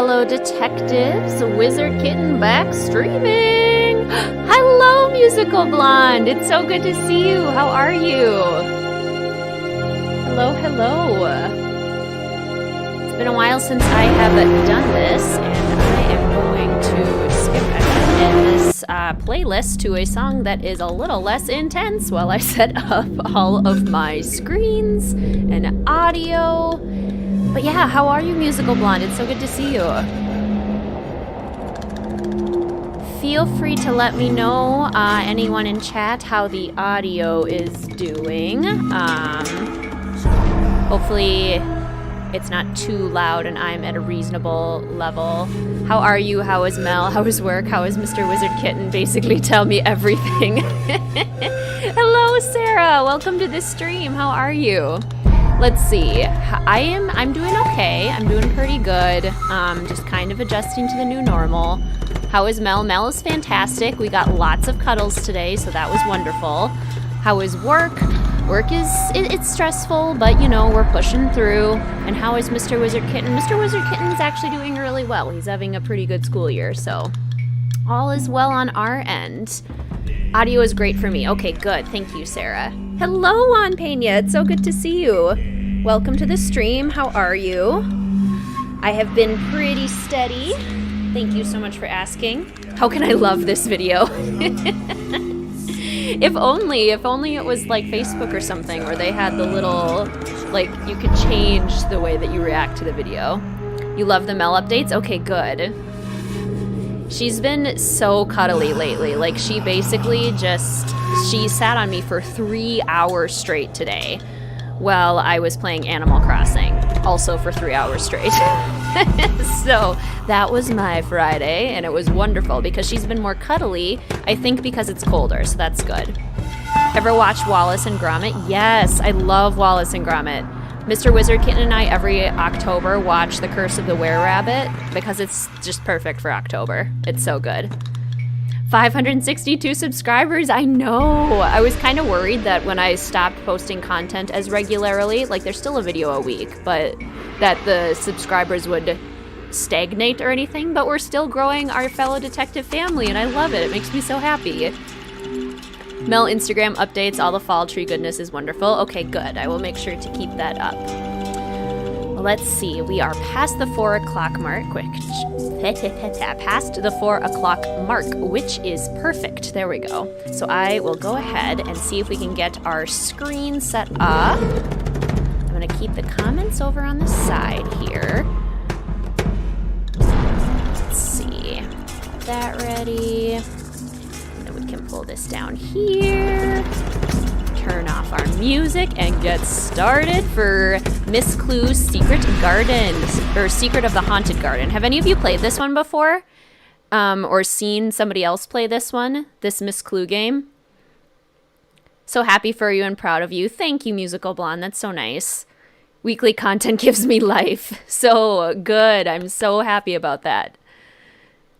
fellow detectives, WizardKitten back streaming! Hello, Musical Blonde! It's so good to see you! How are you? Hello, hello! It's been a while since I have done this, and I am going to skip ahead in this playlist to a song that is a little less intense while I set up all of my screens and audio. But yeah, how are you, Musical Blonde? It's so good to see you. Feel free to let me know, anyone in chat, how the audio is doing. Hopefully it's not too loud and I'm at a reasonable level. How are you? How is Mel? How is work? How is Mr. WizardKitten? Basically tell me everything. Hello, Sarah. Welcome to this stream. How are you? Let's see. I'm doing okay. I'm doing pretty good. Just kind of adjusting to the new normal. How is Mel? Mel is fantastic. We got lots of cuddles today, so that was wonderful. How is work? Work it's stressful, but you know, we're pushing through. And how is Mr. WizardKitten? Mr. WizardKitten is actually doing really well. He's having a pretty good school year, so all is well on our end. Audio is great for me. Okay, good. Thank you, Sarah. Hello, Juan Pena. It's so good to see you. Welcome to the stream. How are you? I have been pretty steady. Thank you so much for asking. How can I love this video? If only it was like Facebook or something where they had the little, like, you could change the way that you react to the video. You love the Mel updates? Okay, good. She's been so cuddly lately. Like, she sat on me for 3 hours straight today while I was playing Animal Crossing, also for 3 hours straight. So that was my Friday, and it was wonderful because she's been more cuddly, I think because it's colder, so that's good. Ever watch Wallace and Gromit? Yes, I love Wallace and Gromit. Mr. WizardKitten and I every October watch The Curse of the Were-Rabbit because it's just perfect for October. It's so good. 562 subscribers, I know! I was kind of worried that when I stopped posting content as regularly, like there's still a video a week, but that the subscribers would stagnate or anything, but we're still growing our fellow detective family, and I love it. It makes me so happy. Mel Instagram updates, all the fall tree goodness is wonderful. Okay, good. I will make sure to keep that up. Let's see. We are past the 4 o'clock mark. Past the 4 o'clock mark, which is perfect. There we go. So I will go ahead and see if we can get our screen set up. I'm going to keep the comments over on the side here. Let's see. Get that ready. And then we can pull this down here. Turn off our music and get started for Miss Clue's Secret Garden, or Secret of the Haunted Garden. Have any of you played this one before? Or seen somebody else play this one? This Miss Clue game? So happy for you and proud of you. Thank you, Musical Blonde. That's so nice. Weekly content gives me life. So good. I'm so happy about that.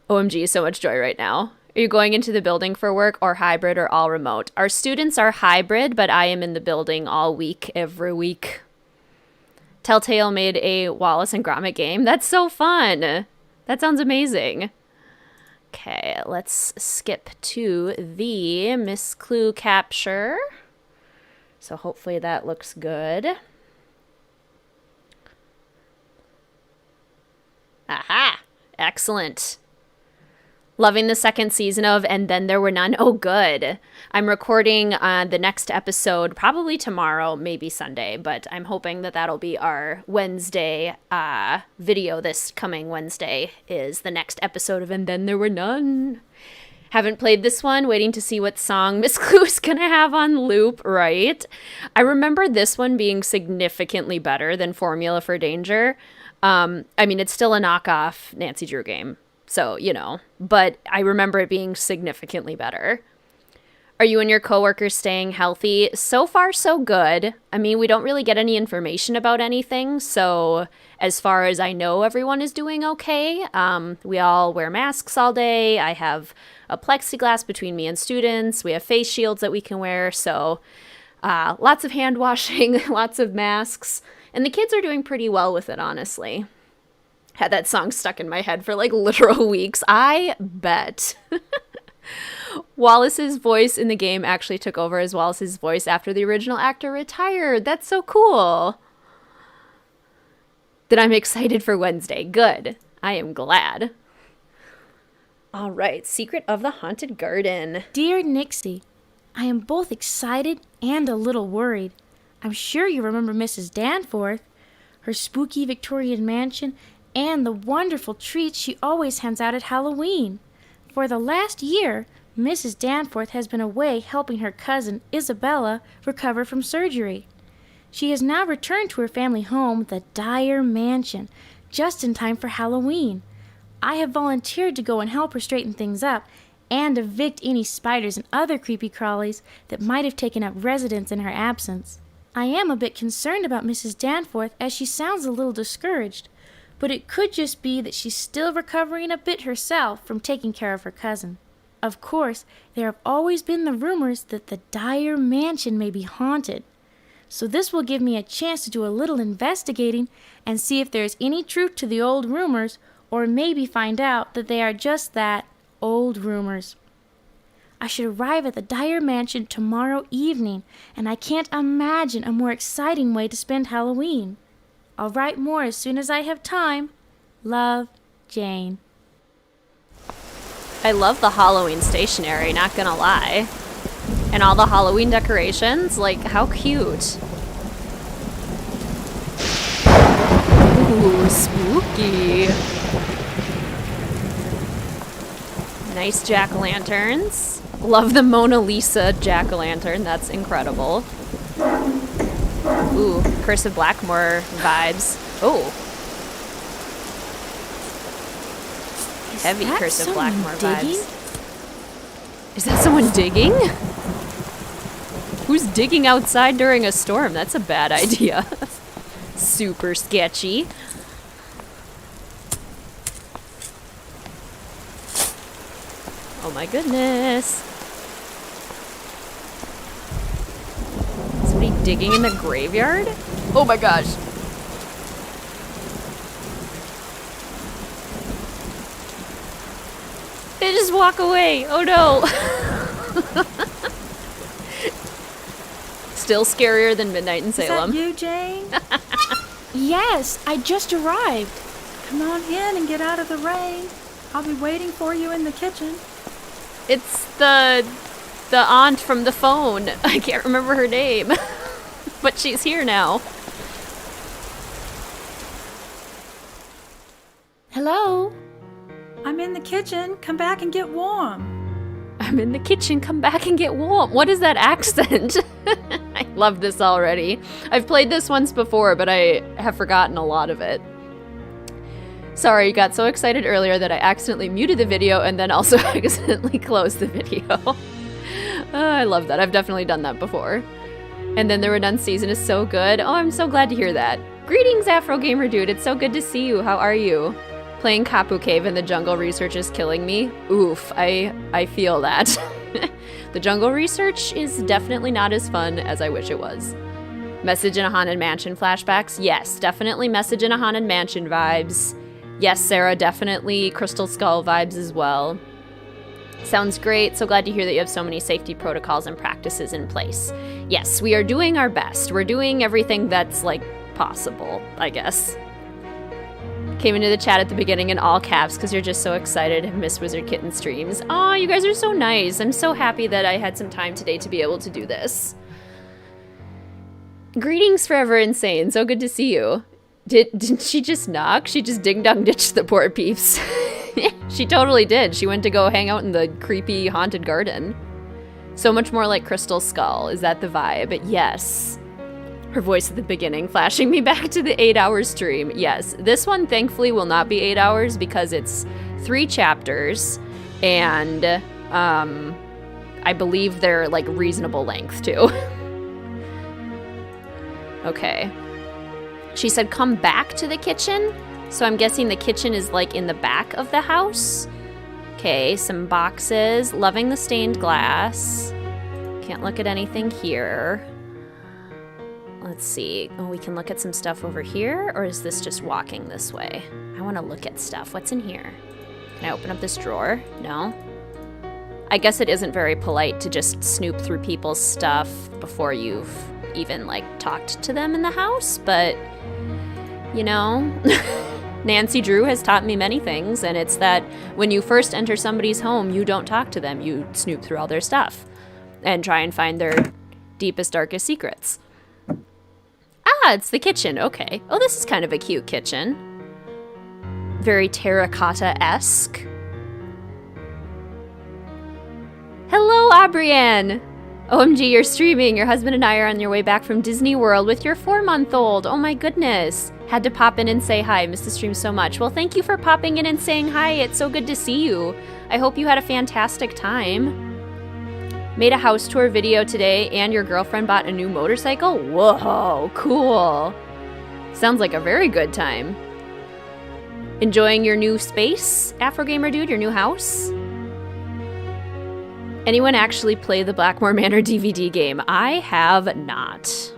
OMG, so much joy right now. Are you going into the building for work, or hybrid, or all remote? Our students are hybrid, but I am in the building all week, every week. Telltale made a Wallace and Gromit game. That's so fun. That sounds amazing. Okay, let's skip to the Miss Clue capture. So hopefully that looks good. Aha! Excellent. Loving the second season of And Then There Were None. Oh, good. I'm recording the next episode probably tomorrow, maybe Sunday, but I'm hoping that that'll be our Wednesday video. This coming Wednesday is the next episode of And Then There Were None. Haven't played this one, waiting to see what song Miss Clue is going to have on loop, right? I remember this one being significantly better than Formula for Danger. I mean, it's still a knockoff Nancy Drew game. So, you know, but I remember it being significantly better. Are you and your coworkers staying healthy? So far, so good. I mean, we don't really get any information about anything. So as far as I know, everyone is doing okay. We all wear masks all day. I have a plexiglass between me and students. We have face shields that we can wear. So lots of hand washing, lots of masks. And the kids are doing pretty well with it, honestly. Had that song stuck in my head for like literal weeks. I bet. Wallace's voice in the game actually took over as Wallace's voice after the original actor retired. That's so cool. Then I'm excited for Wednesday. Good. I am glad. All right, Secret of the Haunted Garden. Dear Nixie, I am both excited and a little worried. I'm sure you remember Mrs. Danforth, her spooky Victorian mansion, and the wonderful treats she always hands out at Halloween. For the last year, Mrs. Danforth has been away helping her cousin Isabella recover from surgery. She has now returned to her family home, the Dyer Mansion, just in time for Halloween. I have volunteered to go and help her straighten things up and evict any spiders and other creepy crawlies that might have taken up residence in her absence. I am a bit concerned about Mrs. Danforth as she sounds a little discouraged, but it could just be that she's still recovering a bit herself from taking care of her cousin. Of course, there have always been the rumors that the Dyer Mansion may be haunted. So this will give me a chance to do a little investigating and see if there's any truth to the old rumors, or maybe find out that they are just that, old rumors. I should arrive at the Dyer Mansion tomorrow evening, and I can't imagine a more exciting way to spend Halloween. I'll write more as soon as I have time. Love, Jane. I love the Halloween stationery, not gonna lie. And all the Halloween decorations, like, how cute. Ooh, spooky. Nice jack-o'-lanterns. Love the Mona Lisa jack-o'-lantern, that's incredible. Ooh, Curse of Blackmore vibes. Oh. Heavy Curse of Blackmore vibes. Is that someone digging? Who's digging outside during a storm? That's a bad idea. Super sketchy. Oh my goodness. Is somebody digging in the graveyard? Oh my gosh. They just walk away. Oh no. Still scarier than Midnight in Salem. Is that you, Jane? Yes, I just arrived. Come on in and get out of the rain. I'll be waiting for you in the kitchen. It's the aunt from the phone. I can't remember her name. But she's here now. Hello? I'm in the kitchen. Come back and get warm. I'm in the kitchen. Come back and get warm. What is that accent? I love this already. I've played this once before, but I have forgotten a lot of it. Sorry, you got so excited earlier that I accidentally muted the video and then also accidentally closed the video. I love that. I've definitely done that before. And then the Redone season is so good. Oh, I'm so glad to hear that. Greetings, Afro Gamer Dude. It's so good to see you. How are you? Playing Kapu Cave in the jungle research is killing me. Oof, I feel that. The jungle research is definitely not as fun as I wish it was. Message in a Haunted Mansion flashbacks? Yes, definitely Message in a Haunted Mansion vibes. Yes, Sarah, definitely Crystal Skull vibes as well. Sounds great. So glad to hear that you have so many safety protocols and practices in place. Yes, we are doing our best. We're doing everything that's, like, possible, I guess. Came into the chat at the beginning in all caps because you're just so excited and miss WizardKitten streams. Aw, you guys are so nice. I'm so happy that I had some time today to be able to do this. Greetings, Forever Insane. So good to see you. Didn't she just knock? She just ding-dong ditched the poor peeps. She totally did. She went to go hang out in the creepy haunted garden. So much more like Crystal Skull. Is that the vibe? Yes. Her voice at the beginning, flashing me back to the 8-hour stream. Yes, this one thankfully will not be 8 hours because it's 3 chapters, and I believe they're like reasonable length too. Okay. She said come back to the kitchen, so I'm guessing the kitchen is like in the back of the house. Okay, some boxes. Loving the stained glass. Can't look at anything here. Let's Let's see. Oh, we can look at some stuff over here, or is this just walking this way? I want to look at stuff. What's in here? Can I open up this drawer? No? I guess it isn't very polite to just snoop through people's stuff before you've even, like, talked to them in the house, but, you know, Nancy Drew has taught me many things, and it's that when you first enter somebody's home, you don't talk to them. You snoop through all their stuff and try and find their deepest, darkest secrets. Ah, it's the kitchen. Okay. Oh, this is kind of a cute kitchen. Very terracotta-esque. Hello, Abrienne! OMG, you're streaming. Your husband and I are on your way back from Disney World with your 4-month-old. Oh my goodness. Had to pop in and say hi. Missed the stream so much. Well, thank you for popping in and saying hi. It's so good to see you. I hope you had a fantastic time. Made a house tour video today, and your girlfriend bought a new motorcycle? Whoa, cool. Sounds like a very good time. Enjoying your new space, Afro Gamer Dude, your new house? Anyone actually play the Blackmore Manor DVD game? I have not.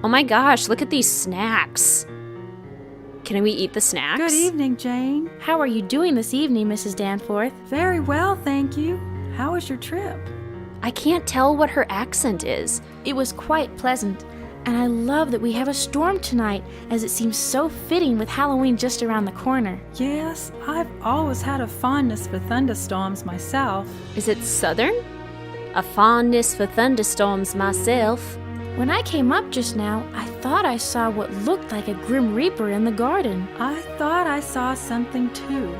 Oh my gosh, look at these snacks. Can we eat the snacks? Good evening, Jane. How are you doing this evening, Mrs. Danforth? Very well, thank you. How was your trip? I can't tell what her accent is. It was quite pleasant, and I love that we have a storm tonight, as it seems so fitting with Halloween just around the corner. Yes, I've always had a fondness for thunderstorms myself. Is it southern? A fondness for thunderstorms myself. When I came up just now, I thought I saw what looked like a Grim Reaper in the garden. I thought I saw something too.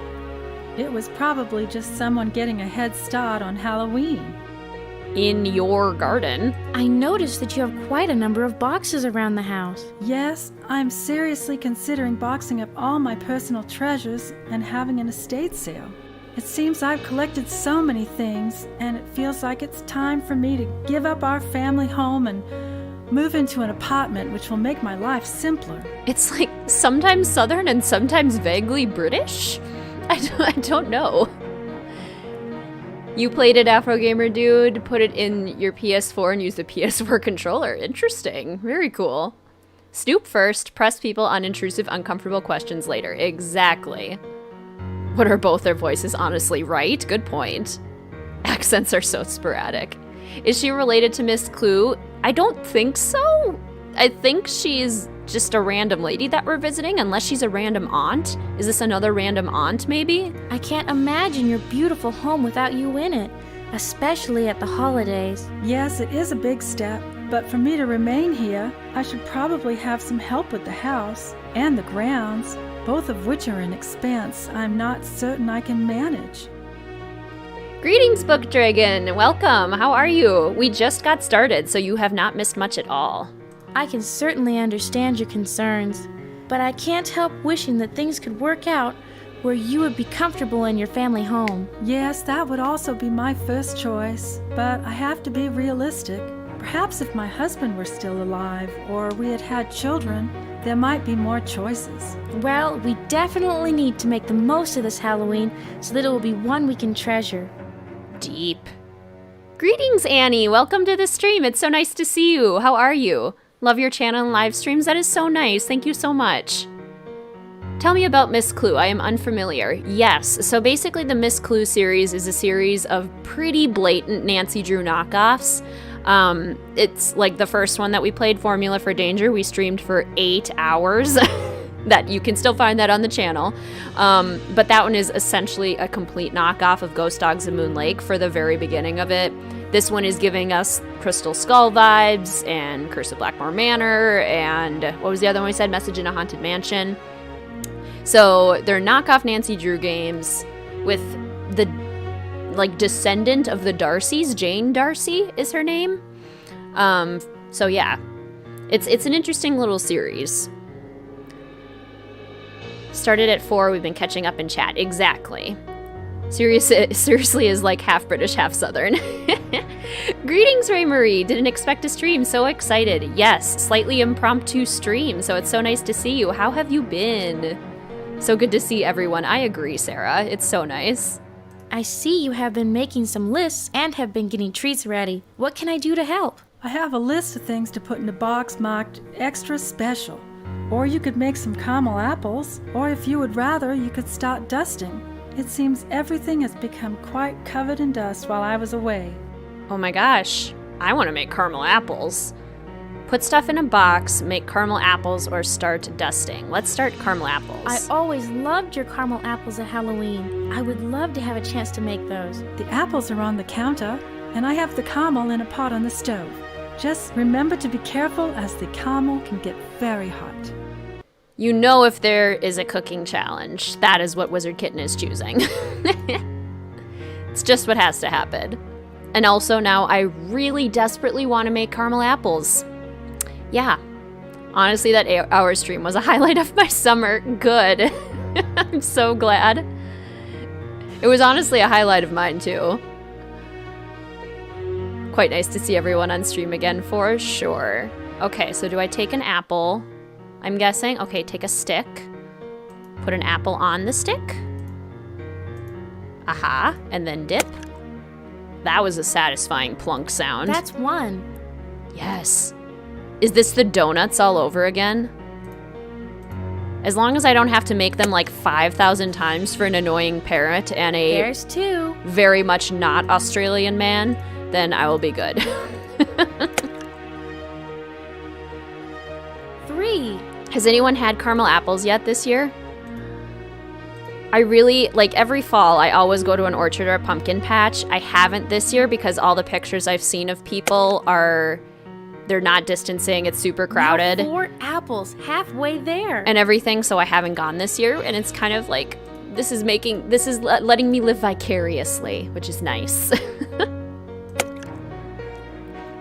It was probably just someone getting a head start on Halloween. In your garden? I noticed that you have quite a number of boxes around the house. Yes, I'm seriously considering boxing up all my personal treasures and having an estate sale. It seems I've collected so many things, and it feels like it's time for me to give up our family home and move into an apartment, which will make my life simpler. It's like sometimes southern and sometimes vaguely British? I don't know. You played it, Afro Gamer Dude, put it in your PS4 and use the PS4 controller. Interesting. Very cool. Snoop first, press people on intrusive, uncomfortable questions later. Exactly. What are both their voices? Honestly, right? Good point. Accents are so sporadic. Is she related to Miss Clue? I don't think so. I think she's just a random lady that we're visiting, unless she's a random aunt. Is this another random aunt, maybe? I can't imagine your beautiful home without you in it, especially at the holidays. Yes, it is a big step, but for me to remain here, I should probably have some help with the house and the grounds, both of which are an expense I'm not certain I can manage. Greetings, Book Dragon. Welcome. How are you? We just got started, so you have not missed much at all. I can certainly understand your concerns, but I can't help wishing that things could work out where you would be comfortable in your family home. Yes, that would also be my first choice, but I have to be realistic. Perhaps if my husband were still alive, or we had had children, there might be more choices. Well, we definitely need to make the most of this Halloween so that it will be one we can treasure. Deep. Greetings, Annie. Welcome to the stream. It's so nice to see you. How are you? Love your channel and live streams. That is so nice. Thank you so much. Tell me about Miss Clue. I am unfamiliar. Yes, so basically the Miss Clue series is a series of pretty blatant Nancy Drew knockoffs. It's like the first one that we played, Formula for Danger. We streamed for 8 hours. That you can still find that on the channel. But that one is essentially a complete knockoff of Ghost Dogs of Moon Lake for the very beginning of it. This one is giving us Crystal Skull vibes and Curse of Blackmore Manor and what was the other one we said? Message in a Haunted Mansion. So they're knockoff Nancy Drew games with the like descendant of the Darcys. Jane Darcy is her name. So yeah, it's an interesting little series. Started at 4, we've been catching up in chat. Exactly. Seriously is like half British, half Southern. Greetings, Ray Marie. Didn't expect to stream. So excited. Yes, slightly impromptu stream. So it's so nice to see you. How have you been? So good to see everyone. I agree, Sarah. It's so nice. I see you have been making some lists and have been getting treats ready. What can I do to help? I have a list of things to put in a box marked extra special. Or you could make some caramel apples, or if you would rather, you could start dusting. It seems everything has become quite covered in dust while I was away. Oh my gosh, I want to make caramel apples. Put stuff in a box, make caramel apples, or start dusting. Let's start caramel apples. I always loved your caramel apples at Halloween. I would love to have a chance to make those. The apples are on the counter, and I have the caramel in a pot on the stove. Just remember to be careful as the caramel can get very hot. You know, if there is a cooking challenge, that is what WizardKitten is choosing. It's just what has to happen. And also now I really desperately want to make caramel apples. Yeah. Honestly, that hour stream was a highlight of my summer. Good. I'm so glad. It was honestly a highlight of mine too. Quite nice to see everyone on stream again for sure. Okay, so do I take an apple? I'm guessing. Okay, take a stick. Put an apple on the stick. Aha, and then dip. That was a satisfying plunk sound. That's one. Yes. Is this the donuts all over again? As long as I don't have to make them like 5,000 times for an annoying parrot and a There's two. very much not Australian man, then I will be good. 3. Has anyone had caramel apples yet this year? I really, like every fall, I always go to an orchard or a pumpkin patch. I haven't this year because all the pictures I've seen of people they're not distancing, it's super crowded. Now 4 apples, halfway there. And everything, so I haven't gone this year, and it's kind of like, this is letting me live vicariously, which is nice.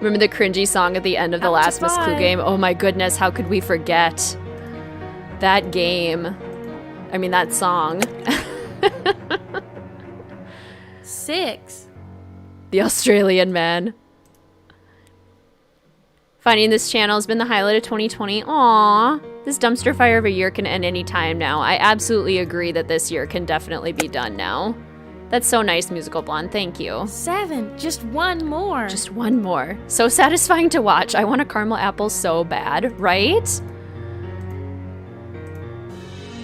Remember the cringy song at the end of the last Miss Clue game? Oh my goodness, how could we forget that game? I mean, that song. 6. The Australian man. Finding this channel has been the highlight of 2020. Aww. This dumpster fire of a year can end any time now. I absolutely agree that this year can definitely be done now. That's so nice, Musical Blonde. Thank you. 7. Just one more. Just one more. So satisfying to watch. I want a caramel apple so bad, right?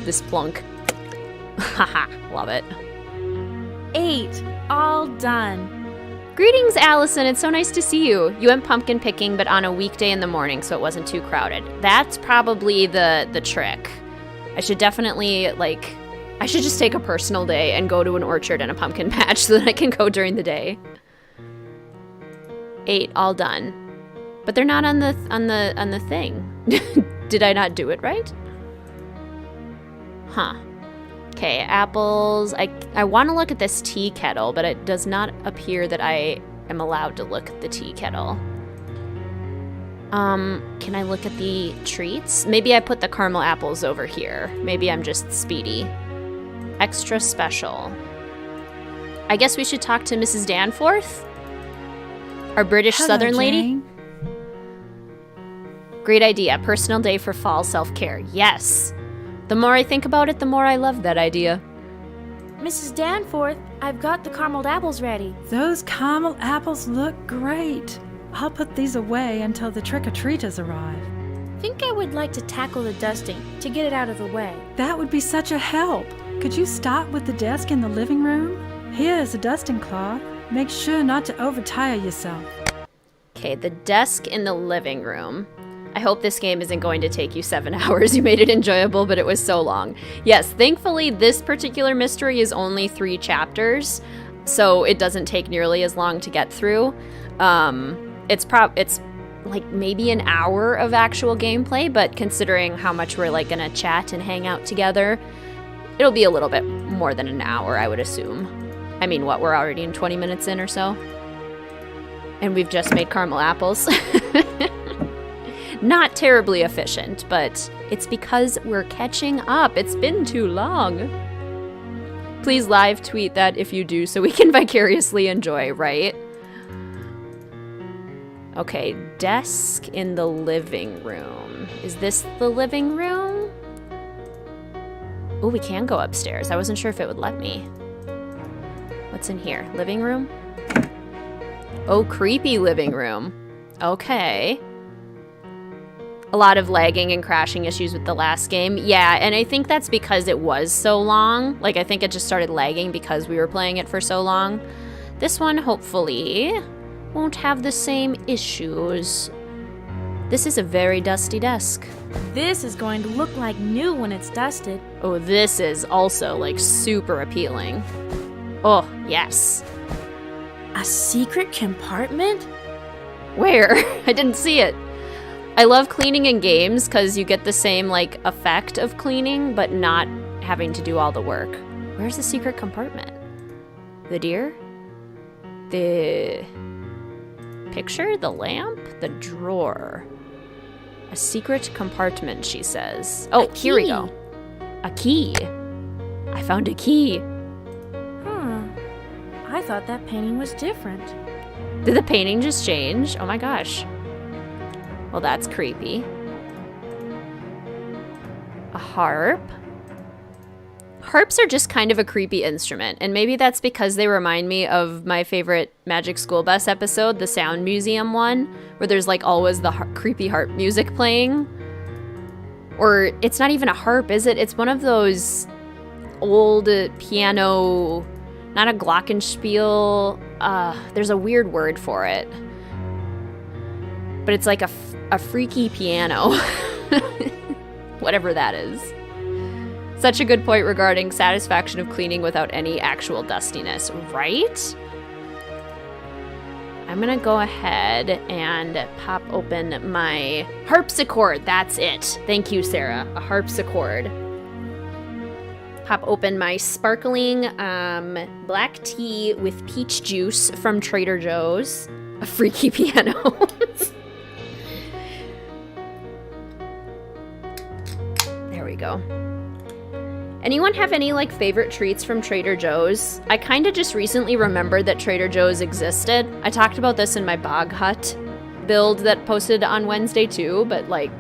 This plunk. Haha, love it. 8. All done. Greetings, Allison. It's so nice to see you. You went pumpkin picking, but on a weekday in the morning, so it wasn't too crowded. That's probably the trick. I should definitely, I should just take a personal day and go to an orchard and a pumpkin patch so that I can go during the day. 8, all done. But they're not on the thing. Did I not do it right? Huh. Okay, apples. I want to look at this tea kettle, but it does not appear that I am allowed to look at the tea kettle. Can I look at the treats? Maybe I put the caramel apples over here. Maybe I'm just speedy. Extra special. I guess we should talk to Mrs. Danforth? Our British Hello, Southern lady? Jane. Great idea. Personal day for fall self-care. Yes. The more I think about it, the more I love that idea. Mrs. Danforth, I've got the caramel apples ready. Those caramel apples look great. I'll put these away until the trick-or-treaters arrive. Think I would like to tackle the dusting to get it out of the way. That would be such a help. Could you start with the desk in the living room? Here's a dusting cloth. Make sure not to overtire yourself. Okay, the desk in the living room. I hope this game isn't going to take you 7 hours. You made it enjoyable, but it was so long. Yes, thankfully, this particular mystery is only 3 chapters, so it doesn't take nearly as long to get through. It's like maybe an hour of actual gameplay, but considering how much we're like gonna chat and hang out together, it'll be a little bit more than an hour, I would assume. I mean, what, we're already in 20 minutes in or so? And we've just made caramel apples. Not terribly efficient, but it's because we're catching up. It's been too long. Please live tweet that if you do so we can vicariously enjoy, right? Okay, desk in the living room. Is this the living room? Oh, we can go upstairs. I wasn't sure if it would let me. What's in here? Living room? Oh, creepy living room. Okay. A lot of lagging and crashing issues with the last game. Yeah, and I think that's because it was so long. Like, I think it just started lagging because we were playing it for so long. This one, hopefully, won't have the same issues. This is a very dusty desk. This is going to look like new when it's dusted. Oh, this is also, like, super appealing. Oh, yes. A secret compartment? Where? I didn't see it. I love cleaning in games because you get the same, like, effect of cleaning, but not having to do all the work. Where's the secret compartment? The deer? The picture? The lamp? The drawer? A secret compartment, she says. Oh, here we go. A key. I found a key. I thought that painting was different. Did the painting just change? Oh my gosh. Well, that's creepy. A harp. Harps are just kind of a creepy instrument, and maybe that's because they remind me of my favorite Magic School Bus episode, the Sound Museum one, where there's like always the creepy harp music playing. Or it's not even a harp, is it? It's one of those old piano, not a glockenspiel. There's a weird word for it. But it's like a freaky piano. Whatever that is. Such a good point regarding satisfaction of cleaning without any actual dustiness, right? I'm gonna go ahead and pop open my harpsichord. That's it. Thank you, Sarah. A harpsichord. Pop open my sparkling black tea with peach juice from Trader Joe's. A freaky piano. There we go. Anyone have any, like, favorite treats from Trader Joe's? I kind of just recently remembered that Trader Joe's existed. I talked about this in my Bog Hut build that posted on Wednesday too, but, like,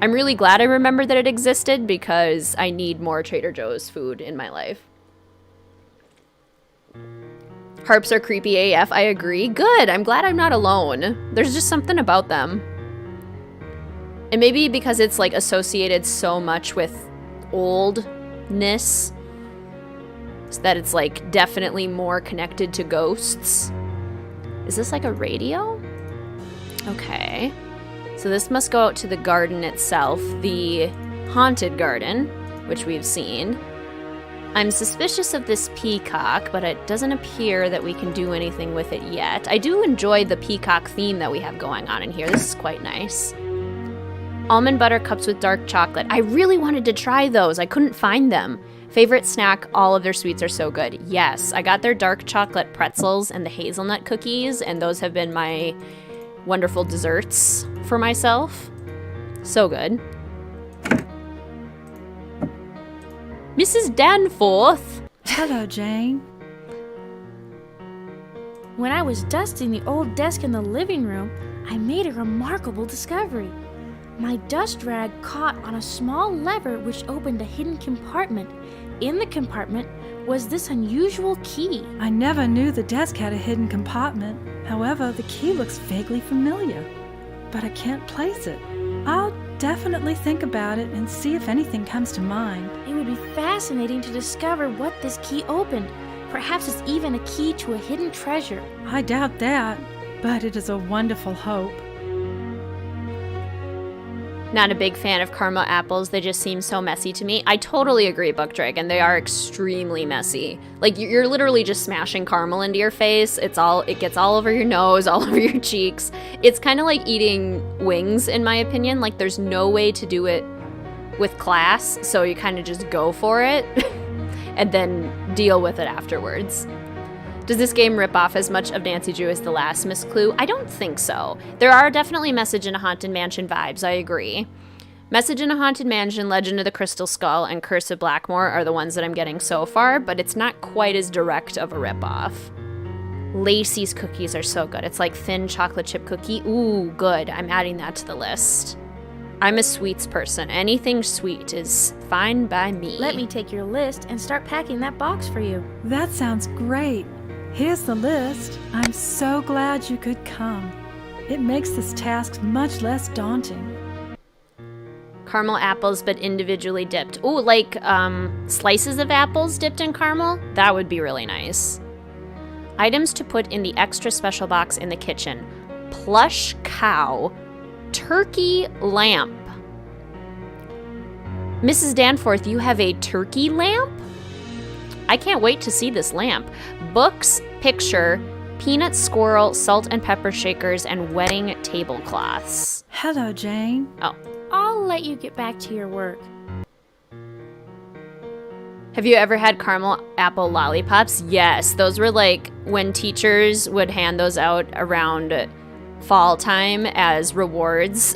I'm really glad I remembered that it existed because I need more Trader Joe's food in my life. Harps are creepy AF, I agree. Good, I'm glad I'm not alone. There's just something about them. And maybe because it's, like, associated so much with oldness, so that it's, like, definitely more connected to ghosts. Is this like a radio? Okay. So this must go out to the garden itself, the haunted garden, which we've seen. I'm suspicious of this peacock, but it doesn't appear that we can do anything with it yet. I do enjoy the peacock theme that we have going on in here. This is quite nice. Almond butter cups with dark chocolate. I really wanted to try those. I couldn't find them. Favorite snack, all of their sweets are so good. Yes, I got their dark chocolate pretzels and the hazelnut cookies, and those have been my wonderful desserts for myself. So good. Mrs. Danforth. Hello, Jane. When I was dusting the old desk in the living room, I made a remarkable discovery. My dust rag caught on a small lever which opened a hidden compartment. In the compartment was this unusual key. I never knew the desk had a hidden compartment. However, the key looks vaguely familiar, but I can't place it. I'll definitely think about it and see if anything comes to mind. It would be fascinating to discover what this key opened. Perhaps it's even a key to a hidden treasure. I doubt that, but it is a wonderful hope. Not a big fan of caramel apples. They just seem so messy to me. I totally agree, Buck Dragon. They are extremely messy. Like, you're literally just smashing caramel into your face. It gets all over your nose, all over your cheeks. It's kind of like eating wings, in my opinion. Like, there's no way to do it with class, so you kind of just go for it and then deal with it afterwards. Does this game rip off as much of Nancy Drew as the last Miss Clue? I don't think so. There are definitely Message in a Haunted Mansion vibes, I agree. Message in a Haunted Mansion, Legend of the Crystal Skull, and Curse of Blackmore are the ones that I'm getting so far, but it's not quite as direct of a ripoff. Lacey's cookies are so good. It's like thin chocolate chip cookie. Ooh, good. I'm adding that to the list. I'm a sweets person. Anything sweet is fine by me. Let me take your list and start packing that box for you. That sounds great. Here's the list. I'm so glad you could come. It makes this task much less daunting. Caramel apples, but individually dipped. Ooh, like slices of apples dipped in caramel? That would be really nice. Items to put in the extra special box in the kitchen. Plush cow. Turkey lamp. Mrs. Danforth, you have a turkey lamp? I can't wait to see this lamp. Books, picture, peanut squirrel, salt and pepper shakers, and wedding tablecloths. Hello, Jane. Oh. I'll let you get back to your work. Have you ever had caramel apple lollipops? Yes, those were like when teachers would hand those out around fall time as rewards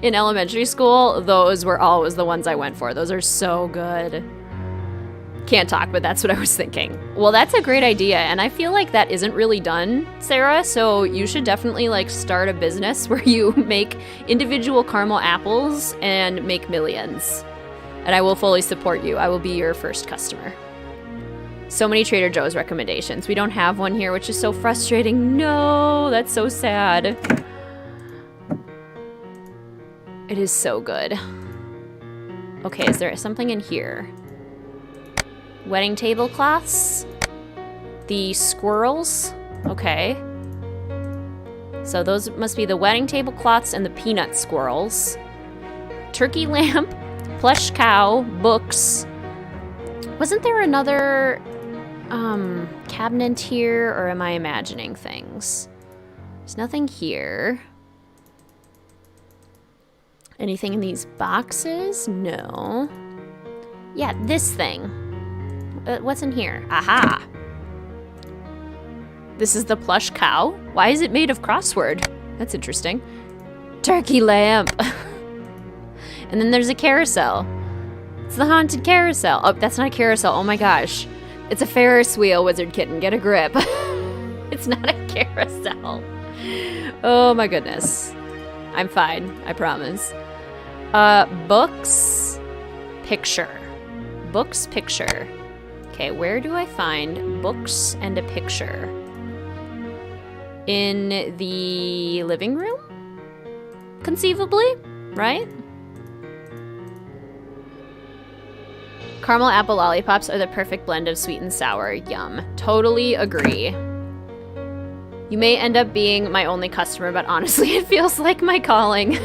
in elementary school. Those were always the ones I went for. Those are so good. Can't talk, but that's what I was thinking. Well, that's a great idea, and I feel like that isn't really done, Sarah, so you should definitely like start a business where you make individual caramel apples and make millions. And I will fully support you. I will be your first customer. So many Trader Joe's recommendations. We don't have one here, which is so frustrating. No, that's so sad. It is so good. Okay, is there something in here? Wedding tablecloths. The squirrels. Okay. So those must be the wedding tablecloths and the peanut squirrels. Turkey lamp, plush cow, books. Wasn't there another cabinet here, or am I imagining things? There's nothing here. Anything in these boxes? No. Yeah, this thing. What's in here? Aha! This is the plush cow. Why is it made of crossword? That's interesting. Turkey lamp. And then there's a carousel. It's the haunted carousel. Oh, that's not a carousel. Oh my gosh. It's a Ferris wheel, WizardKitten. Get a grip. It's not a carousel. Oh my goodness. I'm fine. I promise. Books. Picture. Books, picture. Okay, where do I find books and a picture? In the living room? Conceivably, right? Caramel apple lollipops are the perfect blend of sweet and sour. Yum. Totally agree. You may end up being my only customer, but honestly, it feels like my calling.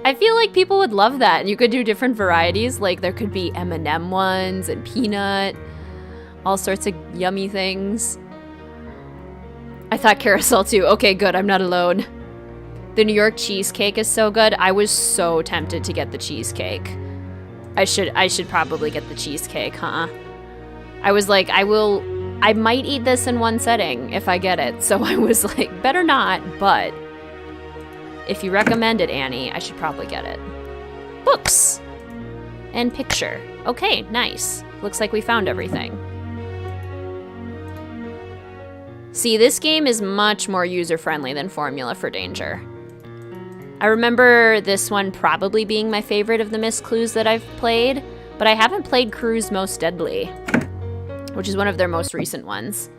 I feel like people would love that, and you could do different varieties. Like there could be M&M ones and peanut, all sorts of yummy things. I thought carousel too. Okay, good. I'm not alone. The New York cheesecake is so good. I was so tempted to get the cheesecake. I should probably get the cheesecake, huh? I was like, I might eat this in one setting if I get it. So I was like, better not, but if you recommend it, Annie, I should probably get it. Books and picture. Okay, nice. Looks like we found everything. See, this game is much more user-friendly than Formula for Danger. I remember this one probably being my favorite of the missed clues that I've played, but I haven't played Crew's Most Deadly, which is one of their most recent ones.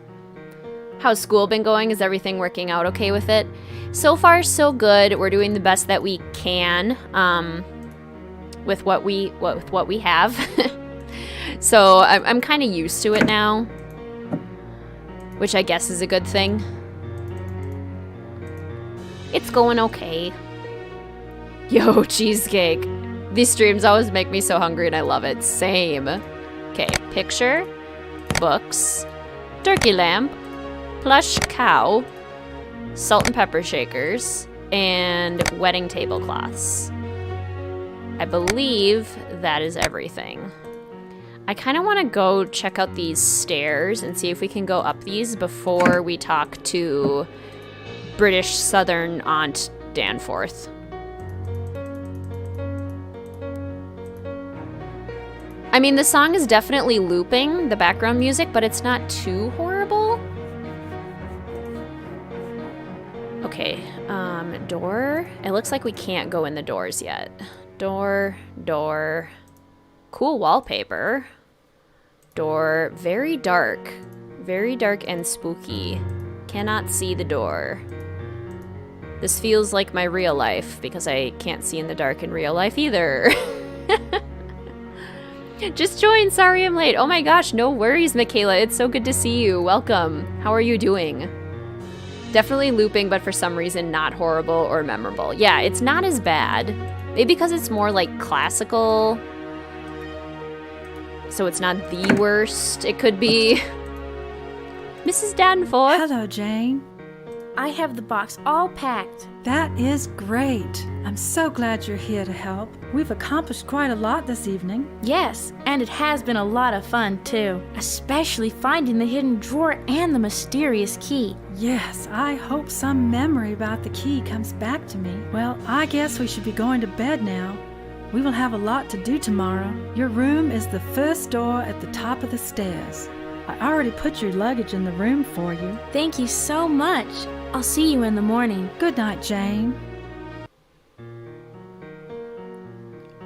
How's school been going? Is everything working out okay with it? So far, so good. We're doing the best that we can with what we have. So I'm kind of used to it now, which I guess is a good thing. It's going okay. Yo, cheesecake. These streams always make me so hungry and I love it. Same. Okay, picture, books, turkey lamp, plush cow, salt and pepper shakers, and wedding tablecloths. I believe that is everything. I kind of want to go check out these stairs and see if we can go up these before we talk to British Southern Aunt Danforth. I mean, the song is definitely looping, the background music, but it's not too horrible. Okay, door. It looks like we can't go in the doors yet. Door. Cool wallpaper. Door, very dark and spooky. Cannot see the door. This feels like my real life, because I can't see in the dark in real life either. Just joined. Sorry I'm late. Oh my gosh, no worries, Michaela. It's so good to see you. Welcome. How are you doing? Definitely looping, but for some reason not horrible or memorable. Yeah, it's not as bad. Maybe because it's more like classical. So it's not the worst. It could be. Mrs. Danforth. Hello, Jane. I have the box all packed. That is great. I'm so glad you're here to help. We've accomplished quite a lot this evening. Yes, and it has been a lot of fun, too. Especially finding the hidden drawer and the mysterious key. Yes, I hope some memory about the key comes back to me. Well, I guess we should be going to bed now. We will have a lot to do tomorrow. Your room is the first door at the top of the stairs. I already put your luggage in the room for you. Thank you so much. I'll see you in the morning. Good night, Jane.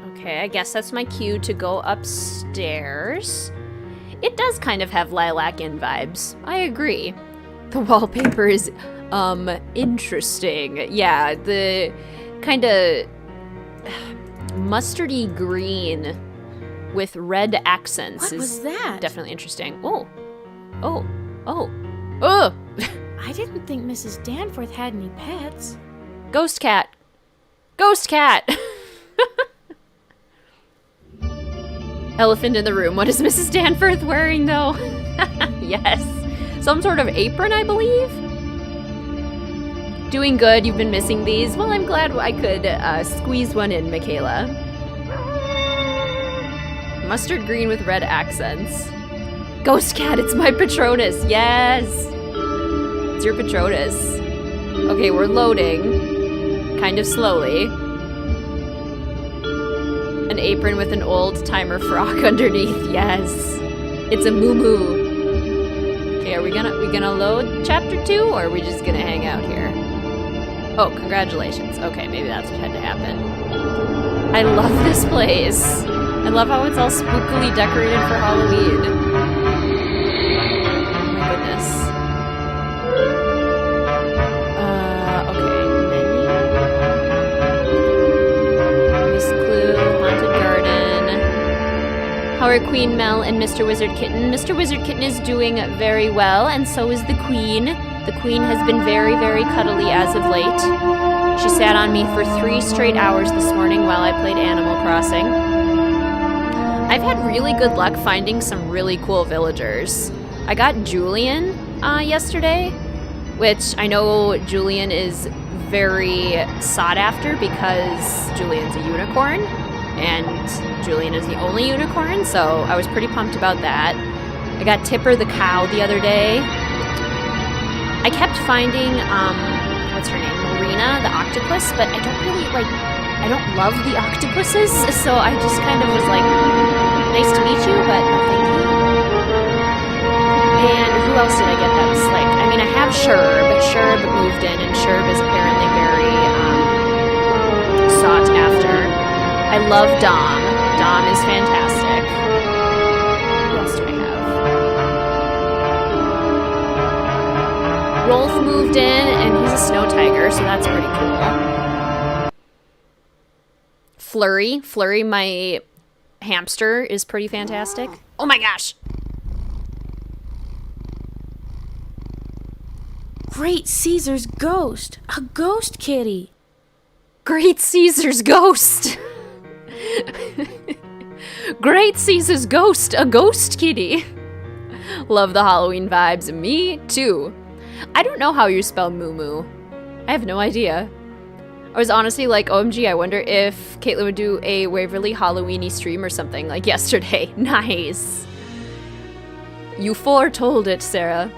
Okay, I guess that's my cue to go upstairs. It does kind of have Lilac Inn vibes. I agree. The wallpaper is, interesting. Yeah, the kind of mustardy green with red accents What is was that? definitely interesting. Oh. I didn't think Mrs. Danforth had any pets. Ghost cat. Ghost cat. Elephant in the room. What is Mrs. Danforth wearing, though? Yes. Some sort of apron, I believe? Doing good. You've been missing these. Well, I'm glad I could squeeze one in, Michaela. Mustard green with red accents. Ghost cat, it's my Patronus. Yes. It's your Patronus. Okay, we're loading. Kind of slowly. An apron with an old-timer frock underneath. Yes. It's a moo-moo. Okay, are we gonna load chapter 2, or are we just gonna hang out here? Oh, congratulations. Okay, maybe that's what had to happen. I love this place. I love how it's all spookily decorated for Halloween. Oh my goodness. Okay, menu. Miss Clue, Haunted Garden. How are Queen Mel and Mr. WizardKitten? Mr. WizardKitten is doing very well, and so is the Queen. The Queen has been very, very cuddly as of late. She sat on me for 3 straight hours this morning while I played Animal Crossing. I've had really good luck finding some really cool villagers. I got Julian yesterday, which I know Julian is very sought after because Julian's a unicorn, and Julian is the only unicorn, so I was pretty pumped about that. I got Tipper the cow the other day. I kept finding, what's her name, Marina the octopus, but I don't love the octopuses, so I just kind of was like, nice to meet you, but no thank you. And who else did I get that was like, I mean, I have Sherb. Sherb moved in, and Sherb is apparently very sought after. I love Dom. Dom is fantastic. Who else do I have? Rolf moved in, and he's a snow tiger, so that's pretty cool. Flurry, my hamster, is pretty fantastic. Oh my gosh! Great Caesar's ghost! A ghost kitty! Great Caesar's ghost! Great Caesar's ghost! A ghost kitty! Love the Halloween vibes. Me too. I don't know how you spell moo moo. I have no idea. I was honestly like, OMG, I wonder if Caitlin would do a Waverly Halloween-y stream or something like yesterday. Nice. You foretold it, Sarah.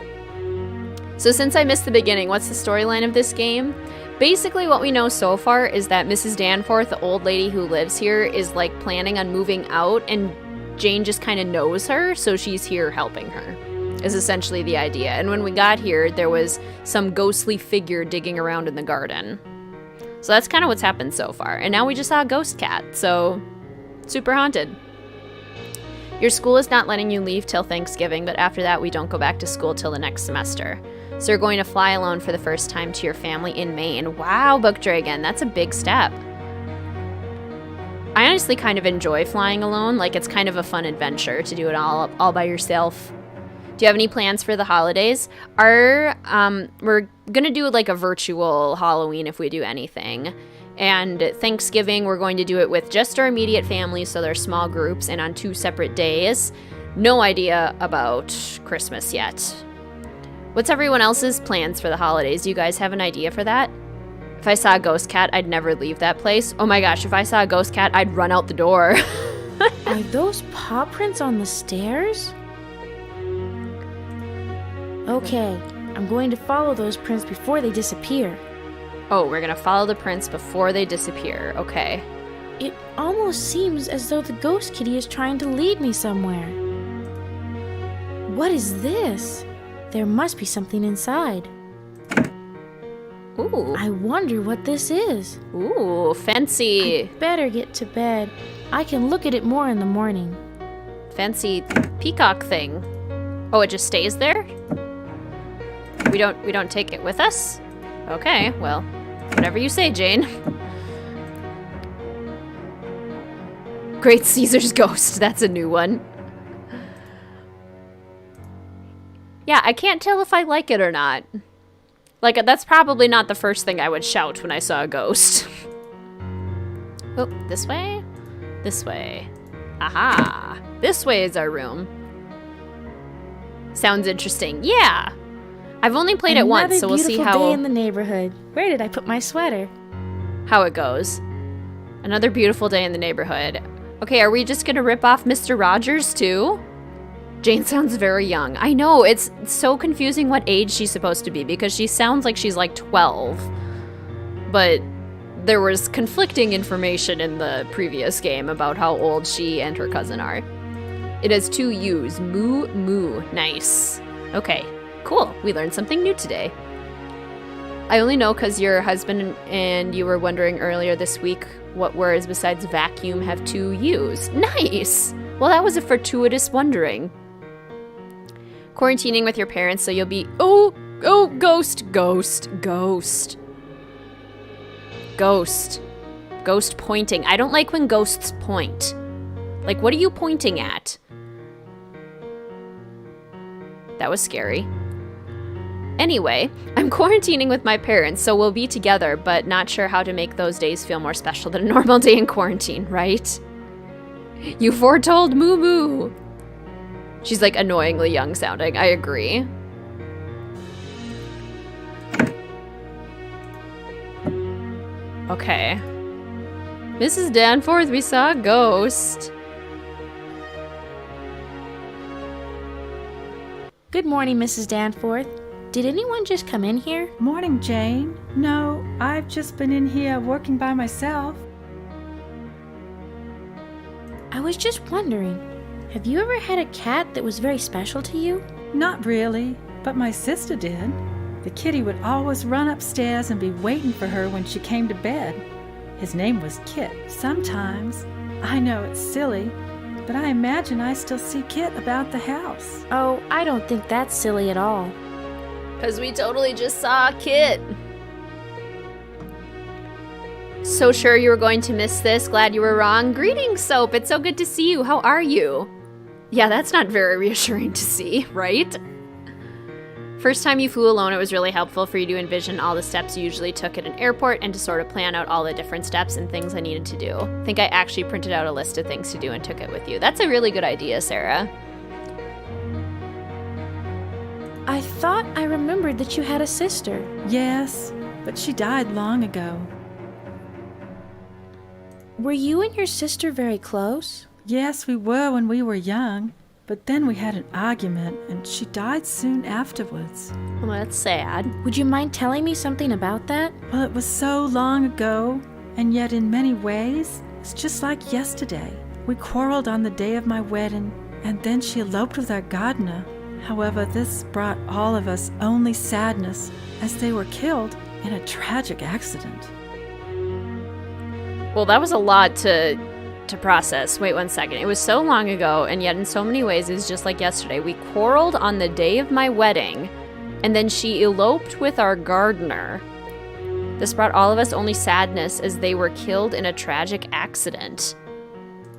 So since I missed the beginning, what's the storyline of this game? Basically what we know so far is that Mrs. Danforth, the old lady who lives here, is like planning on moving out, and Jane just kind of knows her, so she's here helping her, is essentially the idea. And when we got here, there was some ghostly figure digging around in the garden. So that's kind of what's happened so far. And now we just saw a ghost cat, so super haunted. Your school is not letting you leave till Thanksgiving, but after that, we don't go back to school till the next semester. So you're going to fly alone for the first time to your family in Maine. Wow, Book Dragon, that's a big step. I honestly kind of enjoy flying alone. Like, it's kind of a fun adventure to do it all by yourself. Do you have any plans for the holidays? We're gonna do like a virtual Halloween if we do anything. And Thanksgiving, we're going to do it with just our immediate family, so they're small groups and on 2 separate days. No idea about Christmas yet. What's everyone else's plans for the holidays? Do you guys have an idea for that? If I saw a ghost cat, I'd never leave that place. Oh my gosh, if I saw a ghost cat, I'd run out the door. Are those paw prints on the stairs? Okay, I'm going to follow those prints before they disappear. Oh, we're gonna follow the prints before they disappear. Okay. It almost seems as though the ghost kitty is trying to lead me somewhere. What is this? There must be something inside. Ooh. I wonder what this is. Ooh, fancy. I better get to bed. I can look at it more in the morning. Fancy peacock thing. Oh, it just stays there? We don't take it with us? Okay, well, whatever you say, Jane. Great Caesar's Ghost. That's a new one. Yeah, I can't tell if I like it or not. Like, that's probably not the first thing I would shout when I saw a ghost. Oh, this way? This way. Aha! This way is our room. Sounds interesting. Yeah! I've only played it once, so we'll see Another beautiful day in the neighborhood. Where did I put my sweater? How it goes. Another beautiful day in the neighborhood. Okay, are we just gonna rip off Mr. Rogers too? Jane sounds very young. I know, it's so confusing what age she's supposed to be because she sounds like she's like 12. But there was conflicting information in the previous game about how old she and her cousin are. It has 2 U's. Moo, moo. Nice. Okay, cool. We learned something new today. I only know because your husband and you were wondering earlier this week what words besides vacuum have 2 U's. Nice! Well, that was a fortuitous wondering. Quarantining with your parents, so you'll be... Oh, ghost, ghost, ghost. Ghost. Ghost pointing. I don't like when ghosts point. Like, what are you pointing at? That was scary. Anyway, I'm quarantining with my parents, so we'll be together, but not sure how to make those days feel more special than a normal day in quarantine, right? You foretold moo moo. She's like annoyingly young sounding. I agree. Okay. Mrs. Danforth, we saw a ghost. Good morning, Mrs. Danforth. Did anyone just come in here? Morning, Jane. No, I've just been in here working by myself. I was just wondering, have you ever had a cat that was very special to you? Not really, but my sister did. The kitty would always run upstairs and be waiting for her when she came to bed. His name was Kit. Sometimes, I know it's silly, but I imagine I still see Kit about the house. Oh, I don't think that's silly at all. Because we totally just saw a Kit. So sure you were going to miss this. Glad you were wrong. Greetings, Soap. It's so good to see you. How are you? Yeah, that's not very reassuring to see, right? First time you flew alone, it was really helpful for you to envision all the steps you usually took at an airport and to sort of plan out all the different steps and things I needed to do. I think I actually printed out a list of things to do and took it with you. That's a really good idea, Sarah. I thought I remembered that you had a sister. Yes, but she died long ago. Were you and your sister very close? Yes, we were when we were young, but then we had an argument and she died soon afterwards. Well, that's sad. Would you mind telling me something about that? Well, it was so long ago, and yet in many ways, it's just like yesterday. We quarreled on the day of my wedding, and then she eloped with our gardener. However, this brought all of us only sadness, as they were killed in a tragic accident. Well, that was a lot to to process. Wait 1 second. It was so long ago, and yet in so many ways it's just like yesterday. We quarreled on the day of my wedding, and then she eloped with our gardener. This brought all of us only sadness as they were killed in a tragic accident.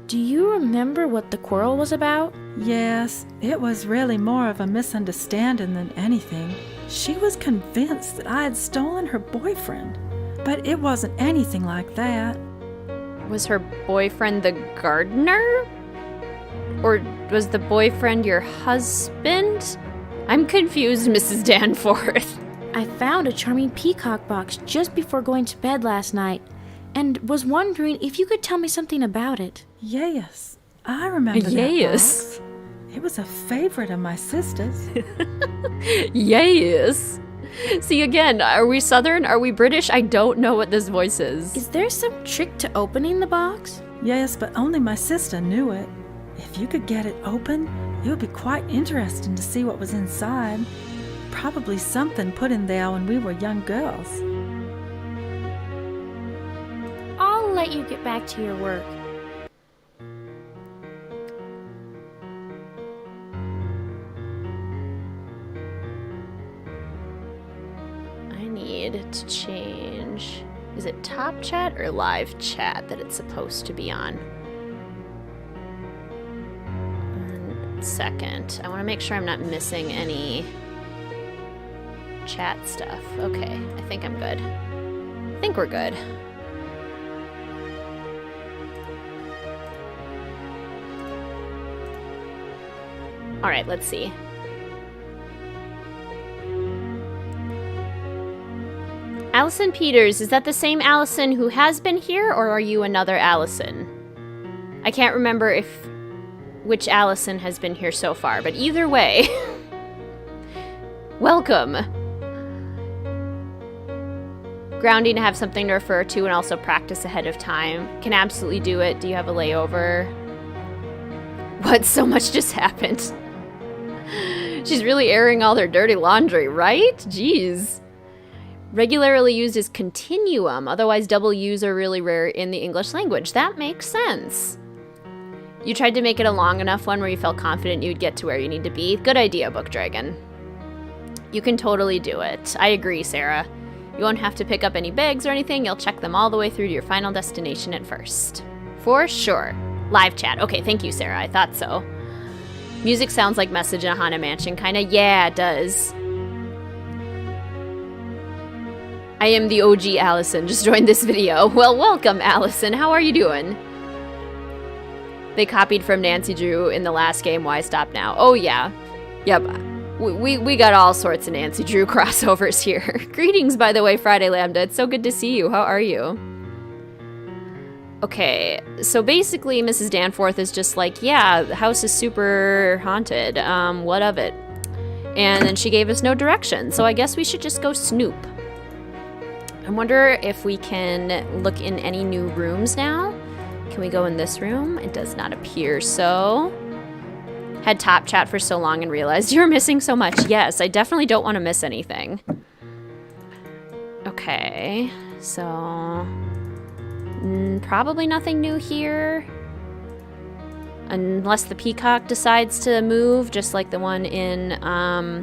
Do you remember what the quarrel was about? Yes, it was really more of a misunderstanding than anything. She was convinced that I had stolen her boyfriend, but it wasn't anything like that. Was her boyfriend the gardener? Or was the boyfriend your husband? I'm confused, Mrs. Danforth. I found a charming peacock box just before going to bed last night, and was wondering if you could tell me something about it. Yes, I remember that box. It was a favorite of my sister's. Yes. See, again, are we Southern? Are we British? I don't know what this voice is. Is there some trick to opening the box? Yes, but only my sister knew it. If you could get it open, it would be quite interesting to see what was inside. Probably something put in there when we were young girls. I'll let you get back to your work. I need to change. Is it top chat or live chat that it's supposed to be on? 1 second. I want to make sure I'm not missing any chat stuff. Okay, I think I'm good. I think we're good. All right, let's see. Allison Peters, is that the same Allison who has been here, or are you another Allison? I can't remember which Allison has been here so far, but either way, welcome. Grounding to have something to refer to and also practice ahead of time. Can absolutely do it. Do you have a layover? What? So much just happened. She's really airing all their dirty laundry, right? Jeez. Regularly used as continuum, otherwise double U's are really rare in the English language. That makes sense. You tried to make it a long enough one where you felt confident you'd get to where you need to be. Good idea, Book Dragon. You can totally do it. I agree, Sarah. You won't have to pick up any bags or anything. You'll check them all the way through to your final destination at first. For sure. Live chat. Okay, thank you, Sarah. I thought so. Music sounds like Message in a Haunted Mansion, kinda. Yeah, it does. I am the OG Allison, just joined this video. Well, welcome, Allison. How are you doing? They copied from Nancy Drew in the last game. Why stop now? Oh, yeah. Yep. We got all sorts of Nancy Drew crossovers here. Greetings, by the way, Friday Lambda. It's so good to see you. How are you? Okay, so basically Mrs. Danforth is just like, yeah, the house is super haunted. What of it? And then she gave us no direction, so I guess we should just go snoop. I wonder if we can look in any new rooms now. Can we go in this room? It does not appear so. Had top chat for so long and realized you're missing so much. Yes, I definitely don't want to miss anything. Okay, so probably nothing new here. Unless the peacock decides to move, just like the one in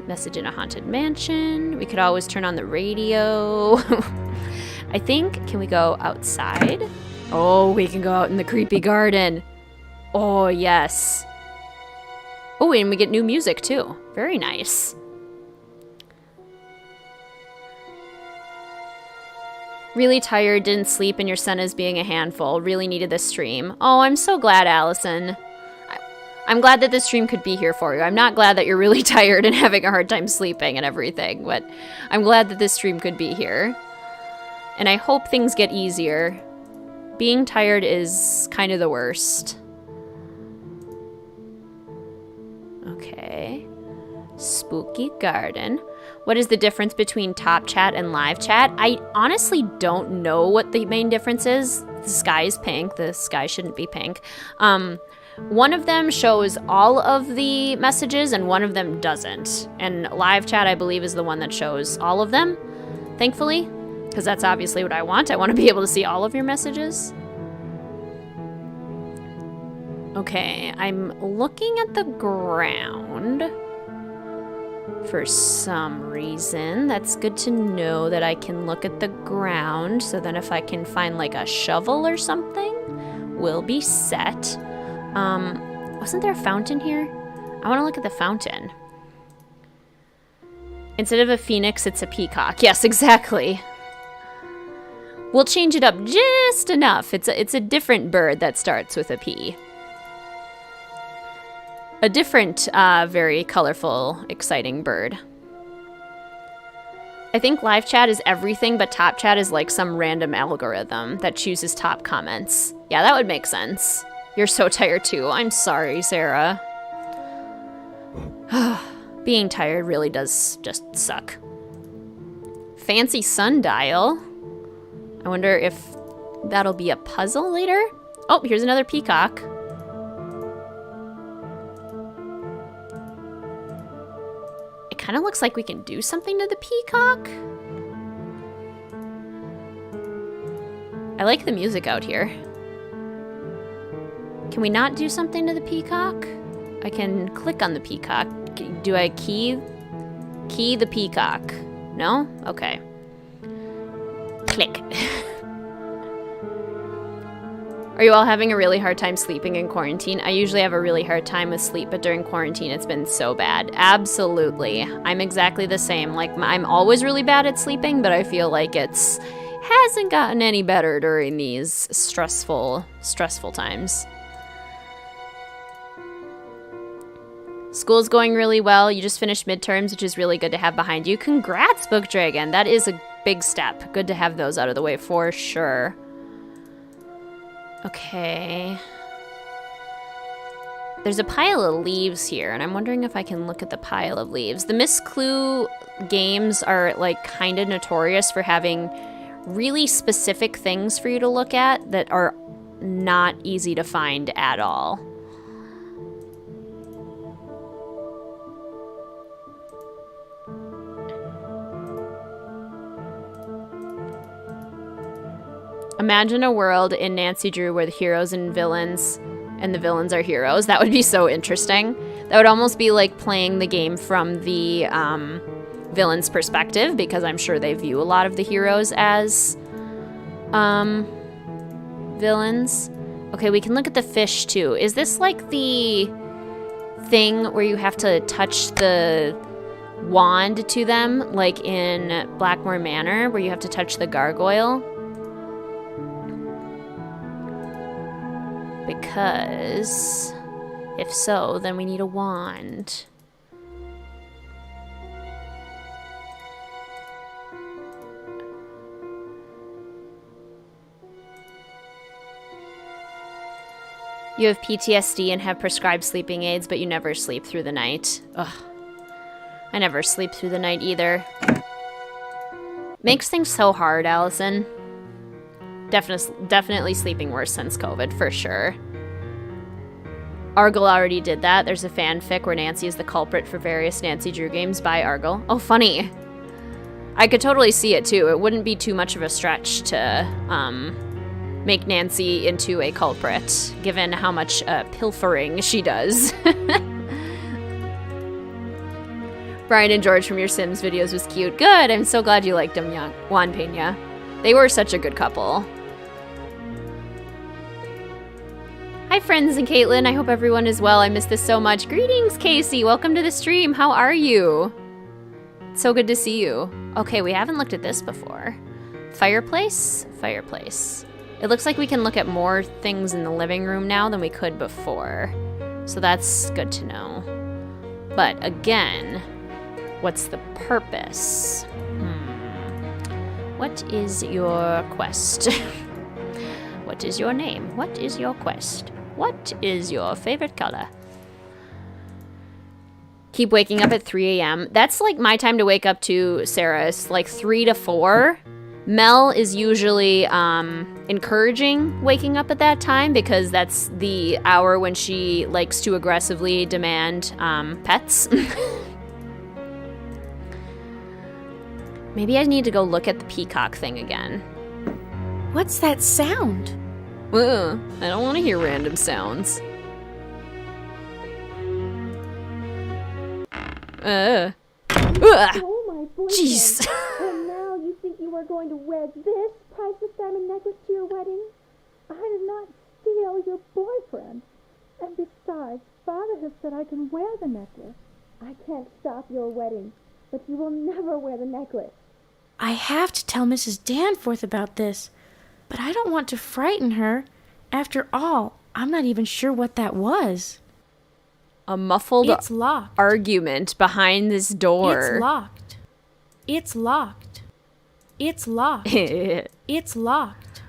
Message in a Haunted Mansion. We could always turn on the radio. I think, can we go outside? Oh, we can go out in the creepy garden. Oh, yes. Oh, and we get new music, too. Very nice. Really tired, didn't sleep, and your son is being a handful. Really needed this stream. Oh, I'm so glad, Allison. I'm glad that this stream could be here for you. I'm not glad that you're really tired and having a hard time sleeping and everything, but I'm glad that this stream could be here. And I hope things get easier. Being tired is kind of the worst. Okay. Spooky garden. What is the difference between top chat and live chat? I honestly don't know what the main difference is. The sky is pink. The sky shouldn't be pink. One of them shows all of the messages and one of them doesn't. And live chat, I believe, is the one that shows all of them, thankfully, because that's obviously what I want. I want to be able to see all of your messages. Okay, I'm looking at the ground for some reason. That's good to know that I can look at the ground. So then if I can find like a shovel or something, we'll be set. Wasn't there a fountain here? I want to look at the fountain. Instead of a phoenix, it's a peacock. Yes, exactly. We'll change it up just enough. It's a different bird that starts with a P. A different, very colorful, exciting bird. I think live chat is everything, but top chat is like some random algorithm that chooses top comments. Yeah, that would make sense. You're so tired too. I'm sorry, Sarah. Being tired really does just suck. Fancy sundial. I wonder if that'll be a puzzle later. Oh, here's another peacock. It kind of looks like we can do something to the peacock. I like the music out here. Can we not do something to the peacock? I can click on the peacock. Do I key the peacock? No? Okay. Click. Are you all having a really hard time sleeping in quarantine? I usually have a really hard time with sleep, but during quarantine it's been so bad. Absolutely. I'm exactly the same. Like, I'm always really bad at sleeping, but I feel like hasn't gotten any better during these stressful times. School's going really well. You just finished midterms, which is really good to have behind you. Congrats, Book Dragon. That is a big step. Good to have those out of the way for sure. Okay. There's a pile of leaves here, and I'm wondering if I can look at the pile of leaves. The Miss Clue games are like kind of notorious for having really specific things for you to look at that are not easy to find at all. Imagine a world in Nancy Drew where the heroes and villains and the villains are heroes. That would be so interesting. That would almost be like playing the game from the villain's perspective, because I'm sure they view a lot of the heroes as villains. Okay, we can look at the fish too. Is this like the thing where you have to touch the wand to them, like in Blackmore Manor, where you have to touch the gargoyle? Because if so, then we need a wand. You have PTSD and have prescribed sleeping aids, but you never sleep through the night. Ugh. I never sleep through the night either. Makes things so hard, Allison. Definitely sleeping worse since COVID, for sure. Argle already did that. There's a fanfic where Nancy is the culprit for various Nancy Drew games by Argle. Oh, funny. I could totally see it, too. It wouldn't be too much of a stretch to make Nancy into a culprit, given how much pilfering she does. Brian and George from your Sims videos was cute. Good. I'm so glad you liked them, Juan Pena. They were such a good couple. Hi, friends and Caitlin. I hope everyone is well. I missed this so much. Greetings, Casey. Welcome to the stream. How are you? It's so good to see you. Okay, we haven't looked at this before. Fireplace? Fireplace. It looks like we can look at more things in the living room now than we could before. So that's good to know. But again, what's the purpose? What is your quest? What is your name? What is your quest? What is your favorite color? Keep waking up at 3 a.m. That's like my time to wake up too, Sarah. It's like 3 to 4. Mel is usually encouraging waking up at that time because that's the hour when she likes to aggressively demand pets. Maybe I need to go look at the peacock thing again. What's that sound? I don't want to hear random sounds. Ugh. Oh, my boyfriend. Jeez. And now you think you are going to wear this priceless diamond necklace to your wedding? I did not steal your boyfriend. And besides, Father has said I can wear the necklace. I can't stop your wedding, but you will never wear the necklace. I have to tell Mrs. Danforth about this, but I don't want to frighten her. After all, I'm not even sure what that was. A muffled It's locked. argument behind this door. It's locked. It's locked. It's locked. It's locked.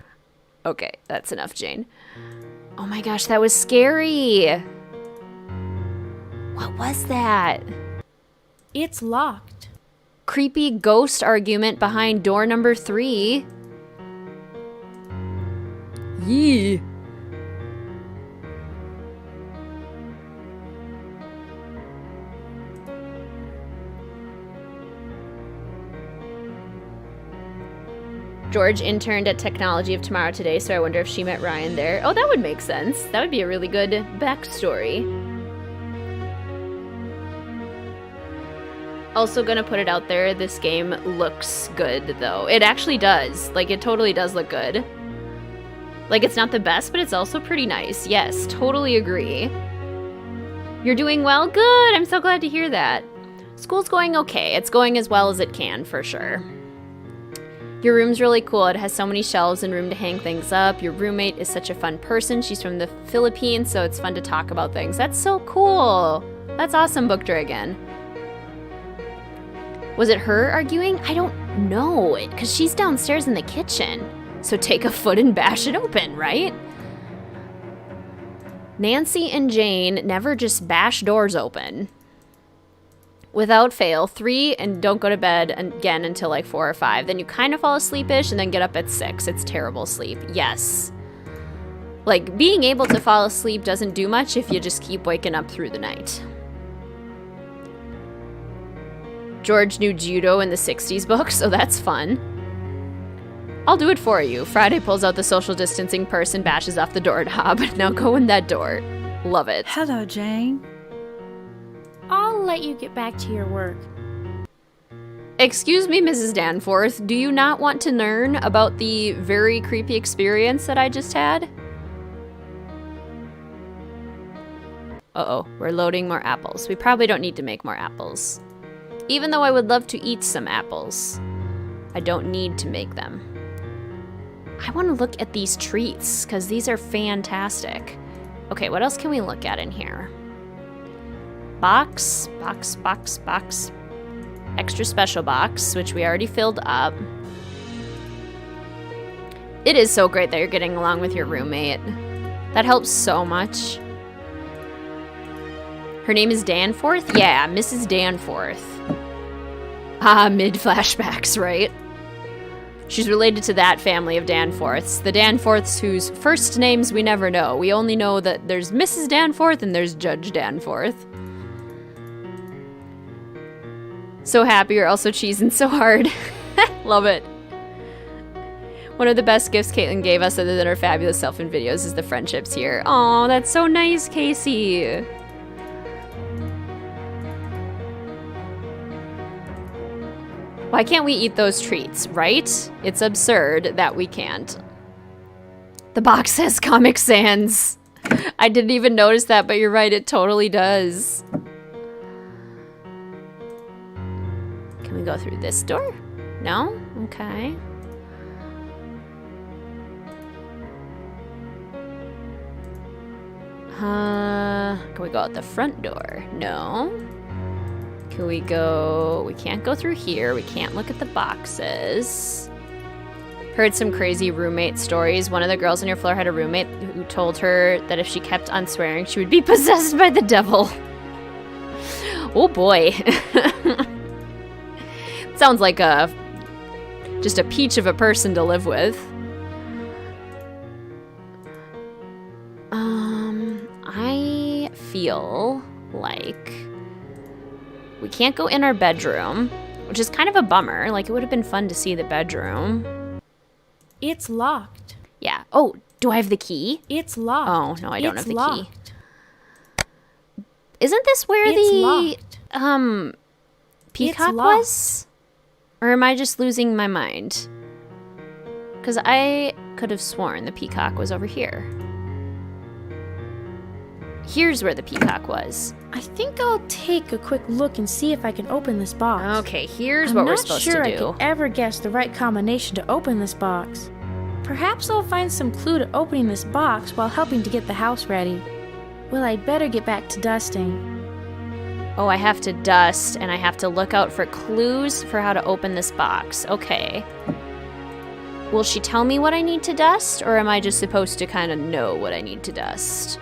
Okay, that's enough, Jane. Oh my gosh, that was scary. What was that? It's locked. Creepy ghost argument behind door number 3. Yee. George interned at Technology of Tomorrow today, so I wonder if she met Ryan there. Oh, that would make sense. That would be a really good backstory. Also gonna put it out there, this game looks good, though. It actually does. Like, it totally does look good. Like, it's not the best, but it's also pretty nice. Yes, totally agree. You're doing well? Good! I'm so glad to hear that. School's going okay. It's going as well as it can, for sure. Your room's really cool. It has so many shelves and room to hang things up. Your roommate is such a fun person. She's from the Philippines, so it's fun to talk about things. That's so cool. That's awesome, Book Dragon. Was it her arguing? I don't know, because she's downstairs in the kitchen. So take a foot and bash it open, right? Nancy and Jane never just bash doors open. Without fail, 3, and don't go to bed again until like 4 or 5. Then you kind of fall asleep-ish and then get up at 6. It's terrible sleep. Yes. Like, being able to fall asleep doesn't do much if you just keep waking up through the night. George knew judo in the 60s book, so that's fun. I'll do it for you. Friday pulls out the social distancing purse and bashes off the doorknob. Now go in that door. Love it. Hello, Jane. I'll let you get back to your work. Excuse me, Mrs. Danforth. Do you not want to learn about the very creepy experience that I just had? Uh-oh, we're loading more apples. We probably don't need to make more apples. Even though I would love to eat some apples, I don't need to make them. I want to look at these treats, because these are fantastic. Okay, what else can we look at in here? Box. Extra special box, which we already filled up. It is so great that you're getting along with your roommate. That helps so much. Her name is Danforth? Yeah, Mrs. Danforth. Ah, mid-flashbacks, right? She's related to that family of Danforths. The Danforths whose first names we never know. We only know that there's Mrs. Danforth and there's Judge Danforth. So happy, you're also cheesing so hard. Love it. One of the best gifts Caitlin gave us, other than her fabulous self in videos, is the friendships here. Aw, that's so nice, Casey. Why can't we eat those treats, right? It's absurd that we can't. The box says Comic Sans. I didn't even notice that, but you're right, it totally does. Can we go through this door? No? Okay. Can we go out the front door? No. Can we go... We can't go through here. We can't look at the boxes. Heard some crazy roommate stories. One of the girls on your floor had a roommate who told her that if she kept on swearing, she would be possessed by the devil. Oh boy. Sounds like just a peach of a person to live with. I feel like we can't go in our bedroom, which is kind of a bummer. Like, it would have been fun to see the bedroom. It's locked. Yeah. Oh, do I have the key? It's locked. Oh, no, I don't have the locked. key. Isn't this where It's locked. peacock locked. was? Or am I just losing my mind? Because I could have sworn the peacock was over here. Here's where the peacock was. I think I'll take a quick look and see if I can open this box. Okay, here's what we're supposed to do. I'm not sure I can ever guess the right combination to open this box. Perhaps I'll find some clue to opening this box while helping to get the house ready. Well, I'd better get back to dusting. Oh, I have to dust, and I have to look out for clues for how to open this box. Okay. Will she tell me what I need to dust, or am I just supposed to kind of know what I need to dust?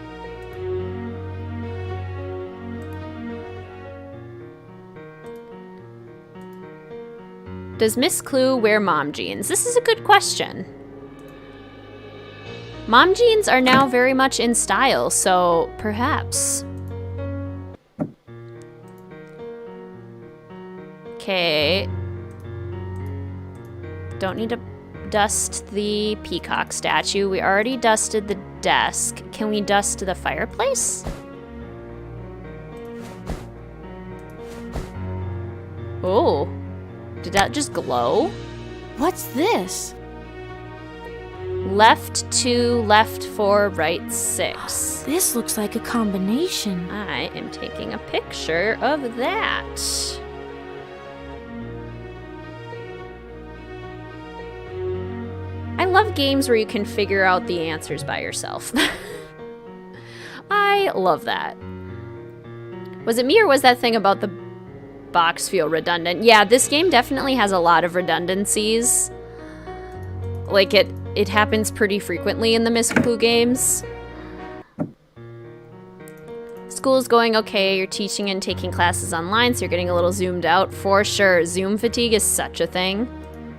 Does Miss Clue wear mom jeans? This is a good question. Mom jeans are now very much in style, so perhaps. Okay. Don't need to dust the peacock statue. We already dusted the desk. Can we dust the fireplace? Oh. Did that just glow? What's this? Left 2, left 4, right 6. This looks like a combination. I am taking a picture of that. I love games where you can figure out the answers by yourself. I love that. Was it me or was that thing about the box feel redundant? Yeah, this game definitely has a lot of redundancies. Like it happens pretty frequently in the Miss Clue games. School's going okay. You're teaching and taking classes online, so you're getting a little zoomed out. For sure. Zoom fatigue is such a thing.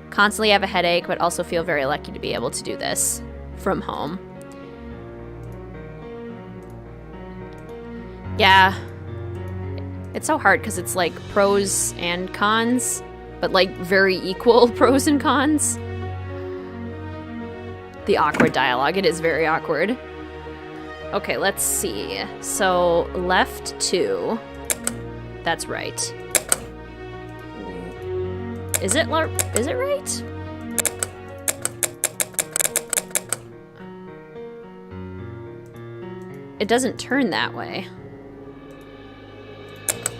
Constantly have a headache, but also feel very lucky to be able to do this from home. Yeah. It's so hard because it's like pros and cons, but like very equal pros and cons. The awkward dialogue, it is very awkward. Okay, let's see. So left 2, that's right. Is it right? It doesn't turn that way.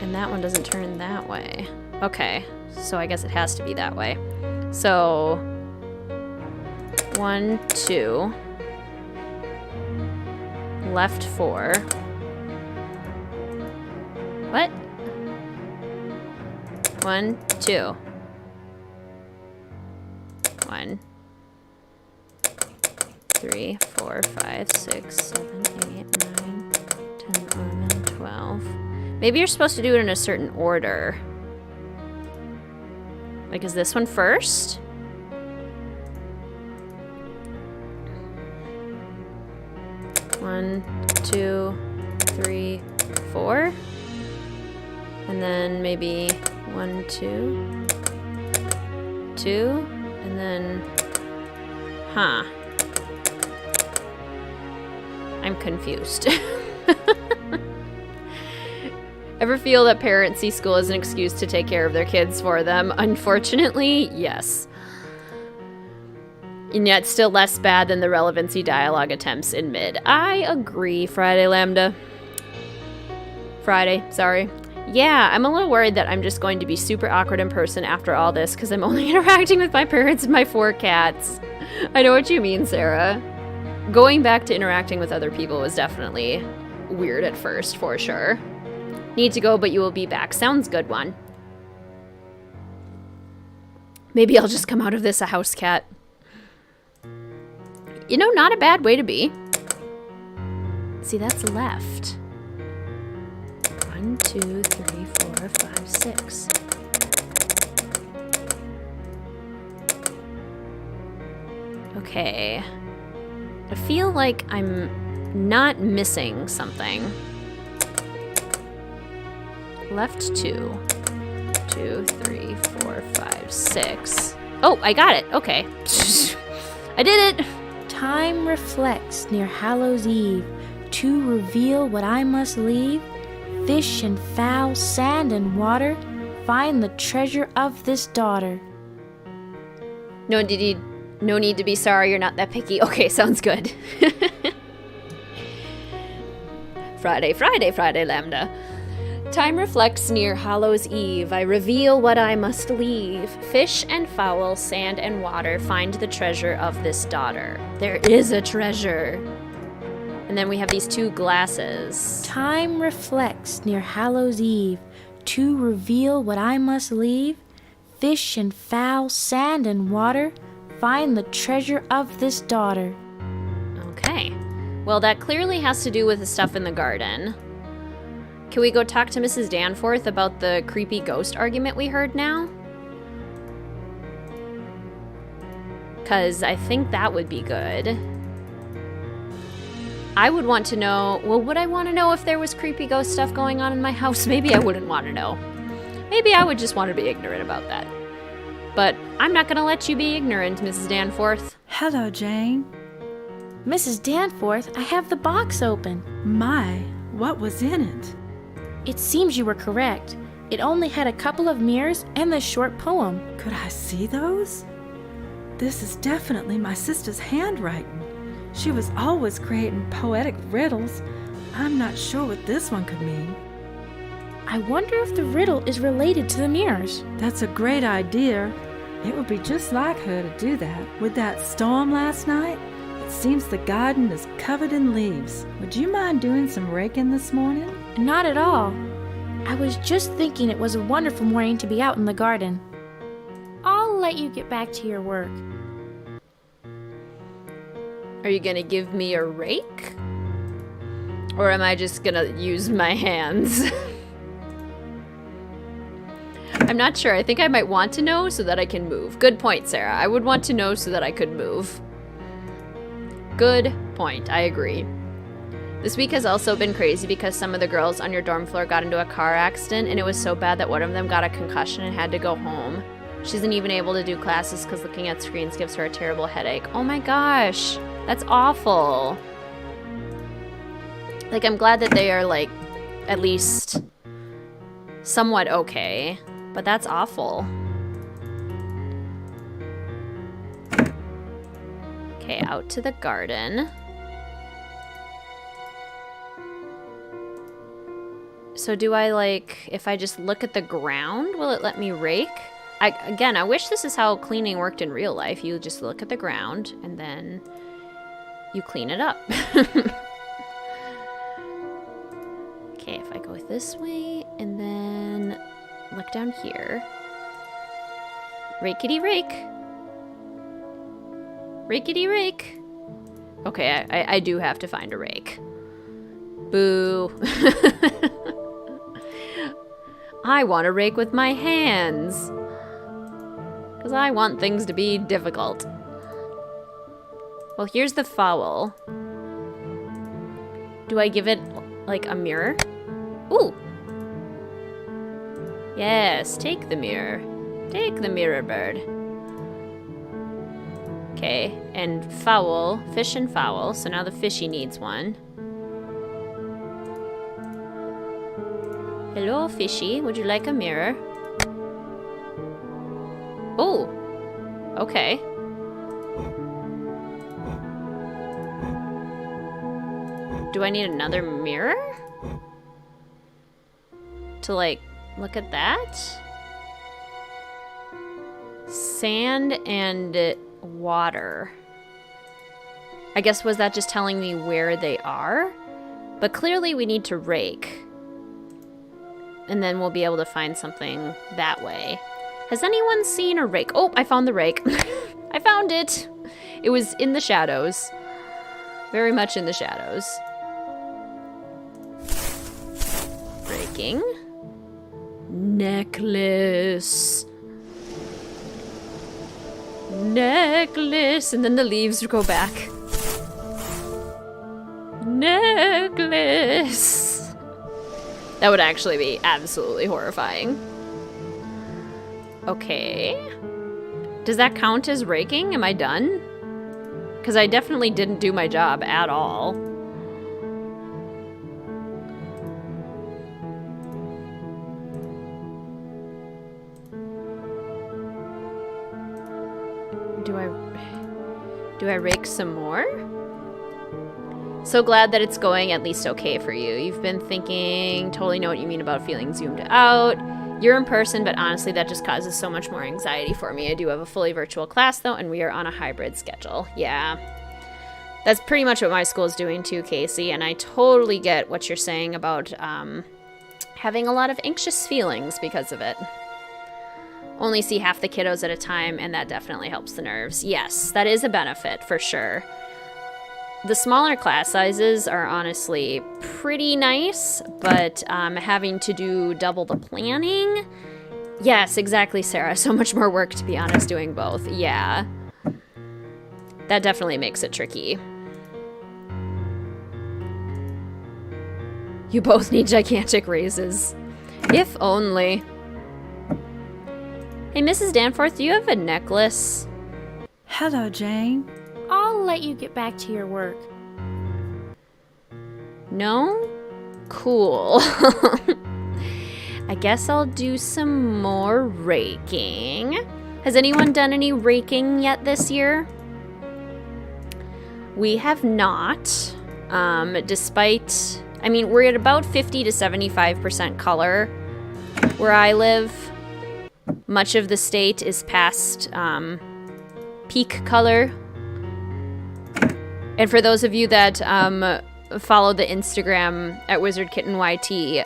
And that one doesn't turn that way. Okay, so I guess it has to be that way. So 1, 2, left 4. What? 1, 2. 1, 3, 4, 5, 6, 7, 8, 9, 10, 11, 12. Maybe you're supposed to do it in a certain order. Like, is this one first? One, 2, 3, 4. And then maybe 1, 2, 2. And then, I'm confused. Ever feel that parents see school as an excuse to take care of their kids for them? Unfortunately, yes. And yet still less bad than the relevancy dialogue attempts in mid. I agree, Friday Lambda. Friday, sorry. Yeah, I'm a little worried that I'm just going to be super awkward in person after all this because I'm only interacting with my parents and my 4 cats. I know what you mean, Sarah. Going back to interacting with other people was definitely weird at first, for sure. Need to go, but you will be back. Sounds good, one. Maybe I'll just come out of this a house cat. You know, not a bad way to be. See, that's left. 1, 2, 3, 4, 5, 6. Okay. I feel like I'm not missing something. Left 2. 2, 3, 4, 5, 6. Oh, I got it. Okay. I did it. Time reflects near Hallows Eve to reveal what I must leave. Fish and fowl, sand and water, find the treasure of this daughter. No need to be sorry, you're not that picky. Okay, sounds good. Friday, Lambda. Time reflects near Hallows Eve. I reveal what I must leave. Fish and fowl, sand and water, find the treasure of this daughter. There is a treasure. And then we have these two glasses. Time reflects near Hallows Eve. To reveal what I must leave. Fish and fowl, sand and water, find the treasure of this daughter. Okay. Well, that clearly has to do with the stuff in the garden. Can we go talk to Mrs. Danforth about the creepy ghost argument we heard now? Because I think that would be good. I would want to know, well, would I want to know if there was creepy ghost stuff going on in my house? Maybe I wouldn't want to know. Maybe I would just want to be ignorant about that. But I'm not going to let you be ignorant, Mrs. Danforth. Hello, Jane. Mrs. Danforth, I have the box open. My, what was in it? It seems you were correct. It only had a couple of mirrors and this short poem. Could I see those? This is definitely my sister's handwriting. She was always creating poetic riddles. I'm not sure what this one could mean. I wonder if the riddle is related to the mirrors. That's a great idea. It would be just like her to do that. With that storm last night, it seems the garden is covered in leaves. Would you mind doing some raking this morning? Not at all. I was just thinking it was a wonderful morning to be out in the garden. I'll let you get back to your work. Are you going to give me a rake? Or am I just going to use my hands? I'm not sure. I think I might want to know so that I can move. Good point, Sarah. I would want to know so that I could move. Good point. I agree. This week has also been crazy because some of the girls on your dorm floor got into a car accident, and it was so bad that one of them got a concussion and had to go home. She isn't even able to do classes because looking at screens gives her a terrible headache. Oh my gosh. That's awful. Like, I'm glad that they are, like, at least somewhat okay. But that's awful. Okay, out to the garden. So do I, like, if I just look at the ground, will it let me rake? Again, I wish this is how cleaning worked in real life. You just look at the ground and then you clean it up. Okay, if I go this way and then look down here. Rakety rake. Rakety rake. Okay, I do have to find a rake. Boo. I want to rake with my hands. Because I want things to be difficult. Well, here's the fowl. Do I give it, like, a mirror? Ooh! Yes, take the mirror. Take the mirror, bird. Okay, and fowl. Fish and fowl. So now the fishy needs one. Hello, fishy. Would you like a mirror? Oh! Okay. Do I need another mirror? To, like, look at that? Sand and water. I guess, was that just telling me where they are? But clearly we need to rake. And then we'll be able to find something that way. Has anyone seen a rake? Oh, I found the rake. I found it. It was in the shadows. Very much in the shadows. Raking. Necklace. Necklace. And then the leaves go back. Necklace. That would actually be absolutely horrifying. Okay. Does that count as raking? Am I done? Because I definitely didn't do my job at all. Do I rake some more? So glad that it's going at least okay for you. You've been thinking, totally know what you mean about feeling zoomed out. You're in person, but honestly, that just causes so much more anxiety for me. I do have a fully virtual class, though, and we are on a hybrid schedule. Yeah. That's pretty much what my school is doing, too, Casey, and I totally get what you're saying about having a lot of anxious feelings because of it. Only see half the kiddos at a time, and that definitely helps the nerves. Yes, that is a benefit, for sure. The smaller class sizes are honestly pretty nice, but having to do double the planning? Yes, exactly, Sarah. So much more work, to be honest, doing both. Yeah. That definitely makes it tricky. You both need gigantic raises. If only. Hey, Mrs. Danforth, do you have a necklace? Hello, Jane. I'll let you get back to your work. No? Cool. I guess I'll do some more raking. Has anyone done any raking yet this year? We have not. Despite, I mean, we're at about 50 to 75% color where I live. Much of the state is past peak color. And for those of you that follow the Instagram at WizardKittenYT,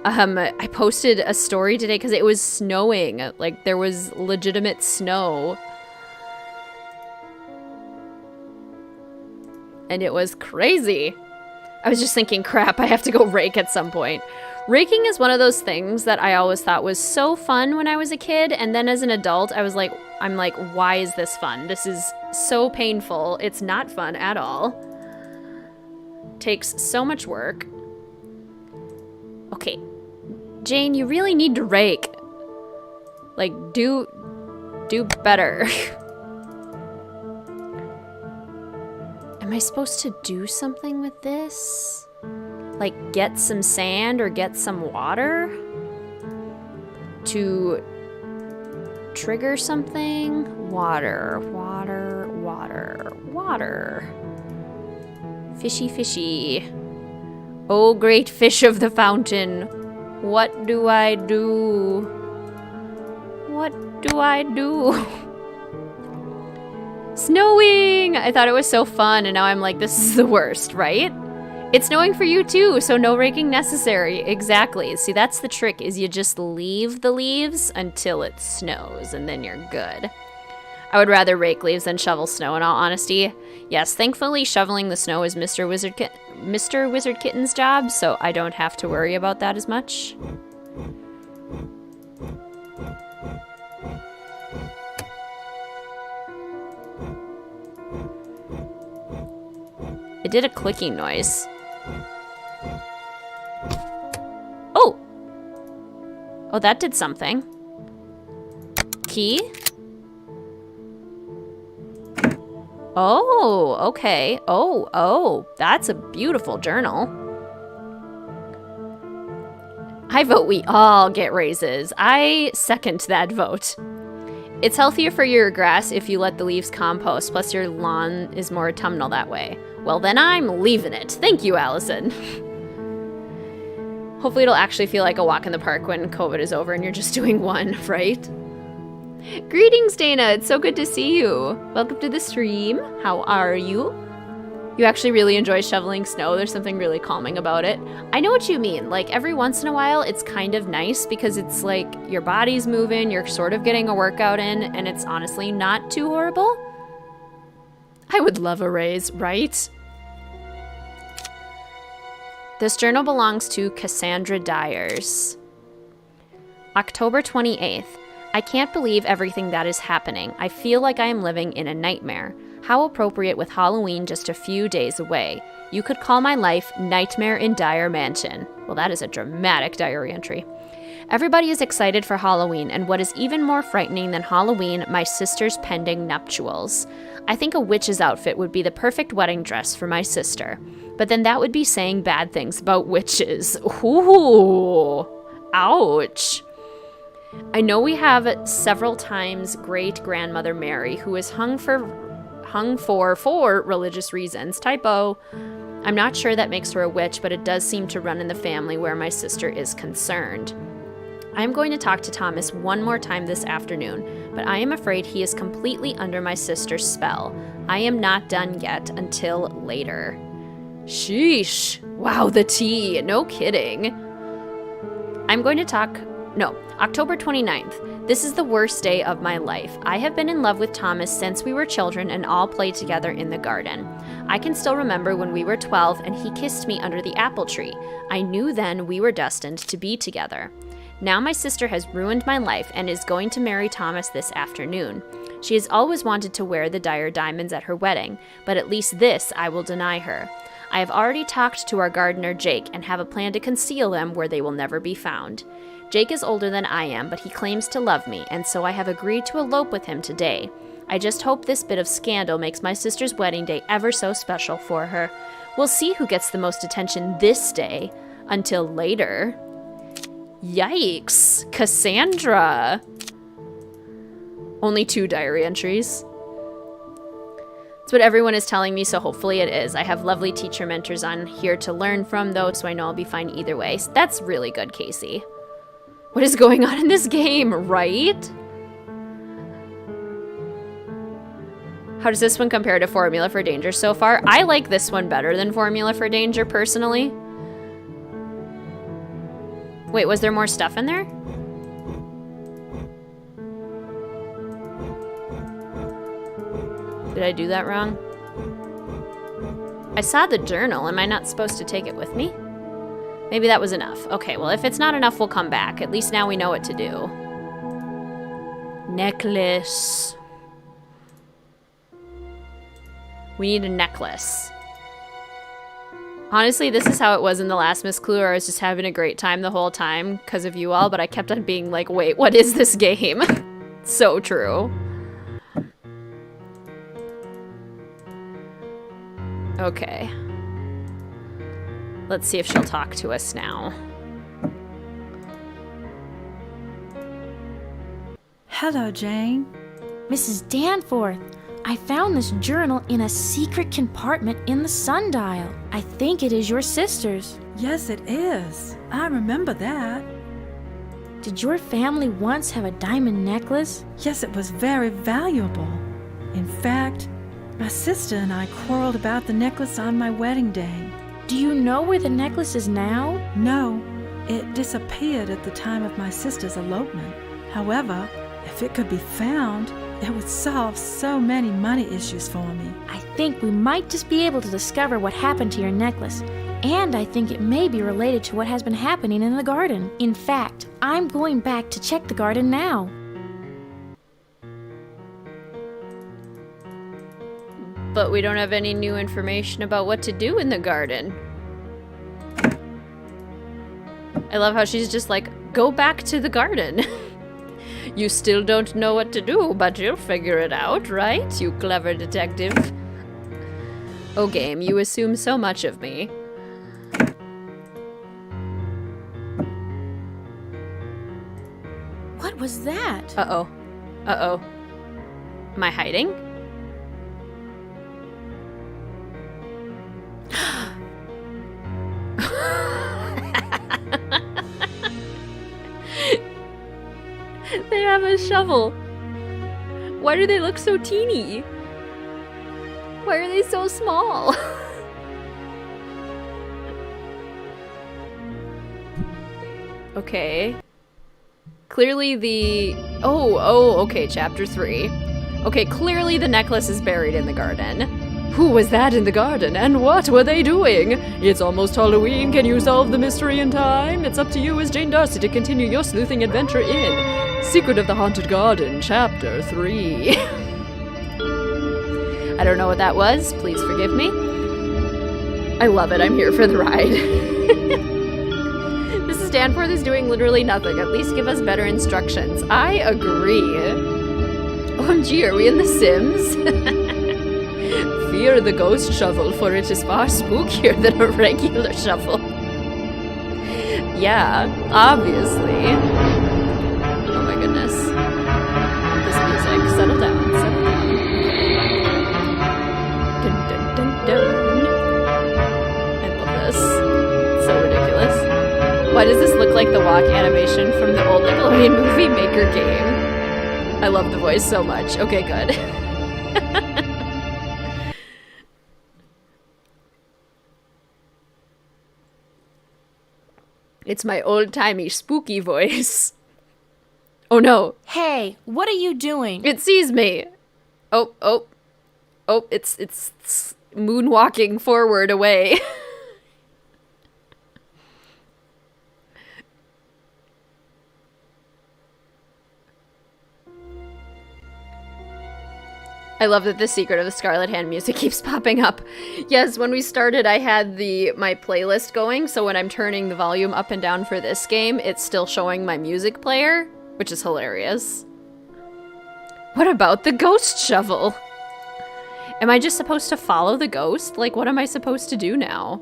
I posted a story today because it was snowing. Like, there was legitimate snow. And it was crazy. I was just thinking, crap, I have to go rake at some point. Raking is one of those things that I always thought was so fun when I was a kid, and then as an adult, I'm like, why is this fun? This is so painful. It's not fun at all. Takes so much work. Okay, Jane, you really need to rake. Like, do better. Am I supposed to do something with this? Like, get some sand or get some water to trigger something? Water. Fishy, fishy. Oh, great fish of the fountain. What do I do? What do I do? Snowing! I thought it was so fun, and now I'm like, this is the worst, right? It's snowing for you too, so no raking necessary. Exactly. See, that's the trick, is you just leave the leaves until it snows, and then you're good. I would rather rake leaves than shovel snow, in all honesty. Yes, thankfully shoveling the snow is Mr. WizardKitten's job, so I don't have to worry about that as much. It did a clicking noise. Oh, that did something. Key? Oh, okay. Oh, that's a beautiful journal. I vote we all get raises. I second that vote. It's healthier for your grass if you let the leaves compost, plus your lawn is more autumnal that way. Well, then I'm leaving it. Thank you, Allison. Hopefully it'll actually feel like a walk in the park when COVID is over and you're just doing one, right? Greetings, Dana. It's so good to see you. Welcome to the stream. How are you? You actually really enjoy shoveling snow. There's something really calming about it. I know what you mean. Like, every once in a while, it's kind of nice because it's like your body's moving, you're sort of getting a workout in, and it's honestly not too horrible. I would love a raise, right? This journal belongs to Cassandra Dyers. October 28th. I can't believe everything that is happening. I feel like I am living in a nightmare. How appropriate with Halloween just a few days away. You could call my life Nightmare in Dyer Mansion. Well, that is a dramatic diary entry. Everybody is excited for Halloween, and what is even more frightening than Halloween, my sister's pending nuptials. I think a witch's outfit would be the perfect wedding dress for my sister. But then that would be saying bad things about witches. Ooh, ouch. I know we have several times great-grandmother Mary, who is hung for religious reasons. Typo. I'm not sure that makes her a witch, but it does seem to run in the family where my sister is concerned. I'm going to talk to Thomas one more time this afternoon, but I am afraid he is completely under my sister's spell. I am not done yet until later. Sheesh. Wow, the tea. No kidding. October 29th. This is the worst day of my life. I have been in love with Thomas since we were children and all played together in the garden. I can still remember when we were 12 and he kissed me under the apple tree. I knew then we were destined to be together. Now my sister has ruined my life and is going to marry Thomas this afternoon. She has always wanted to wear the Dyer diamonds at her wedding, but at least this I will deny her. I have already talked to our gardener Jake and have a plan to conceal them where they will never be found. Jake is older than I am, but he claims to love me, and so I have agreed to elope with him today. I just hope this bit of scandal makes my sister's wedding day ever so special for her. We'll see who gets the most attention this day. Until later. Yikes! Cassandra! Only 2 diary entries. That's what everyone is telling me, so hopefully it is. I have lovely teacher mentors on here to learn from, though, so I know I'll be fine either way. So that's really good, Casey. What is going on in this game, right? How does this one compare to Formula for Danger so far? I like this one better than Formula for Danger, personally. Wait, was there more stuff in there? Did I do that wrong? I saw the journal. Am I not supposed to take it with me? Maybe that was enough. Okay, well, if it's not enough, we'll come back. At least now we know what to do. Necklace. We need a necklace. Honestly, this is how it was in the last Miss Clue. I was just having a great time the whole time because of you all, but I kept on being like, wait, what is this game? So true. Okay. Let's see if she'll talk to us now. Hello, Jane. Mrs. Danforth, I found this journal in a secret compartment in the sundial. I think it is your sister's. Yes, it is. I remember that. Did your family once have a diamond necklace? Yes, it was very valuable. In fact, my sister and I quarreled about the necklace on my wedding day. Do you know where the necklace is now? No, it disappeared at the time of my sister's elopement. However, if it could be found, it would solve so many money issues for me. I think we might just be able to discover what happened to your necklace. And I think it may be related to what has been happening in the garden. In fact, I'm going back to check the garden now. But we don't have any new information about what to do in the garden. I love how she's just like, go back to the garden. You still don't know what to do, but you'll figure it out, right, you clever detective? Oh, game, you assume so much of me. What was that? Uh-oh. Uh-oh. Am I hiding? They have a shovel. Why do they look so teeny? Why are they so small? Okay. Clearly the... okay, chapter 3. Okay, clearly the necklace is buried in the garden. Who was that in the garden, and what were they doing? It's almost Halloween. Can you solve the mystery in time? It's up to you as Jane Darcy to continue your sleuthing adventure in Secret of the Haunted Garden, Chapter 3. I don't know what that was. Please forgive me. I love it. I'm here for the ride. Mrs. Danforth is doing literally nothing. At least give us better instructions. I agree. OMG, are we in The Sims? Fear the ghost shovel, for it is far spookier than a regular shovel. Yeah, obviously. Oh my Why does this look like the walk animation from the old Nickelodeon Movie Maker game? I love the voice so much. Okay, good. It's my old-timey spooky voice. Oh no. Hey, what are you doing? It sees me. Oh, it's moonwalking forward away. I love that the Secret of the Scarlet Hand music keeps popping up. Yes, when we started, I had my playlist going, so when I'm turning the volume up and down for this game, it's still showing my music player, which is hilarious. What about the ghost shovel? Am I just supposed to follow the ghost? Like, what am I supposed to do now?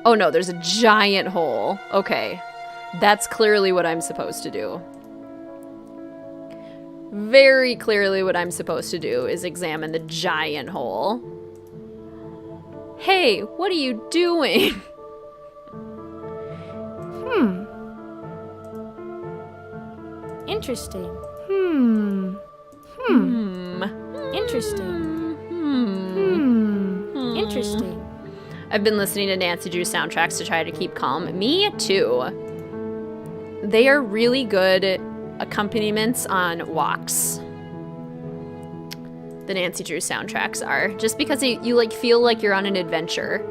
Oh no, there's a giant hole. Okay, that's clearly what I'm supposed to do. Very clearly what I'm supposed to do is examine the giant hole. Hey, what are you doing? Interesting. Interesting. Interesting. I've been listening to Nancy Drew soundtracks to try to keep calm. Me too. They are really good accompaniments on walks. The Nancy Drew soundtracks are. Just because you like feel like you're on an adventure.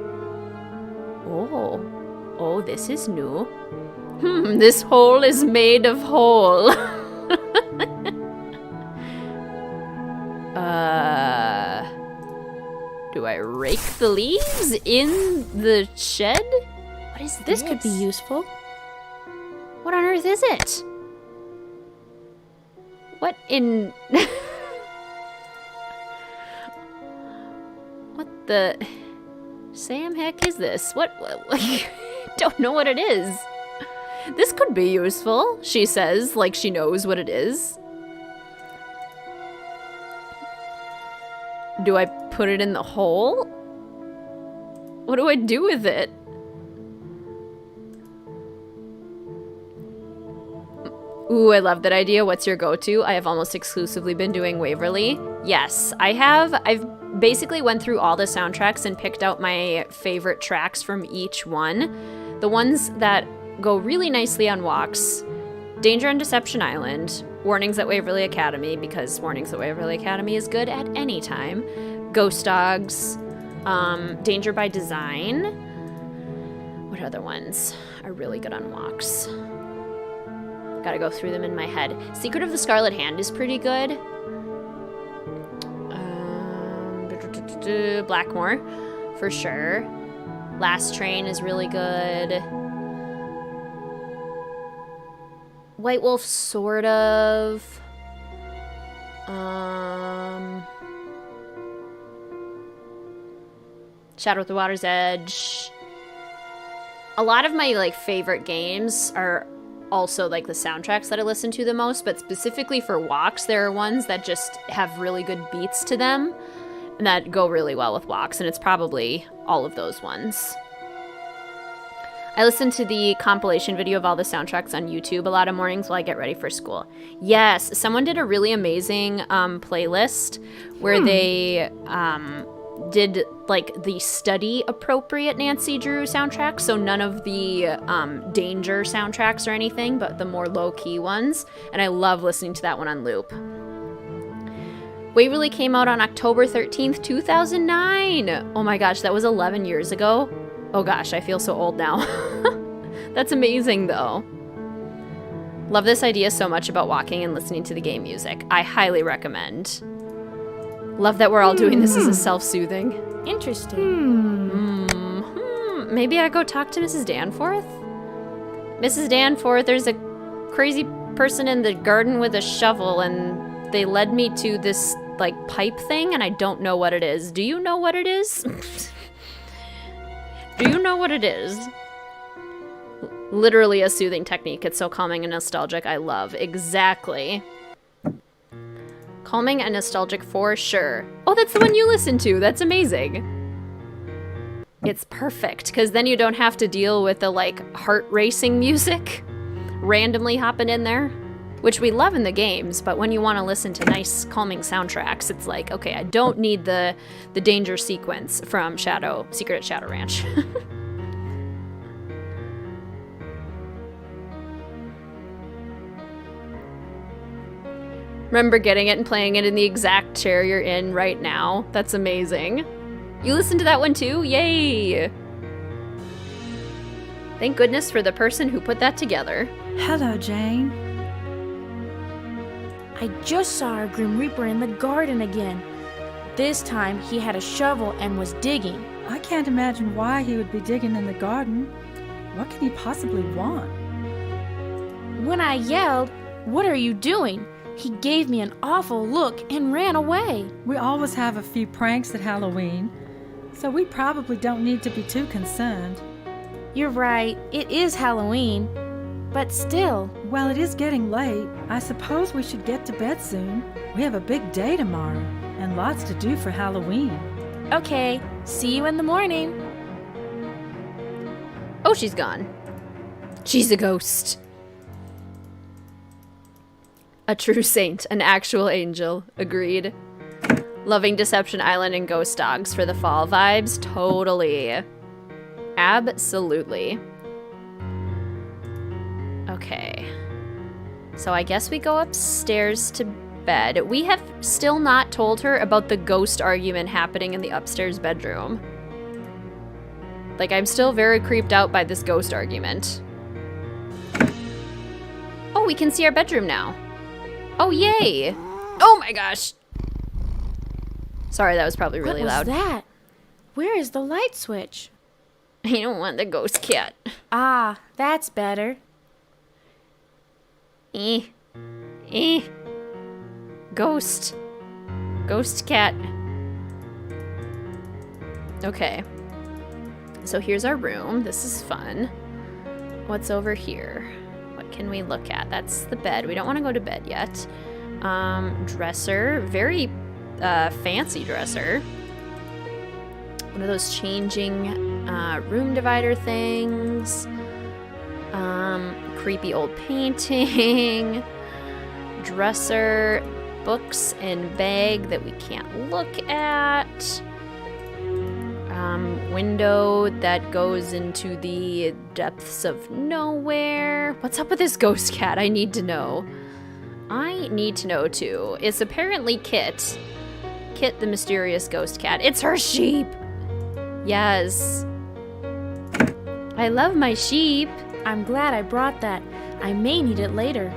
Oh, this is new. This hole is made of hole. Do I rake the leaves in the shed? What is this? This could be useful. What on earth is it? What in... What the... Sam heck is this? What I don't know what it is. This could be useful, she says, like she knows what it is. Do I put it in the hole? What do I do with it? Ooh, I love that idea. What's your go-to? I have almost exclusively been doing Waverly. Yes, I have. I've basically went through all the soundtracks and picked out my favorite tracks from each one. The ones that go really nicely on walks: Danger on Deception Island, Warnings at Waverly Academy, because Warnings at Waverly Academy is good at any time, Ghost Dogs, Danger by Design. What other ones are really good on walks? Gotta go through them in my head. Secret of the Scarlet Hand is pretty good. Blackmore, for sure. Last Train is really good. White Wolf, sort of. Shadow at the Water's Edge. A lot of my favorite games are also the soundtracks that I listen to the most, but specifically for walks, there are ones that just have really good beats to them and that go really well with walks, and it's probably all of those ones. I listen to the compilation video of all the soundtracks on YouTube a lot of mornings while I get ready for school. Yes, someone did a really amazing playlist where they did the study appropriate Nancy Drew soundtracks, so none of the danger soundtracks or anything, but the more low-key ones, and I love listening to that one on loop. Waverly came out on October 13th, 2009. Oh my gosh, that was 11 years ago. Oh gosh, I feel so old now. That's amazing though. Love this idea so much about walking and listening to the game music. I highly recommend. Love that we're all doing this as a self-soothing. Interesting. Maybe I go talk to Mrs. Danforth? Mrs. Danforth, there's a crazy person in the garden with a shovel, and they led me to this, pipe thing, and I don't know what it is. Do you know what it is? Do you know what it is? Literally a soothing technique. It's so calming and nostalgic. I love. Exactly. Calming and nostalgic for sure. Oh, that's the one you listen to. That's amazing. It's perfect, because then you don't have to deal with the, like, heart-racing music randomly hopping in there, which we love in the games, but when you want to listen to nice, calming soundtracks, it's like, okay, I don't need the danger sequence from Secret at Shadow Ranch. Remember getting it and playing it in the exact chair you're in right now? That's amazing. You listened to that one too? Yay! Thank goodness for the person who put that together. Hello, Jane. I just saw our Grim Reaper in the garden again. This time he had a shovel and was digging. I can't imagine why he would be digging in the garden. What can he possibly want? When I yelled, "What are you doing?" he gave me an awful look and ran away. We always have a few pranks at Halloween, so we probably don't need to be too concerned. You're right, it is Halloween, but still. Well, it is getting late. I suppose we should get to bed soon. We have a big day tomorrow, and lots to do for Halloween. Okay, see you in the morning. Oh, she's gone. She's a ghost. A true saint, an actual angel. Agreed. Loving Deception Island and Ghost Dogs for the fall vibes. Totally. Absolutely. Okay. So I guess we go upstairs to bed. We have still not told her about the ghost argument happening in the upstairs bedroom. Like, I'm still very creeped out by this ghost argument. Oh, we can see our bedroom now. Oh, yay! Oh my gosh! Sorry, that was probably really loud. What was that? Where is the light switch? I don't want the ghost cat. Ah, that's better. Ghost. Ghost cat. Okay. So here's our room. This is fun. What's over here? What can we look at? That's the bed. We don't want to go to bed yet. Dresser. Very fancy dresser. One of those changing room divider things. Creepy old painting. Dresser. Books and bag that we can't look at. Window that goes into the depths of nowhere. What's up with this ghost cat? I need to know. I need to know too. It's apparently Kit. Kit, the mysterious ghost cat. It's her sheep. Yes. I love my sheep. I'm glad I brought that. I may need it later.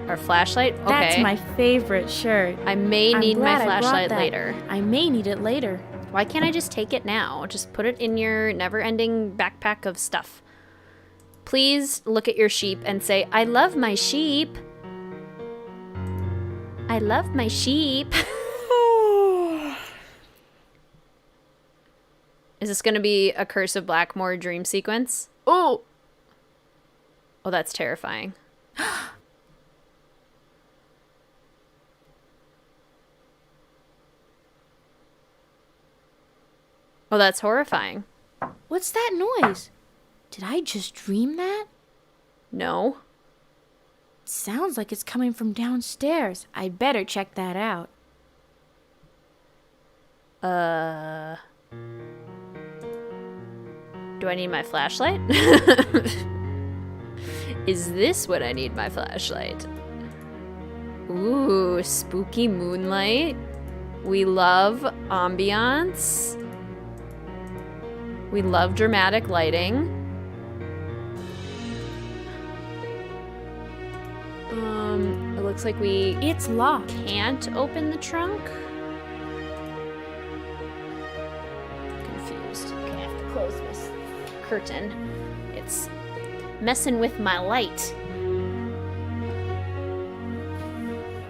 Our flashlight? Okay. That's my favorite shirt. I may need my flashlight later. I may need it later. Why can't I just take it now? Just put it in your never-ending backpack of stuff. Please look at your sheep and say, I love my sheep. I love my sheep. Is this going to be a Curse of Blackmore dream sequence? Oh! Oh, that's terrifying. Oh, that's horrifying. What's that noise? Did I just dream that? No. It sounds like it's coming from downstairs. I'd better check that out. Do I need my flashlight? Is this what I need my flashlight? Ooh, spooky moonlight. We love ambiance. We love dramatic lighting. It looks like It's locked. Can't open the trunk. Confused. Okay, I have to close this curtain. It's messing with my light.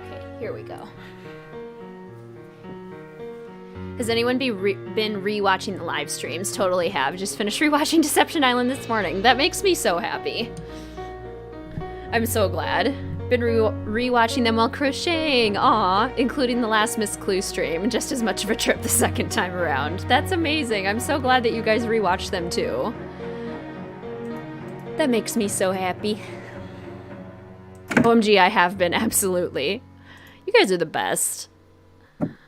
Okay, here we go. Has anyone been rewatching the live streams? Totally have. Just finished rewatching Deception Island this morning. That makes me so happy. I'm so glad. Been rewatching them while crocheting. Aw, including the last Miss Clue stream. Just as much of a trip the second time around. That's amazing. I'm so glad that you guys rewatched them too. That makes me so happy. OMG, I have been, absolutely. You guys are the best.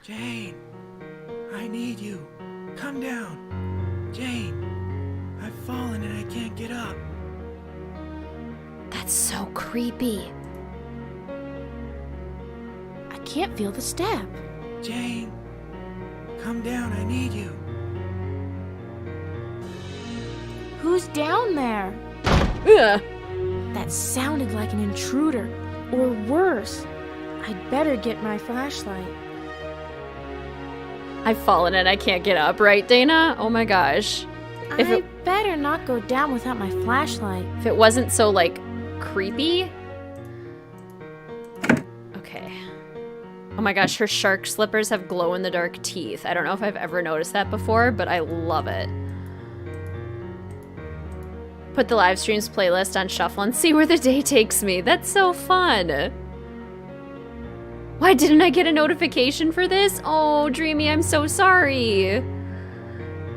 Jane, I need you. Come down. Jane, I've fallen and I can't get up. That's so creepy. I can't feel the step. Jane, come down, I need you. Who's down there? Ugh. That sounded like an intruder. Or worse. I'd better get my flashlight. I've fallen and I can't get up, right, Dana? Oh my gosh. I better not go down without my flashlight. If it wasn't so, like, creepy. Okay. Oh my gosh, her shark slippers have glow-in-the-dark teeth. I don't know if I've ever noticed that before, but I love it. Put the live streams playlist on shuffle and see where the day takes me. That's so fun. Why didn't I get a notification for this? Oh, Dreamy, I'm so sorry.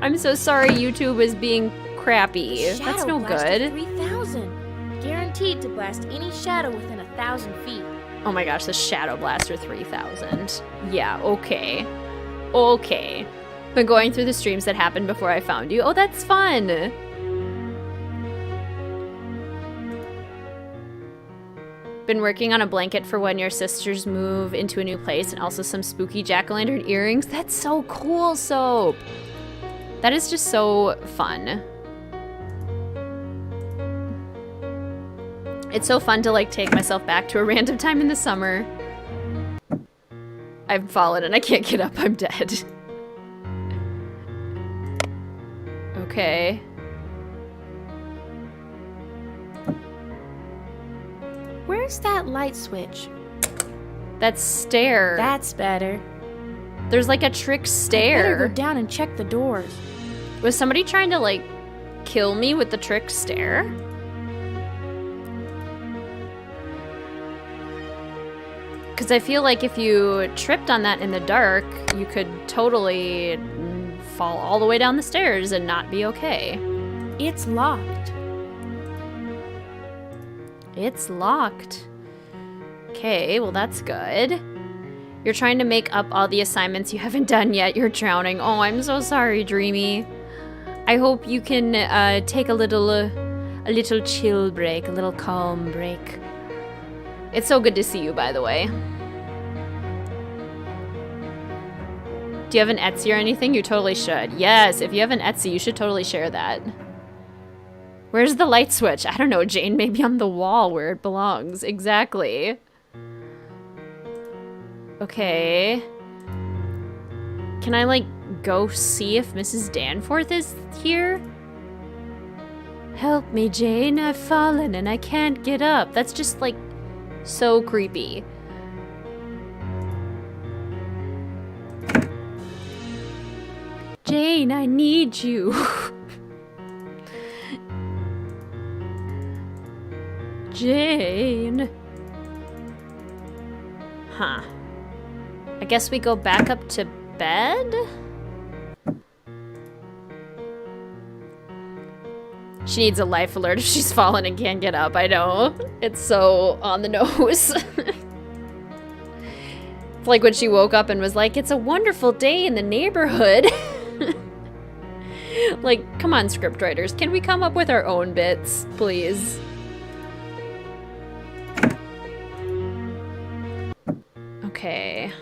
I'm so sorry YouTube is being crappy. That's no good. 3000. Guaranteed to blast any shadow within 1,000 feet. Oh my gosh, the Shadow Blaster 3000. Yeah, okay. Okay. Been going through the streams that happened before I found you. Oh, that's fun. Been working on a blanket for when your sisters move into a new place and also some spooky jack-o'-lantern earrings. That's so cool, Soap. That is just so fun. It's so fun to like take myself back to a random time in the summer. I've fallen and I can't get up. I'm dead. Okay. Where's that light switch? That stair. That's better. There's like a trick I better stair. go down and check the doors. Was somebody trying to like kill me with the trick stair? Because I feel like if you tripped on that in the dark, you could totally fall all the way down the stairs and not be okay. It's locked. It's locked. Okay, well that's good. You're trying to make up all the assignments you haven't done yet. You're drowning. Oh, I'm so sorry, Dreamy. I hope you can take a little chill break, a little calm break. It's so good to see you, by the way. Do you have an Etsy or anything? You totally should. Yes, if you have an Etsy, you should totally share that. Where's the light switch? I don't know, Jane. Maybe on the wall where it belongs. Exactly. Okay. Can I, like, go see if Mrs. Danforth is here? Help me, Jane. I've fallen and I can't get up. That's just, like, so creepy. Jane, I need you. Jane. Huh. I guess we go back up to bed? She needs a life alert if she's fallen and can't get up. I know. It's so on the nose. It's like when she woke up and was like, it's a wonderful day in the neighborhood. Like, come on, scriptwriters. Can we come up with our own bits, please? Okay.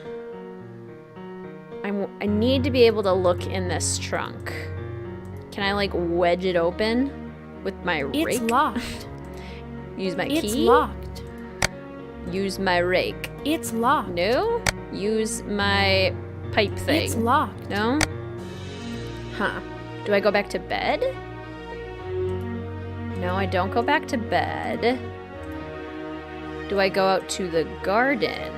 I need to be able to look in this trunk. Can I, like, wedge it open with my rake? It's locked. Use my key? It's locked. Use my rake. It's locked. No? Use my pipe thing. It's locked. No? Huh. Do I go back to bed? No, I don't go back to bed. Do I go out to the garden?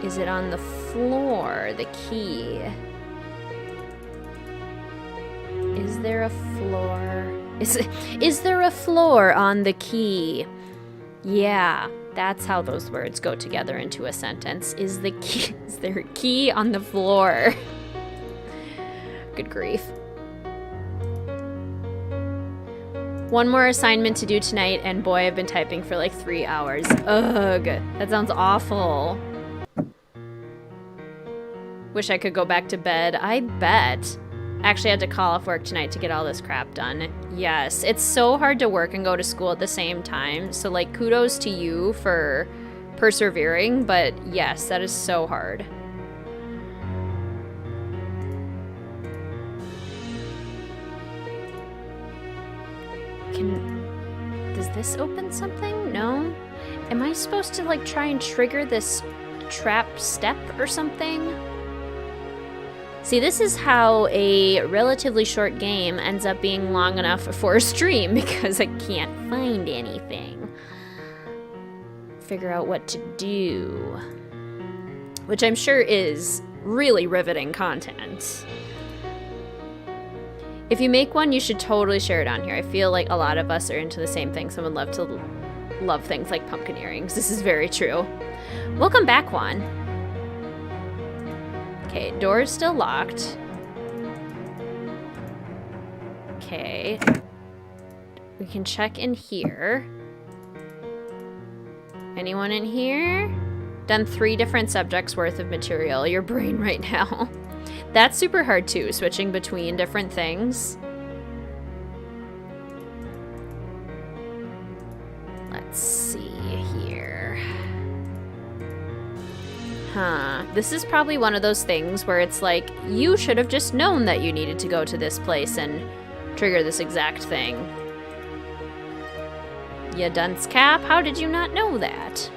Is it on the floor? The key. Is there a floor? Is there a floor on the key? Yeah. That's how those words go together into a sentence. Is there a key on the floor? Good grief. One more assignment to do tonight, and boy, I've been typing for like 3 hours. Ugh, that sounds awful. Wish I could go back to bed. I bet. Actually, I had to call off work tonight to get all this crap done. Yes, it's so hard to work and go to school at the same time. So, like, kudos to you for persevering. But yes, that is so hard. Does this open something? No? Am I supposed to, like, try and trigger this trap step or something? See, this is how a relatively short game ends up being long enough for a stream, because I can't find anything. Figure out what to do. Which I'm sure is really riveting content. If you make one, you should totally share it on here. I feel like a lot of us are into the same thing. Someone love things like pumpkin earrings. This is very true. Welcome back, Juan. Okay, door's still locked. Okay. We can check in here. Anyone in here? Done 3 different subjects worth of material. Your brain right now. That's super hard too, switching between different things. Let's see here. Huh. This is probably one of those things where it's like, you should have just known that you needed to go to this place and trigger this exact thing. Ya dunce cap, how did you not know that?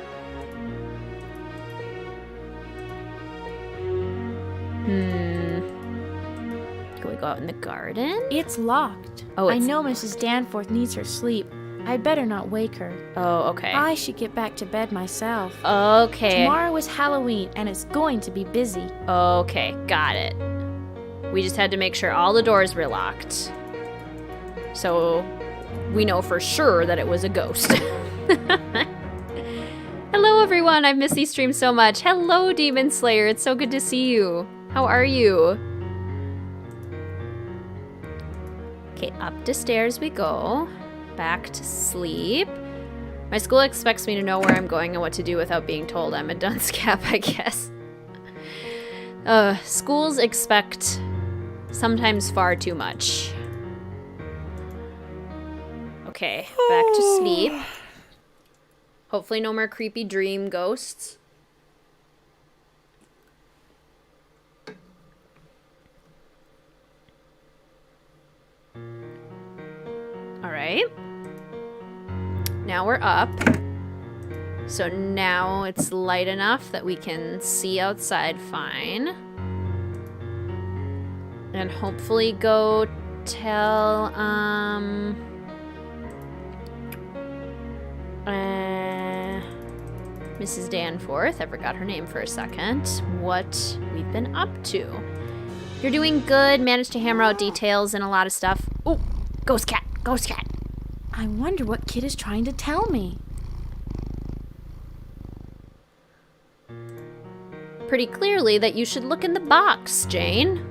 Can we go out in the garden? It's locked. Oh, I know Mrs. Danforth needs her sleep. I'd better not wake her. Oh, okay. I should get back to bed myself. Okay. Tomorrow is Halloween, and it's going to be busy. Okay, got it. We just had to make sure all the doors were locked. So we know for sure that it was a ghost. Hello, everyone. I've missed these streams so much. Hello, Demon Slayer. It's so good to see you. How are you? Okay, up the stairs we go. Back to sleep. My school expects me to know where I'm going and what to do without being told. I'm a dunce cap, I guess. Schools expect sometimes far too much. Okay, back to sleep. Hopefully no more creepy dream ghosts. Alright. Now we're up. So now it's light enough that we can see outside fine. And hopefully go tell, Mrs. Danforth, I forgot her name for a second, what we've been up to. You're doing good, managed to hammer out details and a lot of stuff. Oh, ghost cat, ghost cat. I wonder what Kid is trying to tell me. Pretty clearly that you should look in the box, Jane.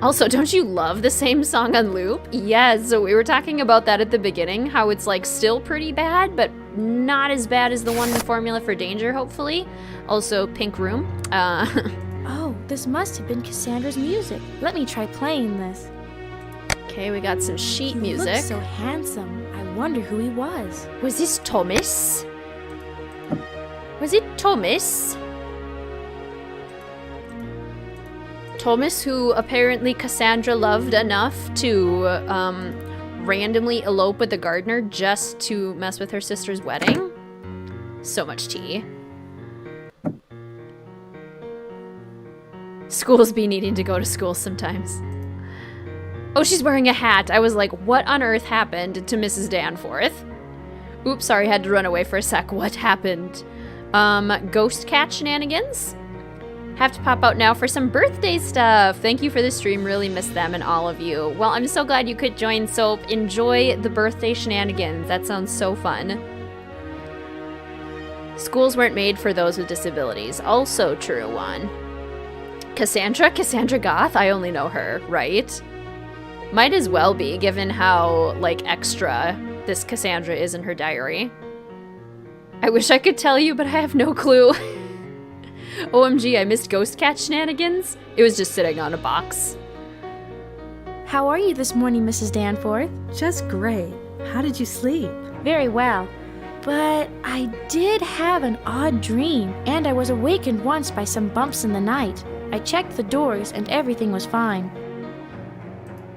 Also, don't you love the same song on loop? Yes, so we were talking about that at the beginning, how it's like still pretty bad, but not as bad as the one in Formula for Danger, hopefully. Also, Pink Room. Oh, this must have been Cassandra's music. Let me try playing this. Okay, we got some sheet He music. looks so handsome. I wonder who he was. Was this Thomas? Was it Thomas? Thomas, who apparently Cassandra loved enough to randomly elope with the gardener just to mess with her sister's wedding? So much tea. Schools be needing to go to school sometimes. Oh, she's wearing a hat. I was like, what on earth happened to Mrs. Danforth? Oops, sorry, had to run away for a sec. What happened? Ghost cat shenanigans? Have to pop out now for some birthday stuff. Thank you for the stream. Really miss them and all of you. Well, I'm so glad you could join Soap. Enjoy the birthday shenanigans. That sounds so fun. Schools weren't made for those with disabilities. Also true one. Cassandra Goth? I only know her, right? Might as well be, given how, like, extra this Cassandra is in her diary. I wish I could tell you, but I have no clue. OMG, I missed Ghost Cat shenanigans. It was just sitting on a box. How are you this morning, Mrs. Danforth? Just great. How did you sleep? Very well. But I did have an odd dream, and I was awakened once by some bumps in the night. I checked the doors, and everything was fine.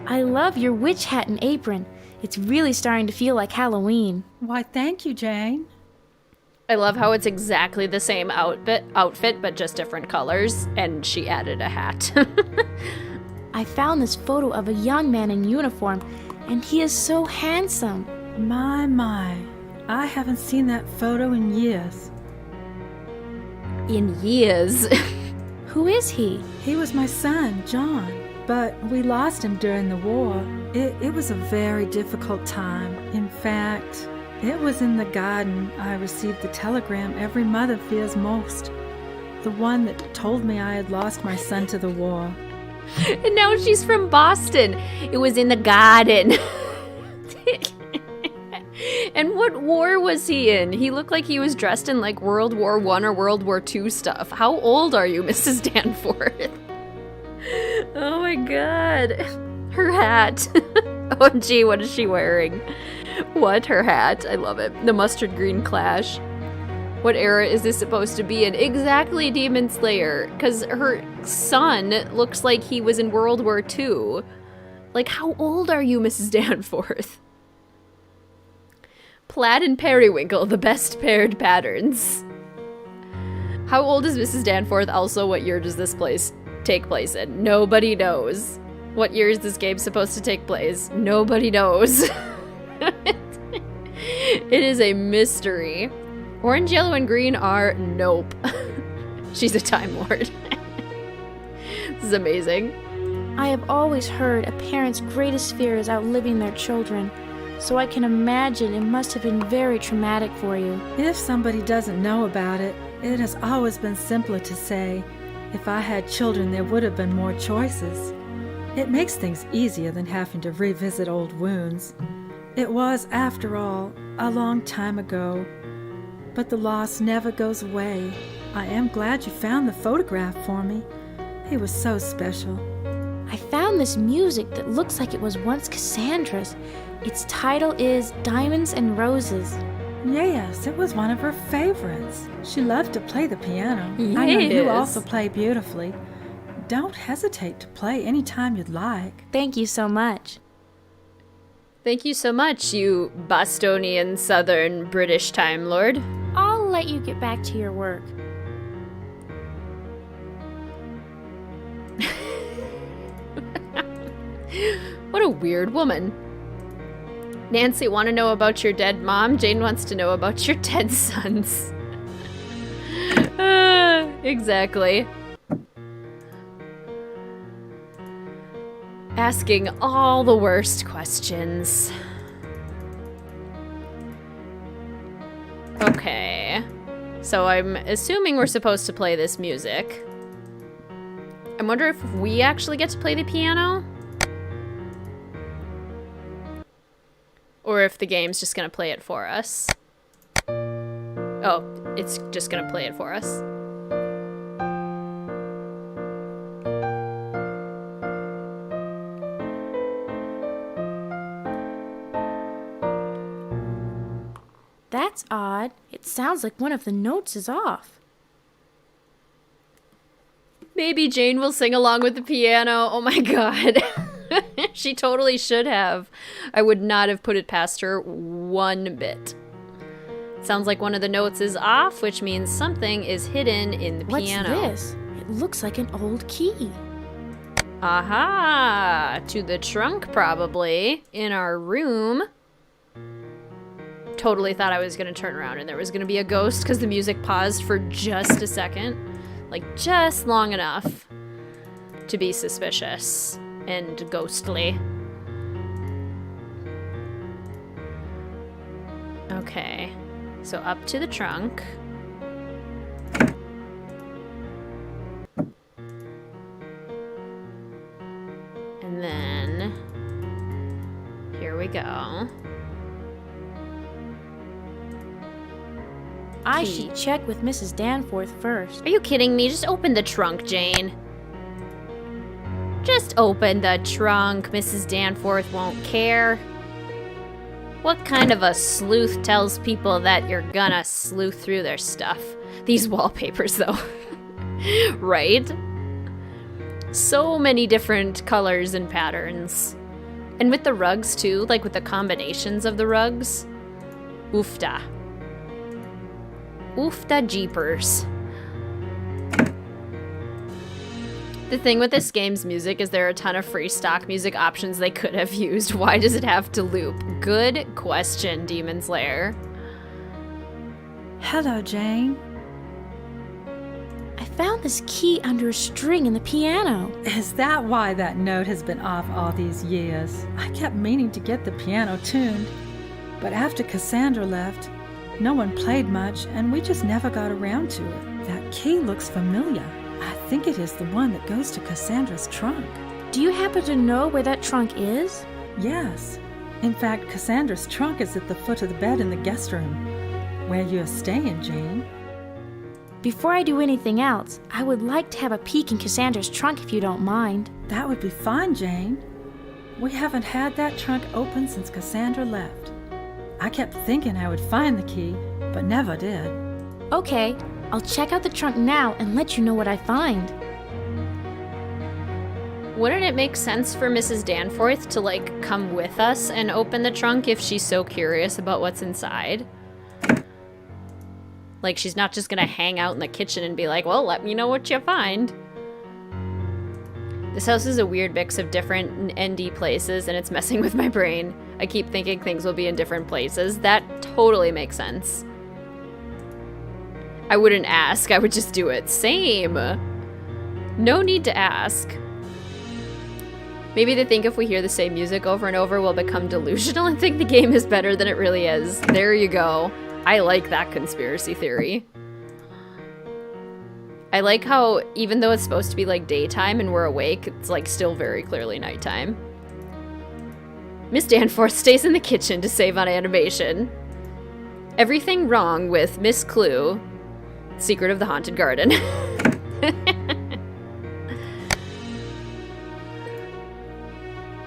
I love your witch hat and apron. It's really starting to feel like Halloween. Why, thank you, Jane. I love how it's exactly the same outfit, but just different colors, and she added a hat. I found this photo of a young man in uniform, and he is so handsome. My. I haven't seen that photo in years. In years? Who is he? He was my son, John, but we lost him during the war. It was a very difficult time. In fact, it was in the garden I received the telegram every mother fears most. The one that told me I had lost my son to the war. And now she's from Boston. It was in the garden. And what war was he in? He looked like he was dressed in like World War I or World War II stuff. How old are you, Mrs. Danforth? Oh my god. Her hat. Oh gee, what is she wearing? What? Her hat. I love it. The mustard green clash. What era is this supposed to be in? Exactly, Demon Slayer. Because her son looks like he was in World War II. Like, how old are you, Mrs. Danforth? Plaid and periwinkle, the best paired patterns. How old is Mrs. Danforth? Also, what year does this take place in? Nobody knows. What year is this game supposed to take place? Nobody knows. It is a mystery. Orange, yellow, and green are nope. She's a Time Lord. This is amazing. I have always heard a parent's greatest fear is outliving their children, so I can imagine it must have been very traumatic for you. If somebody doesn't know about it, it has always been simpler to say, if I had children, there would have been more choices. It makes things easier than having to revisit old wounds. It was, after all, a long time ago. But the loss never goes away. I am glad you found the photograph for me. He was so special. I found this music that looks like it was once Cassandra's. Its title is Diamonds and Roses. Yes, it was one of her favorites. She loved to play the piano. Yes. I know you also play beautifully. Don't hesitate to play any time you'd like. Thank you so much. Thank you so much, you Bostonian Southern British Time Lord. I'll let you get back to your work. What a weird woman. Nancy, want to know about your dead mom? Jane wants to know about your dead sons. Exactly. Asking all the worst questions. Okay. So I'm assuming we're supposed to play this music. I wonder if we actually get to play the piano? Or if the game's just gonna play it for us. Oh, it's just gonna play it for us. That's odd. It sounds like one of the notes is off. Maybe Jane will sing along with the piano. Oh my god. She totally should have. I would not have put it past her one bit. Sounds like one of the notes is off, which means something is hidden in the piano. What's this? It looks like an old key. Aha! To the trunk, probably. In our room. Totally thought I was going to turn around and there was going to be a ghost because the music paused for just a second. Like, just long enough to be suspicious and ghostly. Okay. So up to the trunk. then here we go. I Key. should check with Mrs. Danforth first. Are you kidding me? Just open the trunk, Jane. Just open the trunk. Mrs. Danforth won't care. What kind of a sleuth tells people that you're gonna sleuth through their stuff? These wallpapers, though. Right? So many different colors and patterns. And with the rugs, too, like with the combinations of the rugs. Oofda. Oofda jeepers. The thing with this game's music is there are a ton of free stock music options they could have used. Why does it have to loop? Good question, Demon's Lair. Hello, Jane. I found this key under a string in the piano. Is that why that note has been off all these years? I kept meaning to get the piano tuned, but after Cassandra left, no one played much, and we just never got around to it. That key looks familiar. I think it is the one that goes to Cassandra's trunk. Do you happen to know where that trunk is? Yes. In fact, Cassandra's trunk is at the foot of the bed in the guest room, where you're staying, Jane. Before I do anything else, I would like to have a peek in Cassandra's trunk if you don't mind. That would be fine, Jane. We haven't had that trunk open since Cassandra left. I kept thinking I would find the key, but never did. Okay, I'll check out the trunk now and let you know what I find. Wouldn't it make sense for Mrs. Danforth to, come with us and open the trunk if she's so curious about what's inside? Like, she's not just gonna hang out in the kitchen and be like, well, let me know what you find. This house is a weird mix of different ND places, and it's messing with my brain. I keep thinking things will be in different places. That totally makes sense. I wouldn't ask, I would just do it. Same. No need to ask. Maybe they think if we hear the same music over and over, we'll become delusional and think the game is better than it really is. There you go. I like that conspiracy theory. I like how, even though it's supposed to be daytime and we're awake, it's still very clearly nighttime. Miss Danforth stays in the kitchen to save on animation. Everything wrong with Miss Clue, Secret of the Haunted Garden.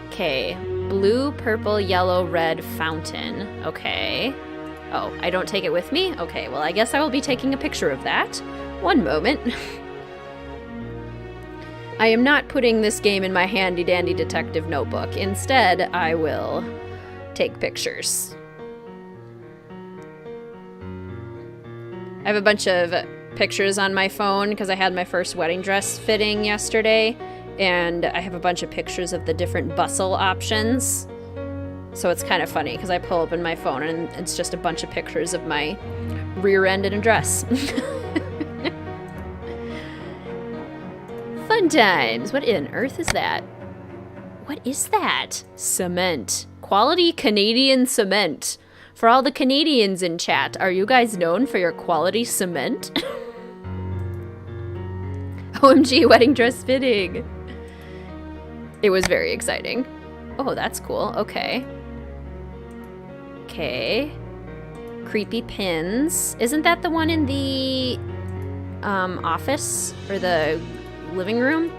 Okay, blue, purple, yellow, red fountain. Okay. Oh, I don't take it with me? Okay, well, I guess I will be taking a picture of that. One moment. I am not putting this game in my handy-dandy detective notebook. Instead, I will take pictures. I have a bunch of pictures on my phone because I had my first wedding dress fitting yesterday, and I have a bunch of pictures of the different bustle options. So it's kind of funny because I pull open my phone and it's just a bunch of pictures of my rear end in a dress. Fun times. What on earth is that? What is that? Cement. Quality Canadian cement. For all the Canadians in chat, are you guys known for your quality cement? OMG, wedding dress fitting. It was very exciting. Oh, that's cool. Okay. Okay. Creepy pins. Isn't that the one in the office or the living room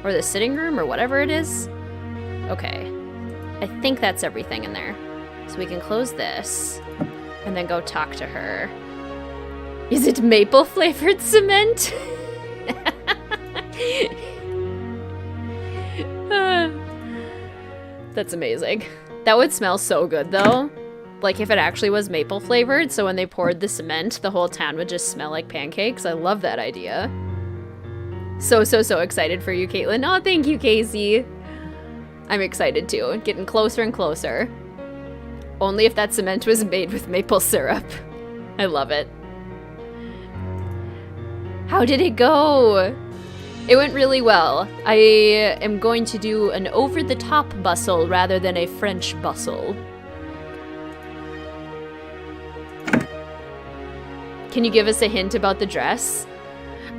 or the sitting room or whatever it is? Okay. I think that's everything in there. So we can close this and then go talk to her. Is it maple flavored cement? That's amazing. That would smell so good though. Like if it actually was maple flavored, so when they poured the cement, the whole town would just smell like pancakes. I love that idea. So excited for you, Caitlin. Oh, thank you, Casey. I'm excited too. Getting closer and closer. Only if that cement was made with maple syrup. I love it. How did it go? It went really well. I am going to do an over-the-top bustle rather than a French bustle. Can you give us a hint about the dress?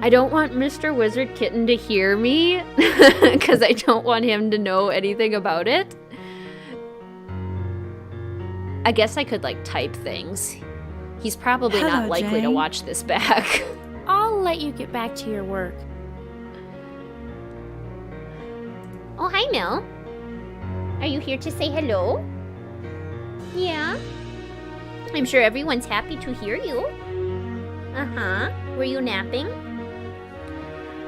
I don't want Mr. WizardKitten to hear me because I don't want him to know anything about it. I guess I could like type things. He's probably Hello, not likely to Jane. watch this back. I'll let you get back to your work. Oh, hi, Mel. Are you here to say hello? Yeah. I'm sure everyone's happy to hear you. Uh-huh. Were you napping?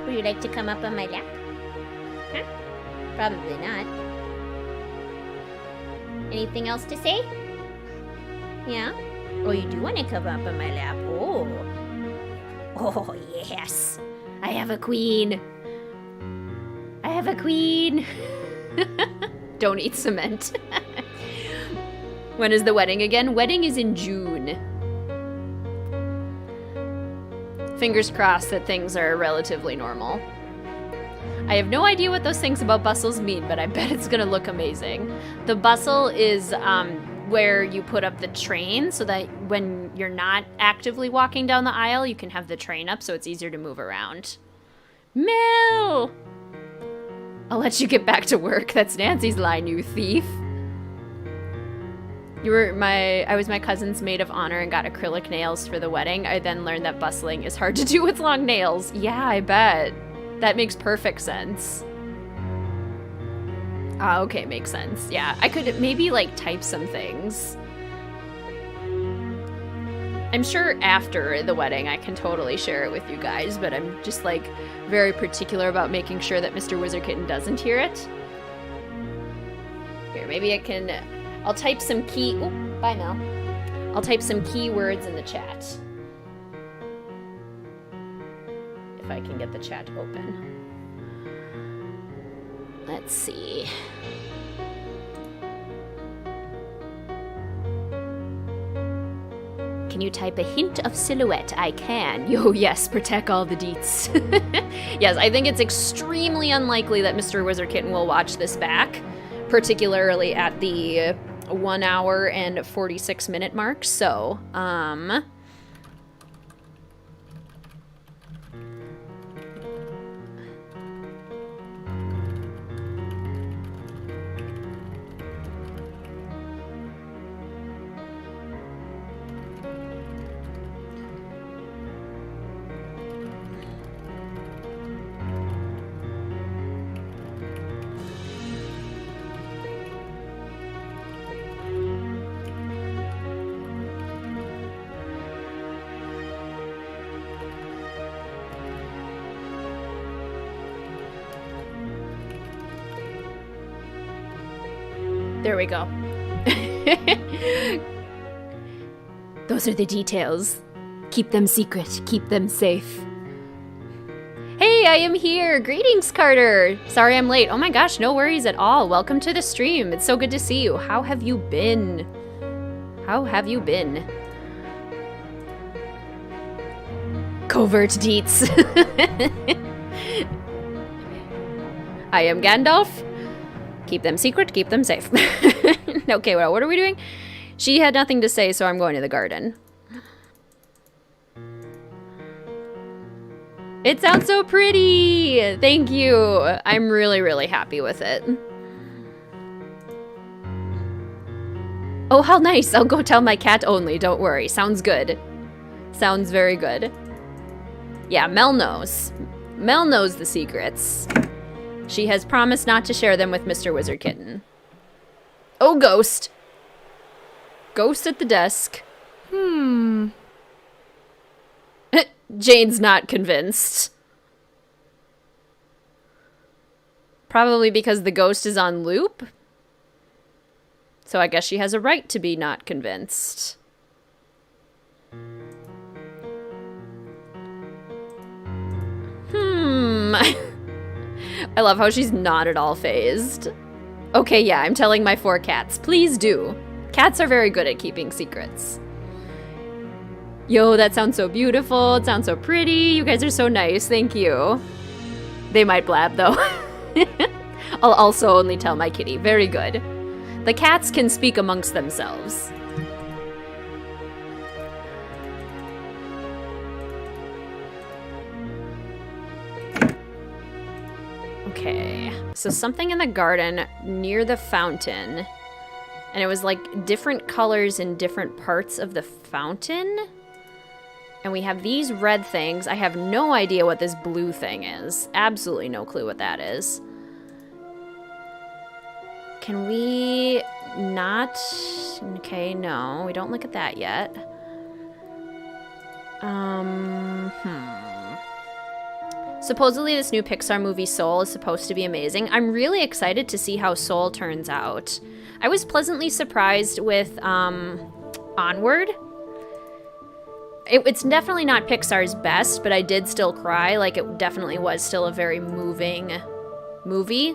Would you like to come up on my lap? Huh? Probably not. Anything else to say? Yeah? Oh, you do want to come up on my lap. Oh. Oh, yes. I have a queen. I have a queen. Don't eat cement. When is the wedding again? Wedding is in June. Fingers crossed that things are relatively normal. I have no idea what those things about bustles mean, but I bet it's gonna look amazing. The bustle is where you put up the train so that when you're not actively walking down the aisle, you can have the train up so it's easier to move around. Mel! I'll let you get back to work. That's Nancy's line, you thief. I was my cousin's maid of honor and got acrylic nails for the wedding. I then learned that bustling is hard to do with long nails. Yeah, I bet. That makes perfect sense. Ah, okay, makes sense. Yeah, I could maybe like type some things. I'm sure after the wedding I can totally share it with you guys, but I'm just like very particular about making sure that Mr. WizardKitten doesn't hear it. Here, maybe I can... I'll type some Ooh, bye Mel. I'll type some keywords in the chat. If I can get the chat open. Let's see. Can you type a hint of silhouette? I can. Yo, yes, protect all the deets. Yes, I think it's extremely unlikely that Mr. WizardKitten will watch this back, particularly at the 1 hour and 46 minute mark. So, there we go. Those are the details. Keep them secret. Keep them safe. Hey, I am here. Greetings, Carter. Sorry I'm late. Oh my gosh, no worries at all. Welcome to the stream. It's so good to see you. How have you been? How have you been? Covert deets. I am Gandalf. Keep them secret, keep them safe. Okay, well, what are we doing? She had nothing to say, so I'm going to the garden. It sounds so pretty! Thank you! I'm really, really happy with it. Oh, how nice! I'll go tell my cat only, don't worry. Sounds good. Sounds very good. Yeah, Mel knows. Mel knows the secrets. She has promised not to share them with Mr. WizardKitten. Oh, ghost. Ghost at the desk. Jane's not convinced. Probably because the ghost is on loop. So I guess she has a right to be not convinced. I love how she's not at all fazed. Okay, yeah, I'm telling my 4 cats. Please do. Cats are very good at keeping secrets. Yo, that sounds so beautiful. It sounds so pretty. You guys are so nice. Thank you. They might blab, though. I'll also only tell my kitty. Very good. The cats can speak amongst themselves. Okay, so something in the garden near the fountain, and it was like different colors in different parts of the fountain. And we have these red things. I have no idea what this blue thing is. Absolutely no clue what that is. Can we not? Okay, no, we don't look at that yet. Supposedly this new Pixar movie Soul is supposed to be amazing. I'm really excited to see how Soul turns out. I was pleasantly surprised with Onward. It's definitely not Pixar's best, but I did still cry. Like, it definitely was still a very moving movie.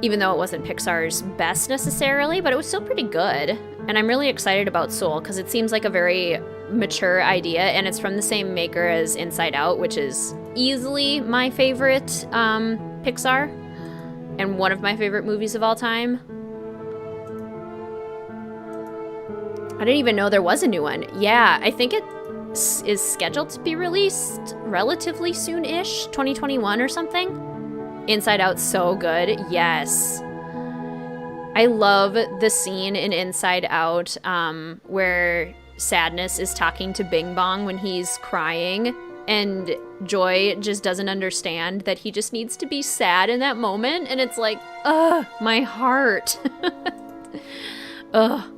Even though it wasn't Pixar's best necessarily, but it was still pretty good. And I'm really excited about Soul because it seems like a very mature idea, and it's from the same maker as Inside Out, which is easily my favorite Pixar and one of my favorite movies of all time. I didn't even know there was a new one. Yeah, I think it is scheduled to be released relatively soon-ish, 2021 or something. Inside Out's so good. Yes. I love the scene in Inside Out where Sadness is talking to Bing Bong when he's crying, and Joy just doesn't understand that he just needs to be sad in that moment, and it's like, ugh, my heart. Ugh.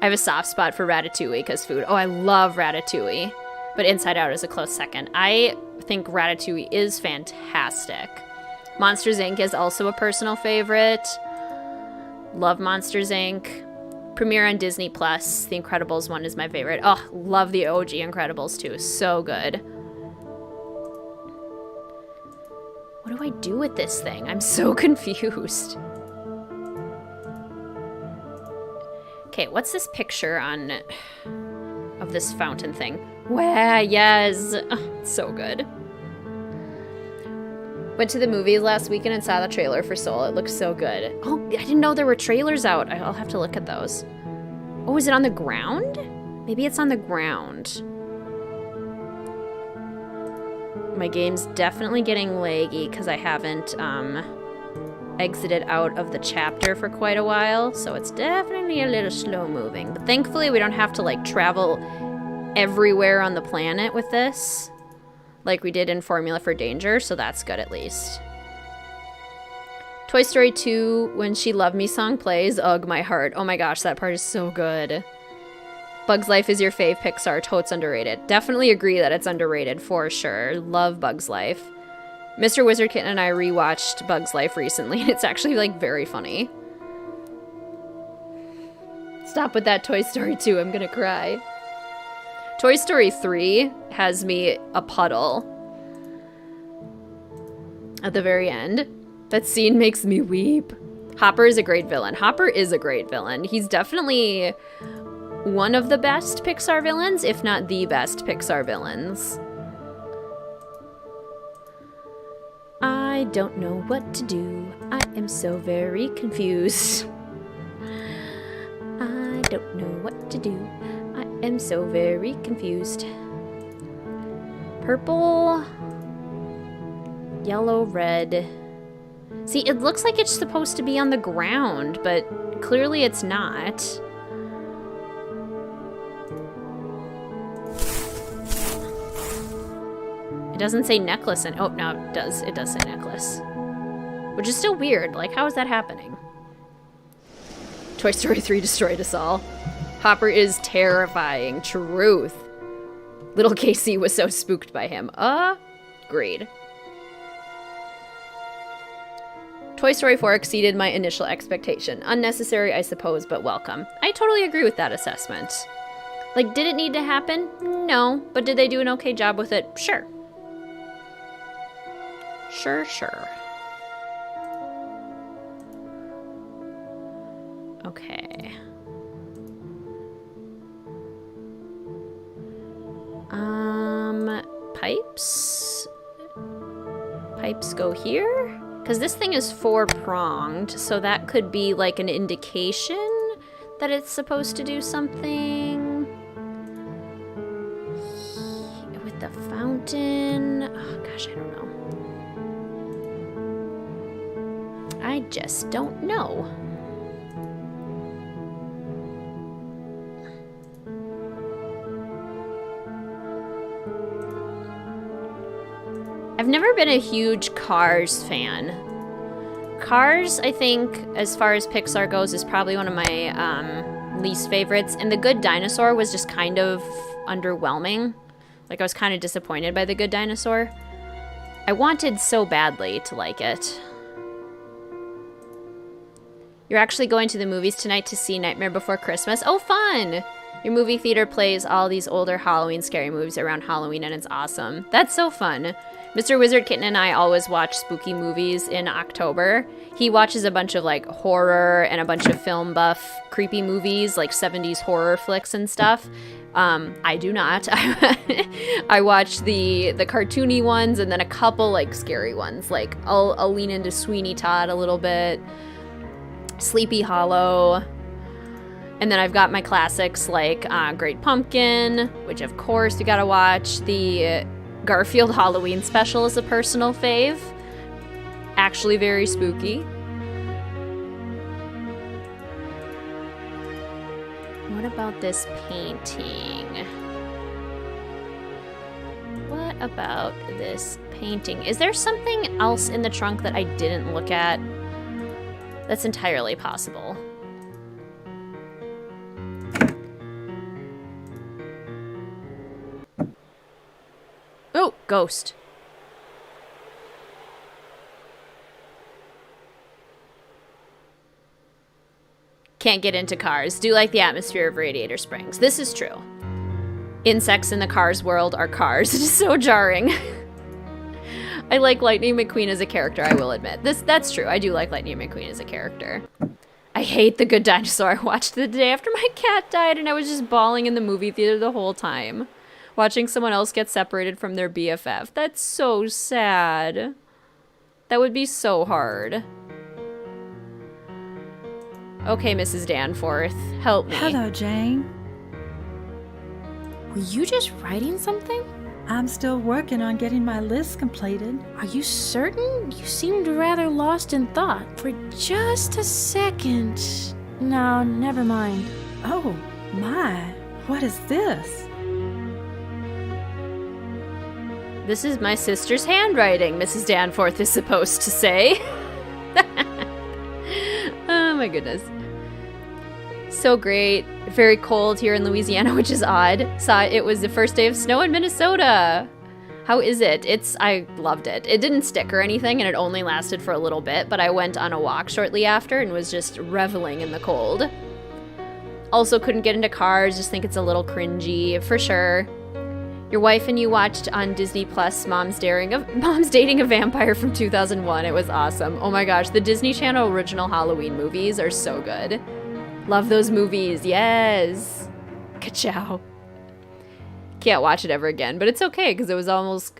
I have a soft spot for Ratatouille because food. Oh, I love Ratatouille. But Inside Out is a close second. I think Ratatouille is fantastic. Monsters, Inc. is also a personal favorite. Love Monsters, Inc. Premiere on Disney+. Plus. The Incredibles one is my favorite. Oh, love the OG Incredibles too. So good. What do I do with this thing? I'm so confused. Okay, what's this picture of this fountain thing? Wow, yes. Oh, so good. Went to the movies last weekend and saw the trailer for Soul. It looks so good. Oh, I didn't know there were trailers out. I'll have to look at those. Oh, is it on the ground? Maybe it's on the ground. My game's definitely getting laggy because I haven't exited out of the chapter for quite a while, so it's definitely a little slow moving. But thankfully we don't have to like travel everywhere on the planet with this like we did in Formula for Danger, so that's good at least. Toy Story 2, when She Love Me song plays, ugh, my heart. Oh my gosh, that part is so good. Bug's Life is your fave Pixar, totes underrated. Definitely agree that it's underrated for sure. Love Bug's Life. Mr. WizardKitten and I rewatched Bug's Life recently, and it's actually, like, very funny. Stop with that Toy Story 2, I'm gonna cry. Toy Story 3 has me a puddle. At the very end. That scene makes me weep. Hopper is a great villain. Hopper is a great villain. He's definitely one of the best Pixar villains, if not the best Pixar villains. I don't know what to do. I am so very confused. I don't know what to do. I am so very confused. Purple, yellow, red. See, it looks like it's supposed to be on the ground, but clearly it's not. It doesn't say necklace, and oh, no, it does. It does say necklace. Which is still weird. Like, how is that happening? Toy Story 3 destroyed us all. Hopper is terrifying. Truth. Little Casey was so spooked by him. Agreed. Toy Story 4 exceeded my initial expectation. Unnecessary, I suppose, but welcome. I totally agree with that assessment. Like, did it need to happen? No. But did they do an okay job with it? Sure. Sure. Okay. Pipes? Pipes go here? Because this thing is four-pronged, so that could be like an indication that it's supposed to do something. With the fountain. Oh gosh, I don't know. I just don't know. I've never been a huge Cars fan. Cars, I think, as far as Pixar goes, is probably one of my least favorites. And The Good Dinosaur was just kind of underwhelming. Like, I was kind of disappointed by The Good Dinosaur. I wanted so badly to like it. You're actually going to the movies tonight to see Nightmare Before Christmas? Oh, fun! Your movie theater plays all these older Halloween scary movies around Halloween, and it's awesome. That's so fun. Mr. WizardKitten and I always watch spooky movies in October. He watches a bunch of, like, horror and a bunch of film buff creepy movies, like 70s horror flicks and stuff. I do not. I watch the cartoony ones and then a couple, like, scary ones. Like, I'll lean into Sweeney Todd a little bit. Sleepy Hollow. And then I've got my classics like Great Pumpkin, which of course you gotta watch. The Garfield Halloween special is a personal fave. Actually very spooky. What about this painting? What about this painting? Is there something else in the trunk that I didn't look at? That's entirely possible. Oh, ghost. Can't get into Cars. Do like the atmosphere of Radiator Springs. This is true. Insects in the Cars world are cars. It is so jarring. I like Lightning McQueen as a character, I will admit. That's true. I do like Lightning McQueen as a character. I hate The Good Dinosaur. I watched it the day after my cat died and I was just bawling in the movie theater the whole time. Watching someone else get separated from their BFF. That's so sad. That would be so hard. Okay, Mrs. Danforth, help me. Hello, Jane. Were you just writing something? I'm still working on getting my list completed. Are you certain? You seemed rather lost in thought. For just a second. No, never mind. Oh, my. What is this? This is my sister's handwriting, Mrs. Danforth is supposed to say. Oh my goodness. So great. Very cold here in Louisiana, which is odd. It was the first day of snow in Minnesota. How is it? I loved it. It didn't stick or anything, and it only lasted for a little bit, but I went on a walk shortly after and was just reveling in the cold. Also couldn't get into Cars, just think it's a little cringy, for sure. Your wife and you watched on Disney Plus Mom's Dating a Vampire from 2001. It was awesome. Oh my gosh, the Disney Channel original Halloween movies are so good. Love those movies, yes. Ka-chow. Can't watch it ever again, but it's okay because it was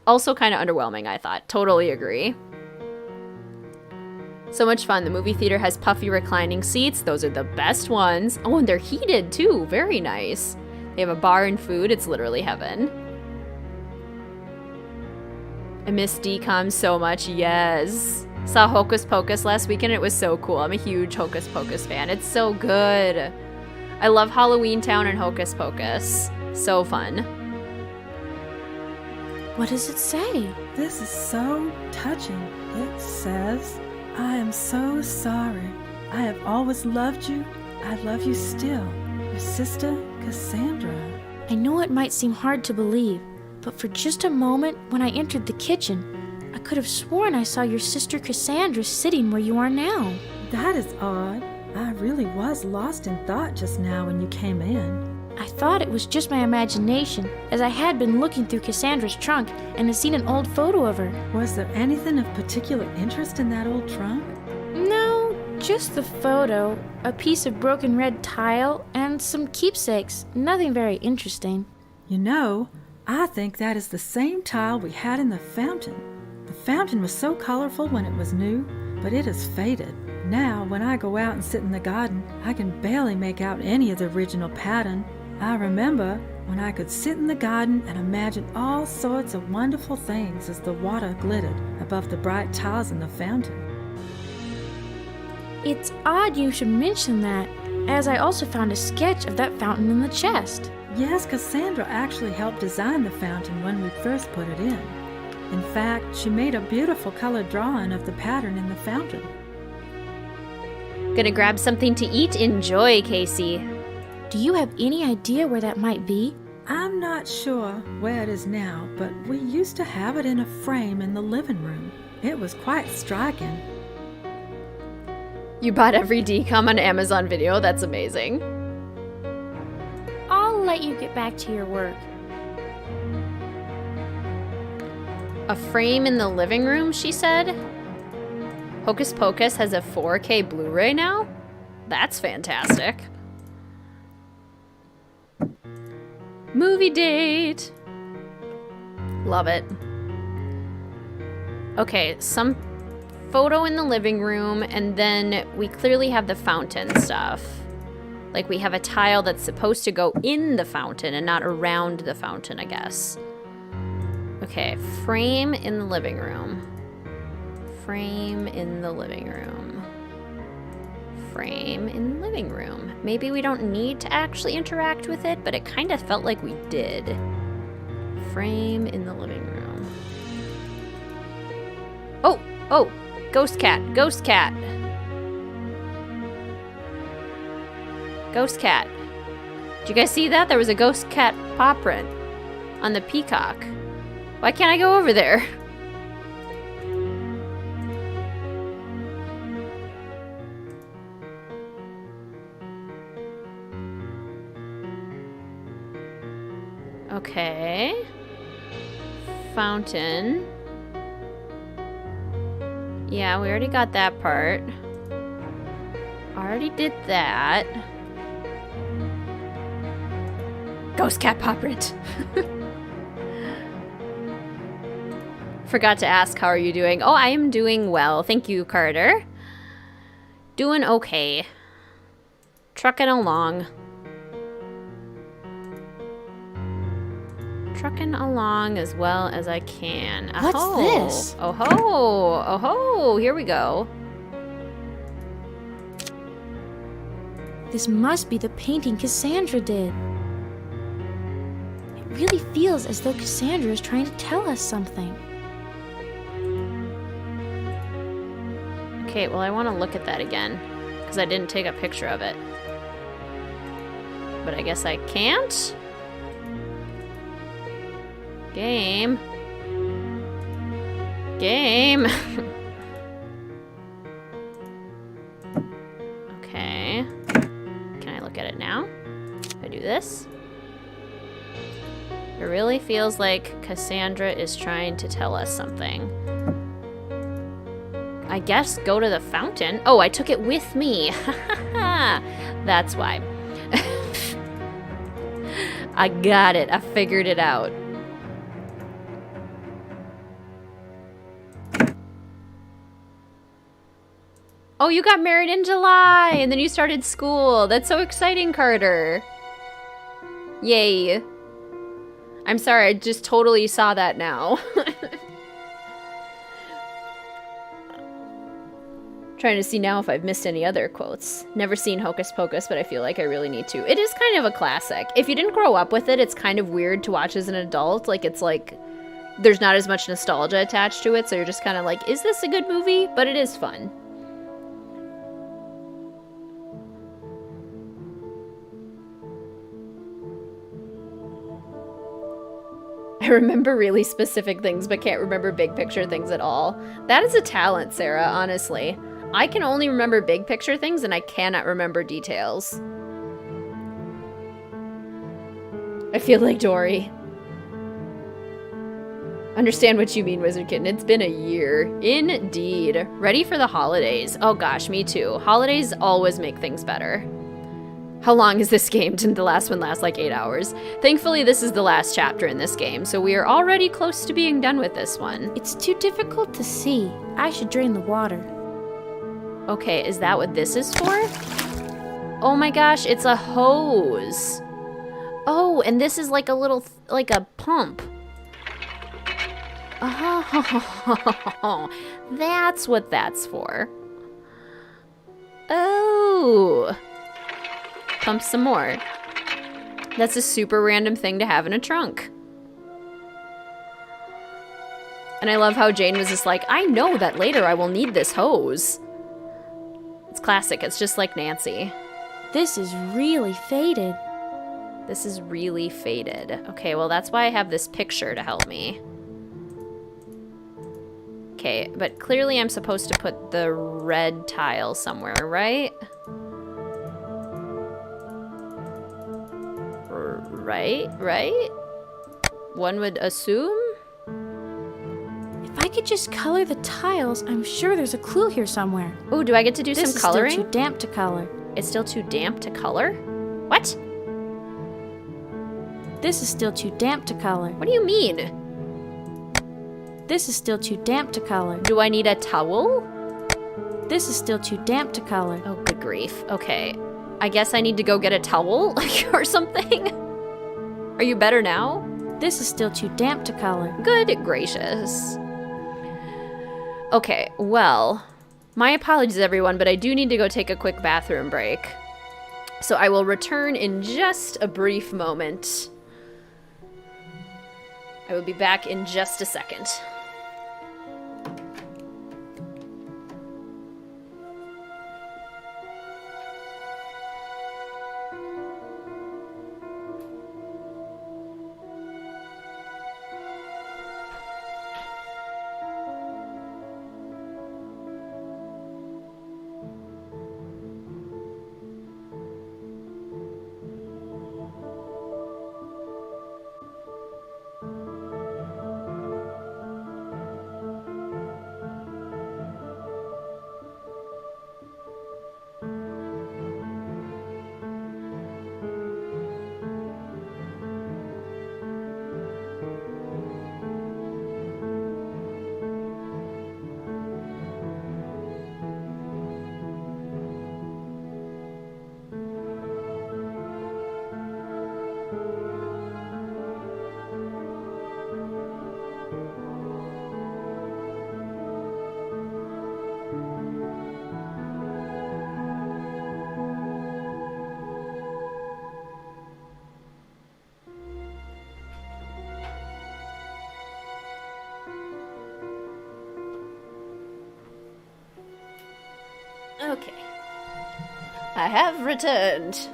also kind of underwhelming, I thought. Totally agree. So much fun. The movie theater has puffy reclining seats. Those are the best ones. Oh, and they're heated too. Very nice. They have a bar and food. It's literally heaven. I miss DCOM so much, yes. Saw Hocus Pocus last weekend, it was so cool. I'm a huge Hocus Pocus fan. It's so good. I love Halloween Town and Hocus Pocus. So fun. What does it say? This is so touching. It says, I am so sorry. I have always loved you. I love you still. Your sister, Cassandra. I know it might seem hard to believe, but for just a moment, when I entered the kitchen, I could have sworn I saw your sister Cassandra sitting where you are now. That is odd. I really was lost in thought just now when you came in. I thought it was just my imagination, as I had been looking through Cassandra's trunk and had seen an old photo of her. Was there anything of particular interest in that old trunk? No, just the photo, a piece of broken red tile, and some keepsakes. Nothing very interesting. You know, I think that is the same tile we had in the fountain. The fountain was so colorful when it was new, but it has faded. Now, when I go out and sit in the garden, I can barely make out any of the original pattern. I remember when I could sit in the garden and imagine all sorts of wonderful things as the water glittered above the bright tiles in the fountain. It's odd you should mention that, as I also found a sketch of that fountain in the chest. Yes, Cassandra actually helped design the fountain when we first put it in. In fact, she made a beautiful colored drawing of the pattern in the fountain. Gonna grab something to eat? Enjoy, Casey. Do you have any idea where that might be? I'm not sure where it is now, but we used to have it in a frame in the living room. It was quite striking. You bought every decom on Amazon Video? That's amazing. I'll let you get back to your work. A frame in the living room, she said? Hocus Pocus has a 4K Blu-ray now? That's fantastic. Movie date! Love it. Okay, some photo in the living room, and then we clearly have the fountain stuff. Like, we have a tile that's supposed to go in the fountain and not around the fountain, I guess. Okay, frame in the living room. Frame in the living room. Frame in the living room. Maybe we don't need to actually interact with it, but it kind of felt like we did. Frame in the living room. Oh, oh, ghost cat, ghost cat. Ghost cat. Did you guys see that? There was a ghost cat paw print on the peacock. Why can't I go over there? Okay. Fountain. Yeah, we already got that part. Already did that. Ghost cat paw print. Forgot to ask, how are you doing? Oh, I am doing well. Thank you, Carter. Doing okay. Trucking along. Trucking along as well as I can. What's this? Oh ho! Oh ho! Here we go. This must be the painting Cassandra did. It really feels as though Cassandra is trying to tell us something. Okay, well, I want to look at that again because I didn't take a picture of it. But I guess I can't. Game. Game. Okay. Can I look at it now? If I do this? It really feels like Cassandra is trying to tell us something. I guess go to the fountain. Oh, I took it with me. That's why. I got it. I figured it out. Oh, you got married in July, and then you started school. That's so exciting, Carter. Yay. I'm sorry, I just totally saw that now. Trying to see now if I've missed any other quotes. Never seen Hocus Pocus, but I feel like I really need to. It is kind of a classic. If you didn't grow up with it, it's kind of weird to watch as an adult. Like, it's like, there's not as much nostalgia attached to it, so you're just kind of like, is this a good movie? But it is fun. I remember really specific things, but can't remember big picture things at all. That is a talent, Sarah, honestly. I can only remember big picture things, and I cannot remember details. I feel like Dory. Understand what you mean, WizardKitten. It's been a year. Indeed. Ready for the holidays. Oh gosh, me too. Holidays always make things better. How long is this game? Didn't the last one last like 8 hours? Thankfully, this is the last chapter in this game, so we are already close to being done with this one. It's too difficult to see. I should drain the water. Okay, is that what this is for? Oh my gosh, it's a hose. Oh, and this is like a little, like a pump. Oh, that's what that's for. Ooh. Pump some more. That's a super random thing to have in a trunk. And I love how Jane was just like, I know that later I will need this hose. It's classic. It's just like Nancy. This is really faded. This is really faded. Okay, well, that's why I have this picture to help me. Okay, but clearly I'm supposed to put the red tile somewhere, right? Right? One would assume? If I could just color the tiles, I'm sure there's a clue here somewhere. Oh, do I get to do some coloring? This is still too damp to color. It's still too damp to color? What? This is still too damp to color. What do you mean? This is still too damp to color. Do I need a towel? This is still too damp to color. Oh, good grief. Okay. I guess I need to go get a towel or something. Are you better now? This is still too damp to color. Good gracious. Okay, well, my apologies, everyone, but I do need to go take a quick bathroom break. So I will return in just a brief moment. I will be back in just a second. Okay. I have returned.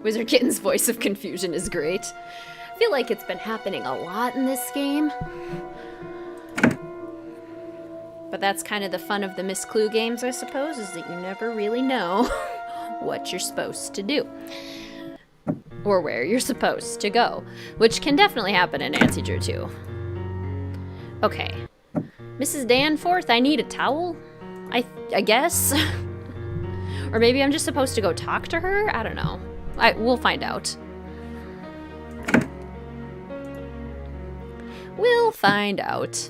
WizardKitten's voice of confusion is great. I feel like it's been happening a lot in this game. But that's kind of the fun of the Miss Clue games, I suppose, is that you never really know what you're supposed to do. Or where you're supposed to go. Which can definitely happen in Nancy Drew too. Okay. Mrs. Danforth, I need a towel? I guess? Or maybe I'm just supposed to go talk to her? I don't know. We'll find out. We'll find out.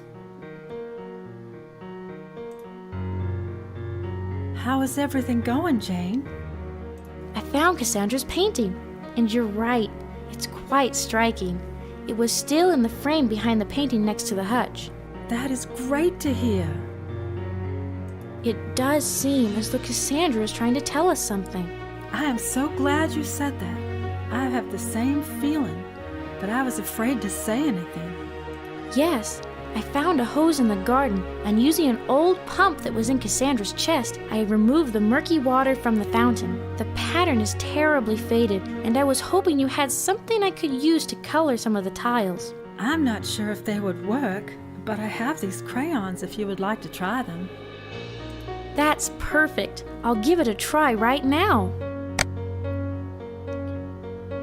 How is everything going, Jane? I found Cassandra's painting, and you're right, it's quite striking. It was still in the frame behind the painting next to the hutch. That is great to hear. It does seem as though Cassandra is trying to tell us something. I am so glad you said that. I have the same feeling, but I was afraid to say anything. Yes, I found a hose in the garden, and using an old pump that was in Cassandra's chest, I removed the murky water from the fountain. The pattern is terribly faded, and I was hoping you had something I could use to color some of the tiles. I'm not sure if they would work, but I have these crayons if you would like to try them. That's perfect. I'll give it a try right now.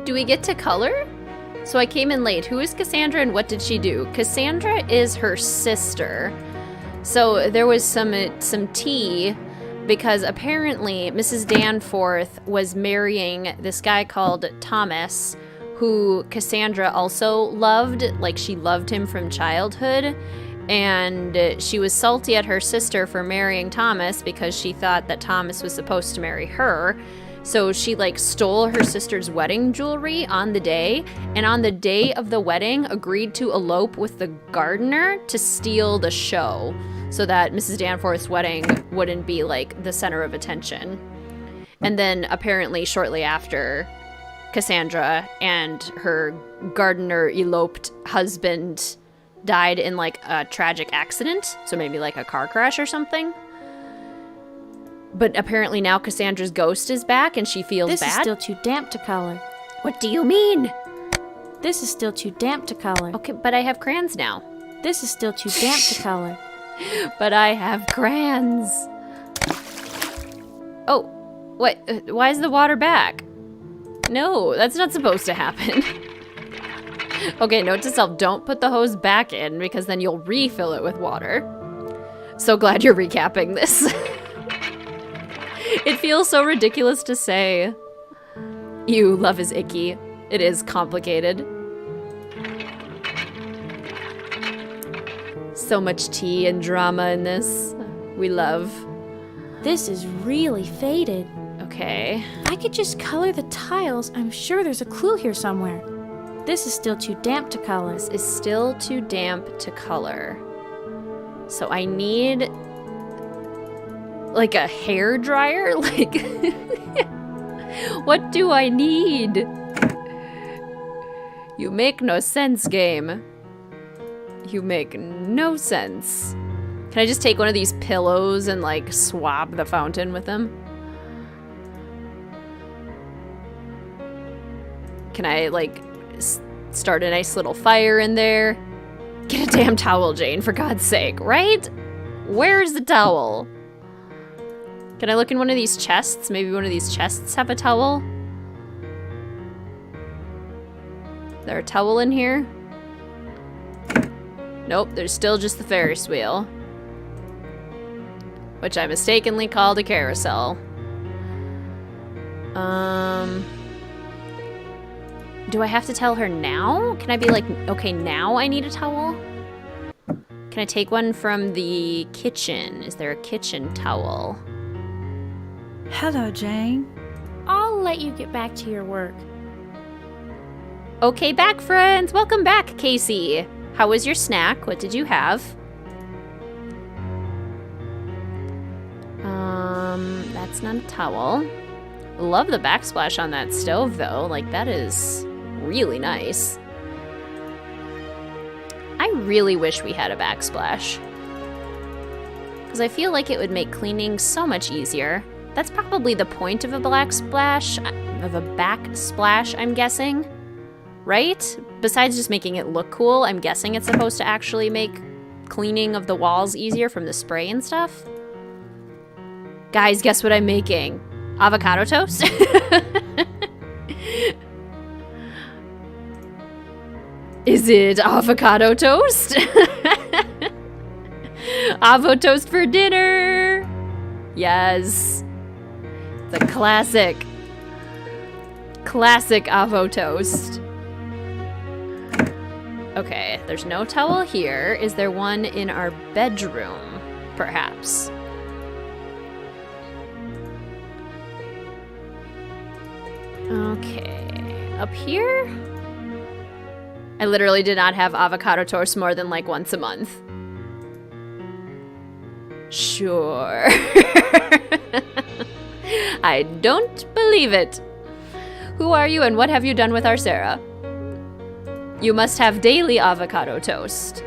Do we get to color? So I came in late. Who is Cassandra and what did she do? Cassandra is her sister. So there was some tea because apparently Mrs. Danforth was marrying this guy called Thomas, who Cassandra also loved, like she loved him from childhood. And she was salty at her sister for marrying Thomas because she thought that Thomas was supposed to marry her. So she stole her sister's wedding jewelry on the day, and on the day of the wedding agreed to elope with the gardener to steal the show. so that Mrs. Danforth's wedding wouldn't be like the center of attention. And then apparently shortly after, Cassandra and her gardener eloped husband died in like a tragic accident, so maybe like a car crash or something. But apparently now Cassandra's ghost is back and she feels This bad. is still too damp to color. What do you mean? This is still too damp to color. Okay, but I have crayons now. This is still too damp to color. But I have crayons. Oh, what? Why is the water back? No, that's not supposed to happen. Okay, note to self, don't put the hose back in because then you'll refill it with water. So glad you're recapping this. It feels so ridiculous to say. You, love is icky. It is complicated. So much tea and drama in this. We love. This is really faded. Okay. I could just color the tiles. I'm sure there's a clue here somewhere. This is still too damp to color. This is still too damp to color. So I need like a hair dryer? Like, what do I need? You make no sense, game. You make no sense. Can I just take one of these pillows and like swab the fountain with them? Can I like start a nice little fire in there? Get a damn towel, Jane, for God's sake, right? Where's the towel? Can I look in one of these chests? Maybe one of these chests have a towel? Is there a towel in here? Nope, there's still just the Ferris wheel. Which I mistakenly called a carousel. Do I have to tell her now? Can I be like, okay, now I need a towel? Can I take one from the kitchen? Is there a kitchen towel? Hello, Jane. I'll let you get back to your work. Okay, back friends. Welcome back, Casey. How was your snack? What did you have? That's not a towel. Love the backsplash on that stove though. Like that is really nice. I really wish we had a backsplash. Because I feel like it would make cleaning so much easier. That's probably the point of a backsplash, I'm guessing. Right? Besides just making it look cool, I'm guessing it's supposed to actually make cleaning of the walls easier from the spray and stuff. Guys, guess what I'm making? Avocado toast? Is it avocado toast? Avo toast for dinner! Yes. The classic. Classic Avo toast. Okay, there's no towel here. Is there one in our bedroom, perhaps? Okay, up here? I literally did not have avocado toast more than like once a month. Sure. I don't believe it. Who are you and what have you done with our Sarah? You must have daily avocado toast.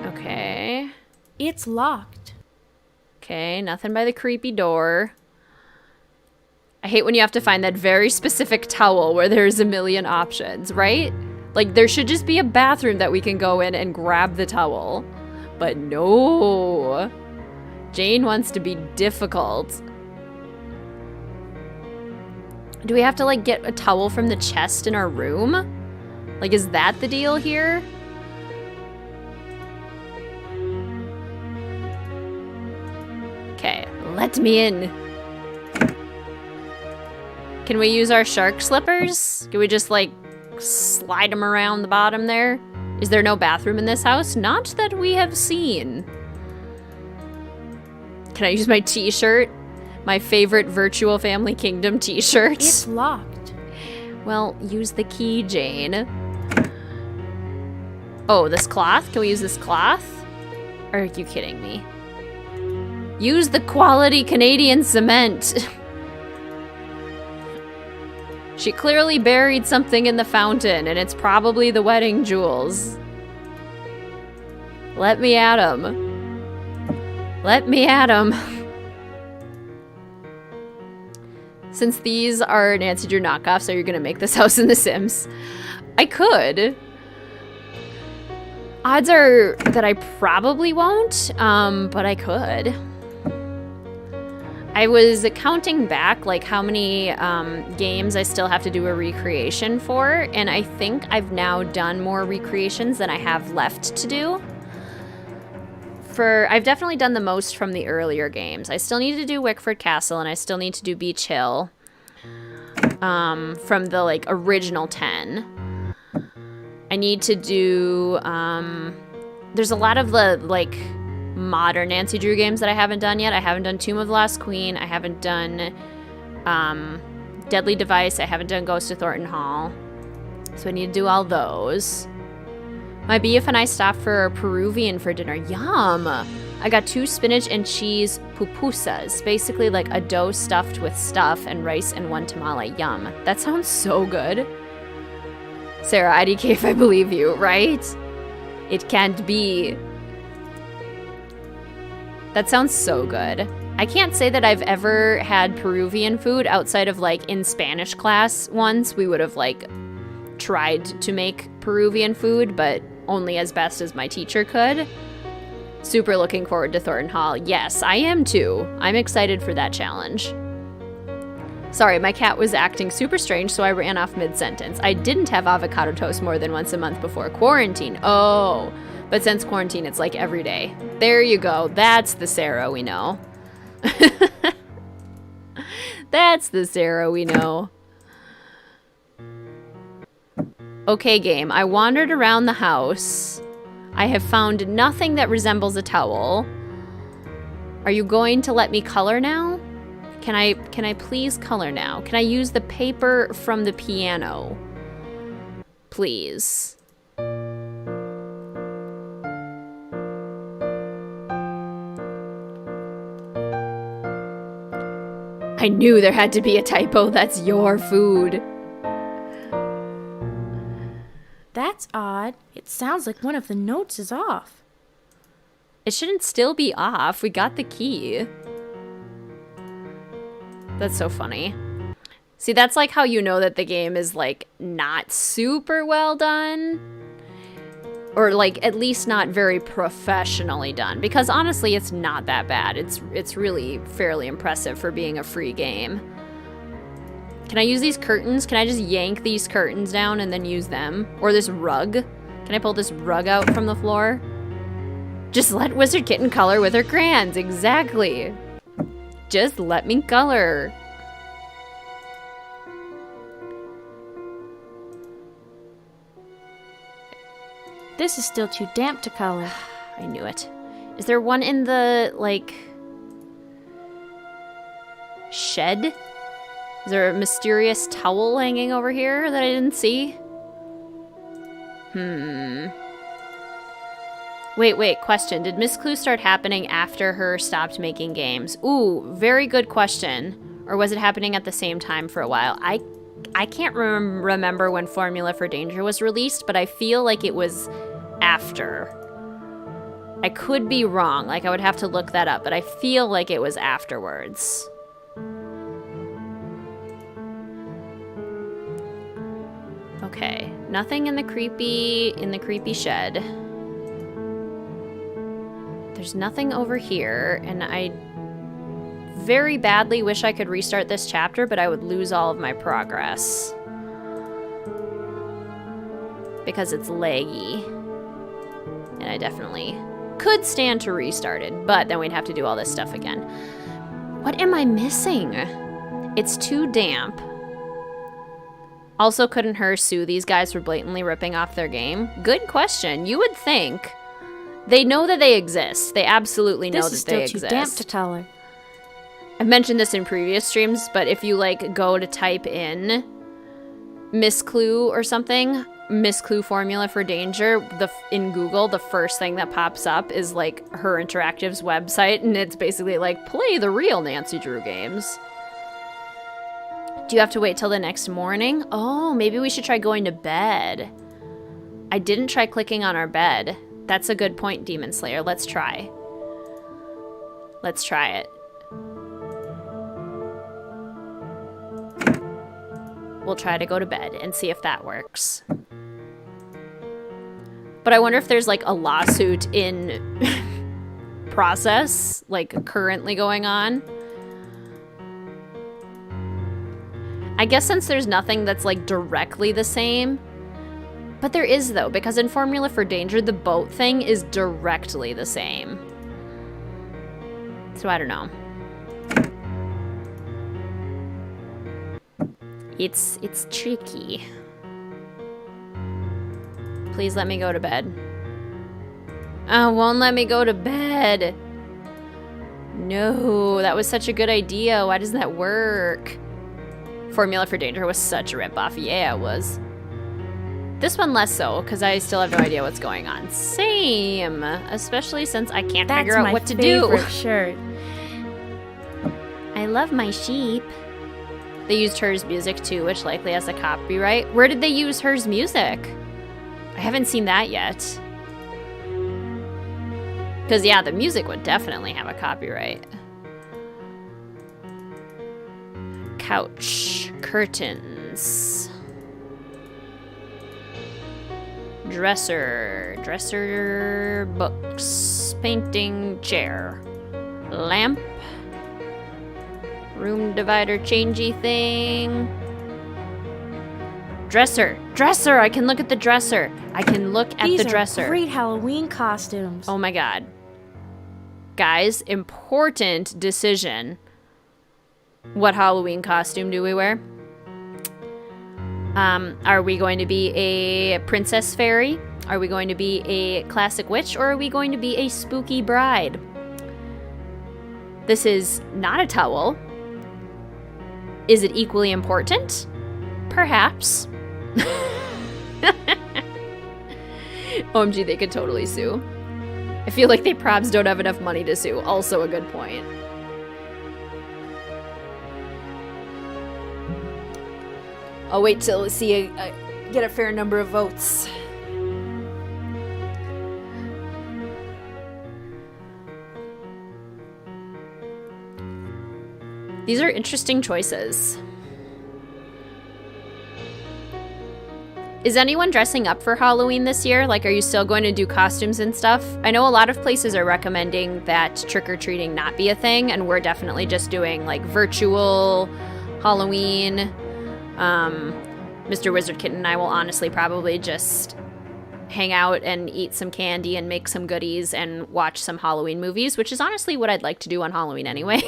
Okay. It's locked. Okay, nothing by the creepy door. I hate when you have to find that very specific towel where there's a million options, right? Like, there should just be a bathroom that we can go in and grab the towel. But no. Jane wants to be difficult. Do we have to, like, get a towel from the chest in our room? Like, is that the deal here? Okay, let me in. Can we use our shark slippers? Can we just, like, slide them around the bottom there? Is there no bathroom in this house? Not that we have seen. Can I use my t-shirt? My favorite Virtual Family Kingdom t-shirt? It's locked. Well, use the key, Jane. Oh, this cloth? Can we use this cloth? Or are you kidding me? Use the quality Canadian cement. She clearly buried something in the fountain, and it's probably the wedding jewels. Let me at 'em. Let me at 'em. Since these are Nancy Drew knockoffs, are you gonna make this house in The Sims? I could. Odds are that I probably won't, but I could. I was counting back, like, how many games I still have to do a recreation for, and I think I've now done more recreations than I have left to do. I've definitely done the most from the earlier games. I still need to do Wickford Castle, and I still need to do Beach Hill from the, like, original 10. I need to do, there's a lot of the, like, modern Nancy Drew games that I haven't done yet. I haven't done Tomb of the Lost Queen. I haven't done Deadly Device. I haven't done Ghost of Thornton Hall. So I need to do all those. My BF and I stopped for Peruvian for dinner. Yum! I got 2 spinach and cheese pupusas. Basically like a dough stuffed with stuff and rice and 1 tamale. Yum. That sounds so good. Sarah, IDK if I believe you, right? It can't be. That sounds so good. I can't say that I've ever had Peruvian food outside of, like, in Spanish class once. We would have, like, tried to make Peruvian food, but only as best as my teacher could. Super looking forward to Thornton Hall. Yes, I am too. I'm excited for that challenge. Sorry, my cat was acting super strange, so I ran off mid-sentence. I didn't have avocado toast more than once a month before quarantine. Oh, but since quarantine, it's like every day. There you go. That's the Sarah we know. That's the Sarah we know. Okay, game. I wandered around the house. I have found nothing that resembles a towel. Are you going to let me color now? Can I please color now? Can I use the paper from the piano? Please. I knew there had to be a typo. That's your food. That's odd. It sounds like one of the notes is off. It shouldn't still be off. We got the key. That's so funny. See, that's like how you know that the game is, like, not super well done. Or, like, at least not very professionally done. Because, honestly, it's not that bad. It's really fairly impressive for being a free game. Can I use these curtains? Can I just yank these curtains down and then use them? Or this rug? Can I pull this rug out from the floor? Just let WizardKitten color with her crayons. Exactly. Just let me color. This is still too damp to color. I knew it. Is there one in the, like, shed? Is there a mysterious towel hanging over here that I didn't see? Wait, question. Did Miss Clue start happening after her stopped making games? Ooh, very good question. Or was it happening at the same time for a while? I can't remember when Formula for Danger was released, but I feel like it was after. I could be wrong. Like, I would have to look that up, but I feel like it was afterwards. Okay, nothing in the creepy shed. There's nothing over here, and I very badly wish I could restart this chapter, but I would lose all of my progress. Because it's laggy. And I definitely could stand to restart it, but then we'd have to do all this stuff again. What am I missing? It's too damp. Also, couldn't her sue these guys for blatantly ripping off their game? Good question. You would think. They know that they exist. They absolutely know that they exist. This is still too damp to color. I've mentioned this in previous streams, but if you, like, go to type in Miss Clue or something, Miss Clue formula for danger, in Google, the first thing that pops up is like her Interactive's website, and it's basically like, play the real Nancy Drew games. Do you have to wait till the next morning? Oh, maybe we should try going to bed. I didn't try clicking on our bed. That's a good point, Demon Slayer. Let's try. Let's try it. We'll try to go to bed and see if that works. But I wonder if there's like a lawsuit in process, like currently going on. I guess since there's nothing that's like directly the same, but there is though, because in Formula for Danger, the boat thing is directly the same. So I don't know. It's tricky. Please let me go to bed. Oh, won't let me go to bed. No, that was such a good idea. Why doesn't that work? Formula for Danger was such a ripoff. Yeah, it was. This one less so, because I still have no idea what's going on. Same, especially since I can't figure out what to do. That's my favorite shirt. I love my sheep. They used Hers music too, which likely has a copyright. Where did they use Hers music? I haven't seen that yet. Because yeah, the music would definitely have a copyright. Couch, curtains, dresser, books, painting, chair, lamp, room divider changey thing, dresser, I can look at the dresser. I can look at the dresser. These are great Halloween costumes. Oh my god. Guys, important decision. What Halloween costume do we wear? Are we going to be a princess fairy? Are we going to be a classic witch? Or are we going to be a spooky bride? This is not a towel. Is it equally important? Perhaps. OMG, they could totally sue. I feel like they probs don't have enough money to sue. Also a good point. I'll wait till get a fair number of votes. These are interesting choices. Is anyone dressing up for Halloween this year? Like, are you still going to do costumes and stuff? I know a lot of places are recommending that trick-or-treating not be a thing, and we're definitely just doing, like, virtual Halloween. Mr. WizardKitten and I will honestly probably just hang out and eat some candy and make some goodies and watch some Halloween movies, which is honestly what I'd like to do on Halloween anyway.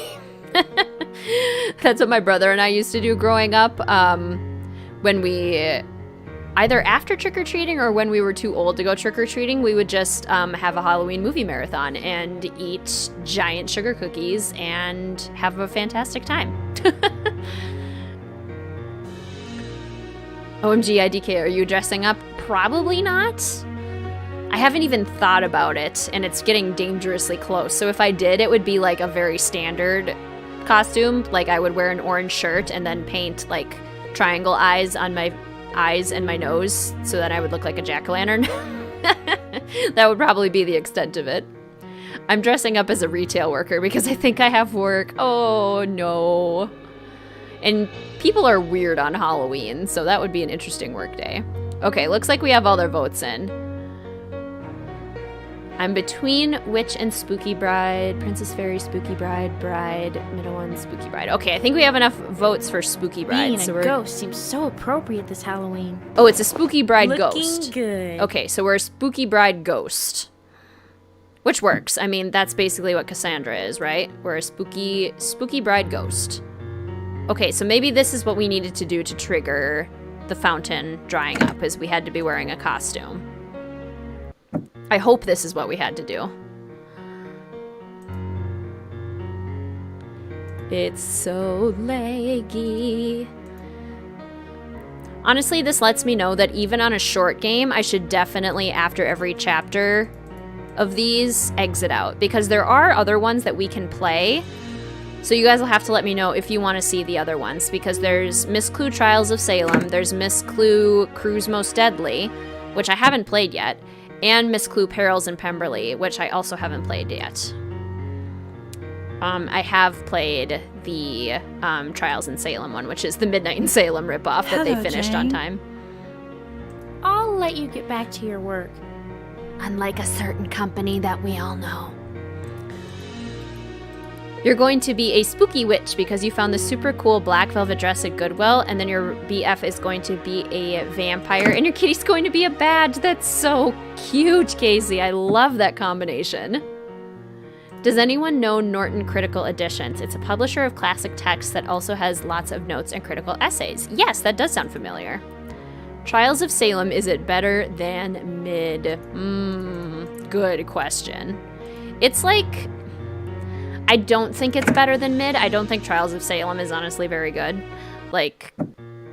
That's what my brother and I used to do growing up. When we, either after trick-or-treating or when we were too old to go trick-or-treating, we would just have a Halloween movie marathon and eat giant sugar cookies and have a fantastic time. OMG, IDK, are you dressing up? Probably not. I haven't even thought about it, and it's getting dangerously close. So if I did, it would be like a very standard costume. Like I would wear an orange shirt and then paint like triangle eyes on my eyes and my nose so that I would look like a jack-o'-lantern. That would probably be the extent of it. I'm dressing up as a retail worker because I think I have work. Oh no. And people are weird on Halloween, so that would be an interesting work day. Okay, looks like we have all their votes in. I'm between Witch and Spooky Bride, Princess Fairy, Spooky Bride, middle one, Spooky Bride. Okay, I think we have enough votes for Spooky Bride. Being a ghost seems so appropriate this Halloween. Oh, it's a Spooky Bride Looking ghost. good. Okay, so we're a Spooky Bride ghost. Which works. I mean, that's basically what Cassandra is, right? We're a Spooky Bride ghost. Okay, so maybe this is what we needed to do to trigger the fountain drying up, is we had to be wearing a costume. I hope this is what we had to do. It's so leggy. Honestly, this lets me know that even on a short game, I should definitely, after every chapter of these, exit out. Because there are other ones that we can play. So you guys will have to let me know if you want to see the other ones. Because there's Miss Clue Trials of Salem, there's Miss Clue Cruise Most Deadly, which I haven't played yet, and Miss Clue Perils in Pemberley, which I also haven't played yet. I have played the Trials in Salem one, which is the Midnight in Salem ripoff that they Hello, finished on Jane. time. I'll let you get back to your work. Unlike a certain company that we all know. You're going to be a spooky witch because you found the super cool black velvet dress at Goodwill, and then your BF is going to be a vampire, and your kitty's going to be a badge. That's so cute, Casey. I love that combination. Does anyone know Norton Critical Editions? It's a publisher of classic texts that also has lots of notes and critical essays. Yes, that does sound familiar. Trials of Salem, is it better than Mid? Good question. It's like, I don't think it's better than Mid. I don't think Trials of Salem is honestly very good. Like,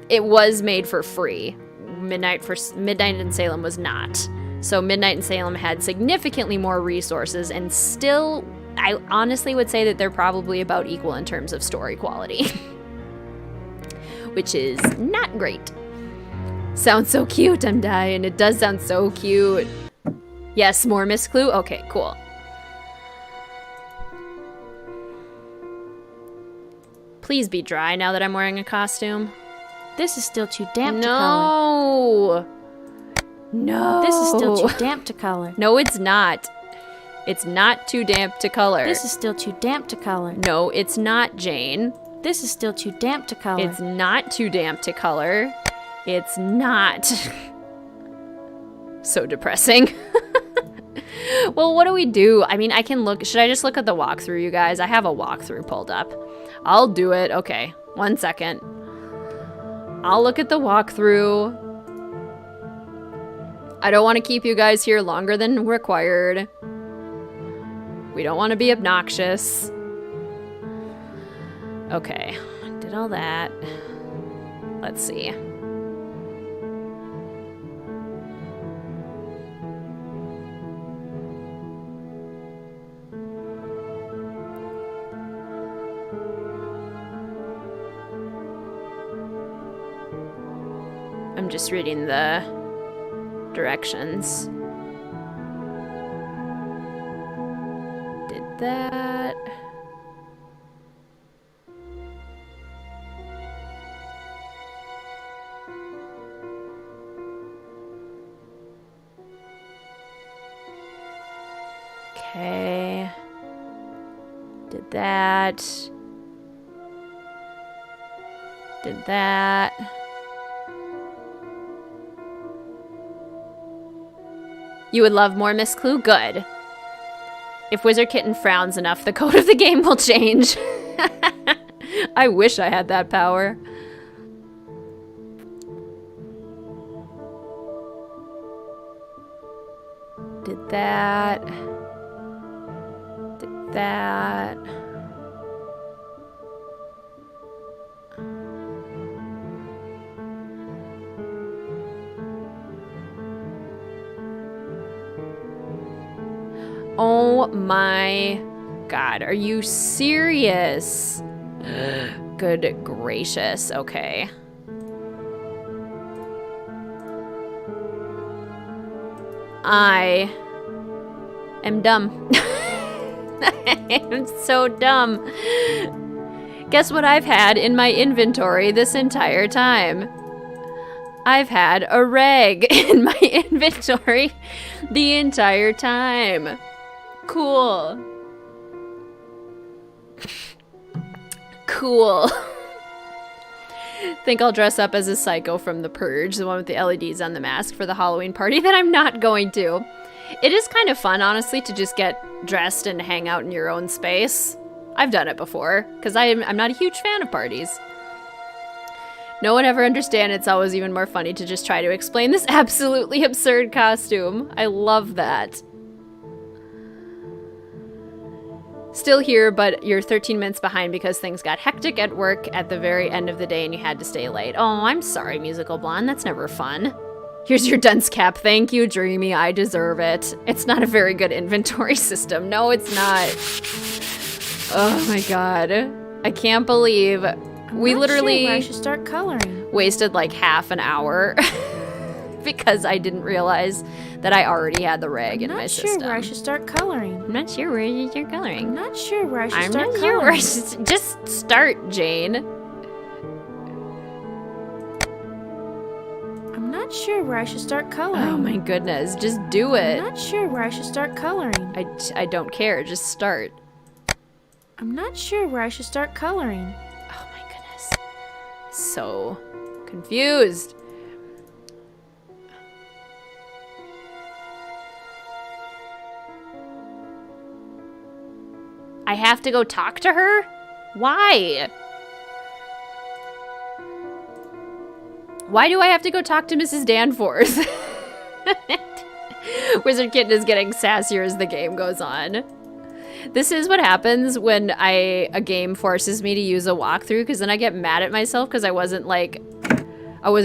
it was made for free. Midnight in Salem was not. So Midnight in Salem had significantly more resources, and still, I honestly would say that they're probably about equal in terms of story quality. Which is not great. Sounds so cute, I'm dying. It does sound so cute. Yes, more Miss Clue? Okay, cool. Please be dry now that I'm wearing a costume. This is still too damp to color. No. This is still too damp to color. No, it's not. It's not too damp to color. This is still too damp to color. No, it's not, Jane. This is still too damp to color. It's not too damp to color. It's not. So depressing. Well, what do we do? I mean, I can look. Should I just look at the walkthrough, you guys? I have a walkthrough pulled up. I'll do it. Okay, 1 second. I'll look at the walkthrough. I don't want to keep you guys here longer than required. We don't want to be obnoxious. Okay, did all that. Let's see. I'm just reading the directions. Did that. Okay. Did that. Did that. You would love more Miss Clue? Good. If WizardKitten frowns enough, the code of the game will change. I wish I had that power. Did that. Did that. Oh my God, are you serious? Good gracious, okay. I am dumb. I am so dumb. Guess what I've had in my inventory this entire time? I've had a reg in my inventory the entire time. Cool. Cool. Think I'll dress up as a psycho from The Purge, the one with the LEDs on the mask, for the Halloween party. Then I'm not going to. It is kind of fun, honestly, to just get dressed and hang out in your own space. I've done it before, because I'm not a huge fan of parties. No one ever understand. It's always even more funny to just try to explain this absolutely absurd costume. I love that. still here, but you're 13 minutes behind because things got hectic at work at the very end of the day and you had to stay late. Oh, I'm sorry, Musical Blonde. That's never fun. Here's your dunce cap. Thank you, Dreamy. I deserve it. It's not a very good inventory system. No, it's not. Oh my god. I can't believe we literally sure where I should start coloring. Wasted like half an hour because I didn't realize that I already had the rag in my system. I'm not sure where I should start coloring. I'm not sure where you start coloring. I'm not sure where I should I'm start not coloring. sure where I should just start, Jane. I'm not sure where I should start coloring. Oh my goodness, just do it. I'm not sure where I should start coloring. I don't care, just start. I'm not sure where I should start coloring. Oh my goodness. So confused. I have to go talk to her? Why? Why do I have to go talk to Mrs. Danforth? WizardKitten is getting sassier as the game goes on. This is what happens when a game forces me to use a walkthrough, because then I get mad at myself because I wasn't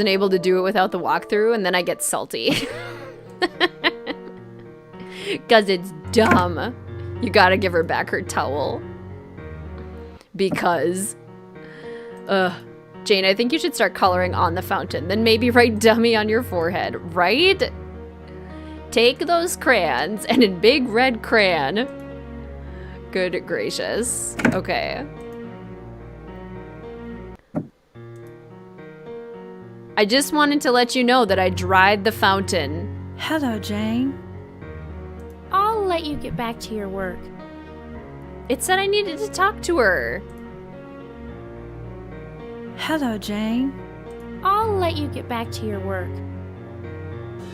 able to do it without the walkthrough, and then I get salty. Because it's dumb. You gotta give her back her towel. Because, Jane, I think you should start coloring on the fountain. Then maybe write dummy on your forehead, right? Take those crayons and in big red crayon. Good gracious. Okay. I just wanted to let you know that I dried the fountain. Hello, Jane. I'll let you get back to your work. It said I needed to talk to her. Hello, Jane. I'll let you get back to your work.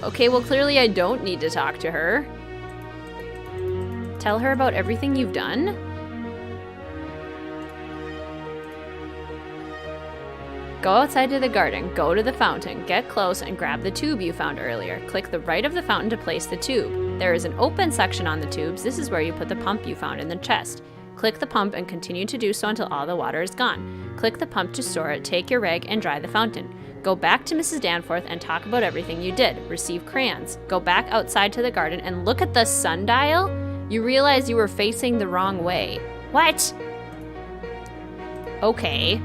Okay, well, clearly I don't need to talk to her. Tell her about everything you've done? Go outside to the garden, go to the fountain, get close, and grab the tube you found earlier. Click the right of the fountain to place the tube. There is an open section on the tubes. This is where you put the pump you found in the chest. Click the pump and continue to do so until all the water is gone. Click the pump to store it, take your rag, and dry the fountain. Go back to Mrs. Danforth and talk about everything you did. Receive crayons. Go back outside to the garden and look at the sundial. You realize you were facing the wrong way. What? Okay.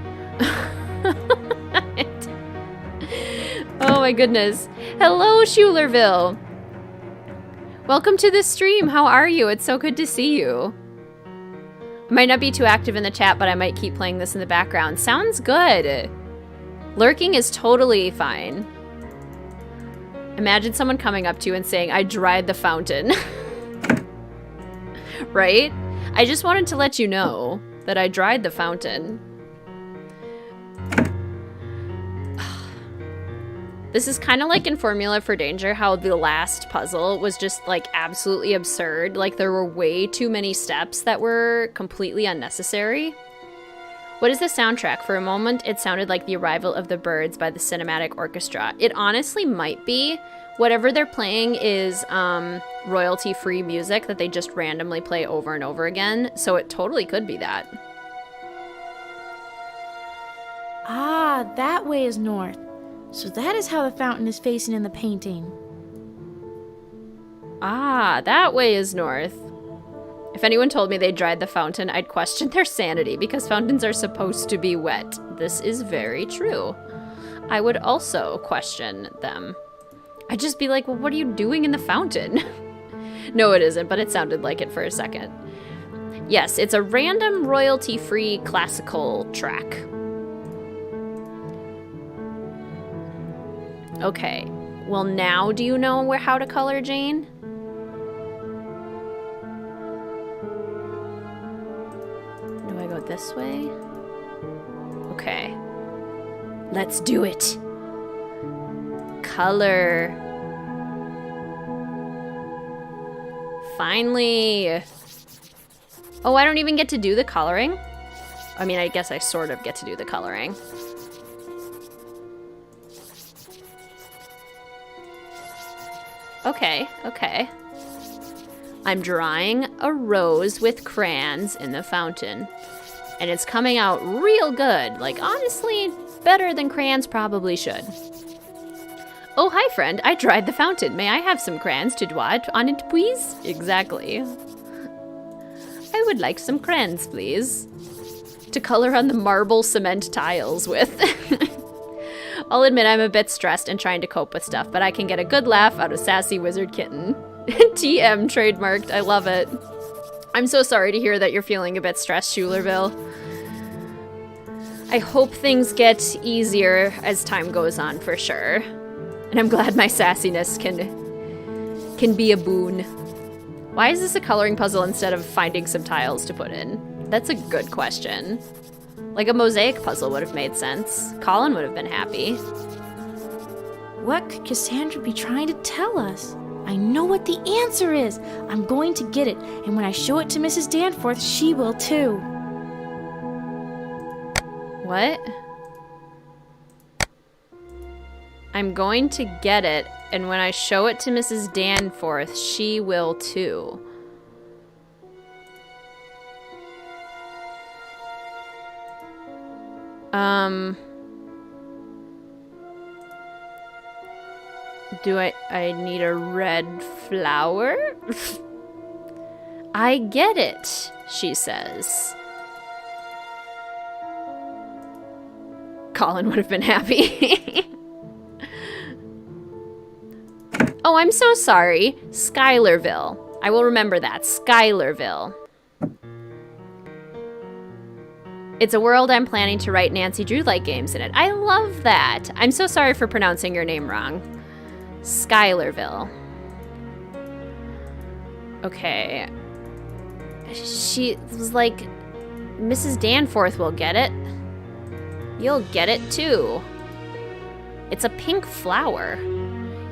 Oh my goodness. Hello, Schulerville. Welcome to the stream. How are you? It's so good to see you. I might not be too active in the chat, but I might keep playing this in the background. Sounds good. Lurking is totally fine. Imagine someone coming up to you and saying, I dried the fountain. Right? I just wanted to let you know that I dried the fountain. This is kind of like in Formula for Danger, how the last puzzle was just like absolutely absurd. Like there were way too many steps that were completely unnecessary. What is the soundtrack? For a moment, it sounded like The Arrival of the Birds by the Cinematic Orchestra. It honestly might be. Whatever they're playing is royalty-free music that they just randomly play over and over again. So it totally could be that. Ah, that way is north. So that is how the fountain is facing in the painting. Ah, that way is north. If anyone told me they dried the fountain, I'd question their sanity because fountains are supposed to be wet. This is very true. I would also question them. I'd just be like, well, what are you doing in the fountain? No, it isn't, but it sounded like it for a second. Yes, it's a random royalty-free classical track. Okay, well now do you know how to color, Jane? Do I go this way? Okay. Let's do it. Color. Finally. Oh, I don't even get to do the coloring? I mean, I guess I sort of get to do the coloring. Okay, okay. I'm drawing a rose with crayons in the fountain. And it's coming out real good. Like, honestly, better than crayons probably should. Oh, hi, friend. I dried the fountain. May I have some crayons to draw on it, please? Exactly. I would like some crayons, please. To color on the marble cement tiles with. I'll admit I'm a bit stressed and trying to cope with stuff, but I can get a good laugh out of sassy WizardKitten. TM trademarked. I love it. I'm so sorry to hear that you're feeling a bit stressed, Schulerville. I hope things get easier as time goes on, for sure. And I'm glad my sassiness can be a boon. Why is this a coloring puzzle instead of finding some tiles to put in? That's a good question. Like a mosaic puzzle would have made sense. Colin would have been happy. What could Cassandra be trying to tell us? I know what the answer is. I'm going to get it, and when I show it to Mrs. Danforth, she will too. What? I'm going to get it, and when I show it to Mrs. Danforth, she will too. Do I need a red flower? I get it, she says. Colin would have been happy. Oh, I'm so sorry. Schuylerville. I will remember that. Schuylerville. It's a world I'm planning to write Nancy Drew-like games in it. I love that. I'm so sorry for pronouncing your name wrong. Schuylerville. Okay. She was like, Mrs. Danforth will get it. You'll get it too. It's a pink flower.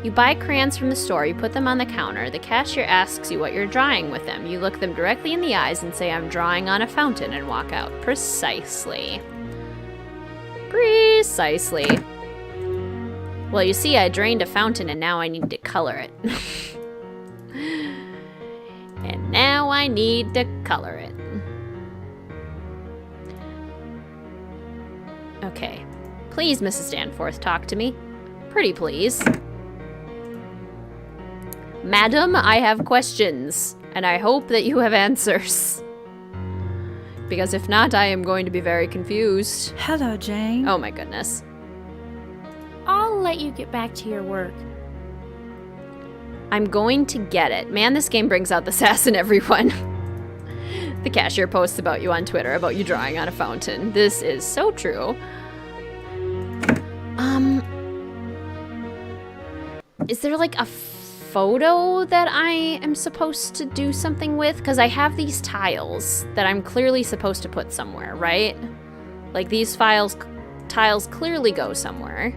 You buy crayons from the store, you put them on the counter. The cashier asks you what you're drawing with them. You look them directly in the eyes and say, I'm drawing on a fountain, and walk out. Precisely. Precisely. Well, you see, I drained a fountain and now I need to color it. And now I need to color it. Okay. Please, Mrs. Danforth, talk to me. Pretty please. Madam, I have questions, and I hope that you have answers. Because if not, I am going to be very confused. Hello, Jane. Oh my goodness. I'll let you get back to your work. I'm going to get it. Man, this game brings out the sass in everyone. The cashier posts about you on Twitter, about you drawing on a fountain. This is so true. Is there like a photo that I am supposed to do something with? Because I have these tiles that I'm clearly supposed to put somewhere, right? Like these tiles clearly go somewhere.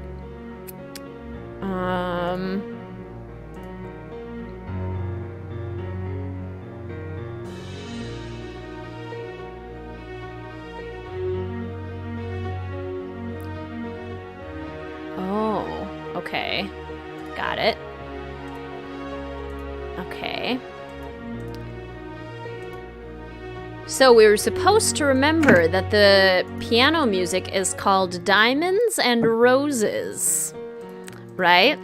Oh, okay. Got it. Okay. So we were supposed to remember that the piano music is called Diamonds and Roses, right?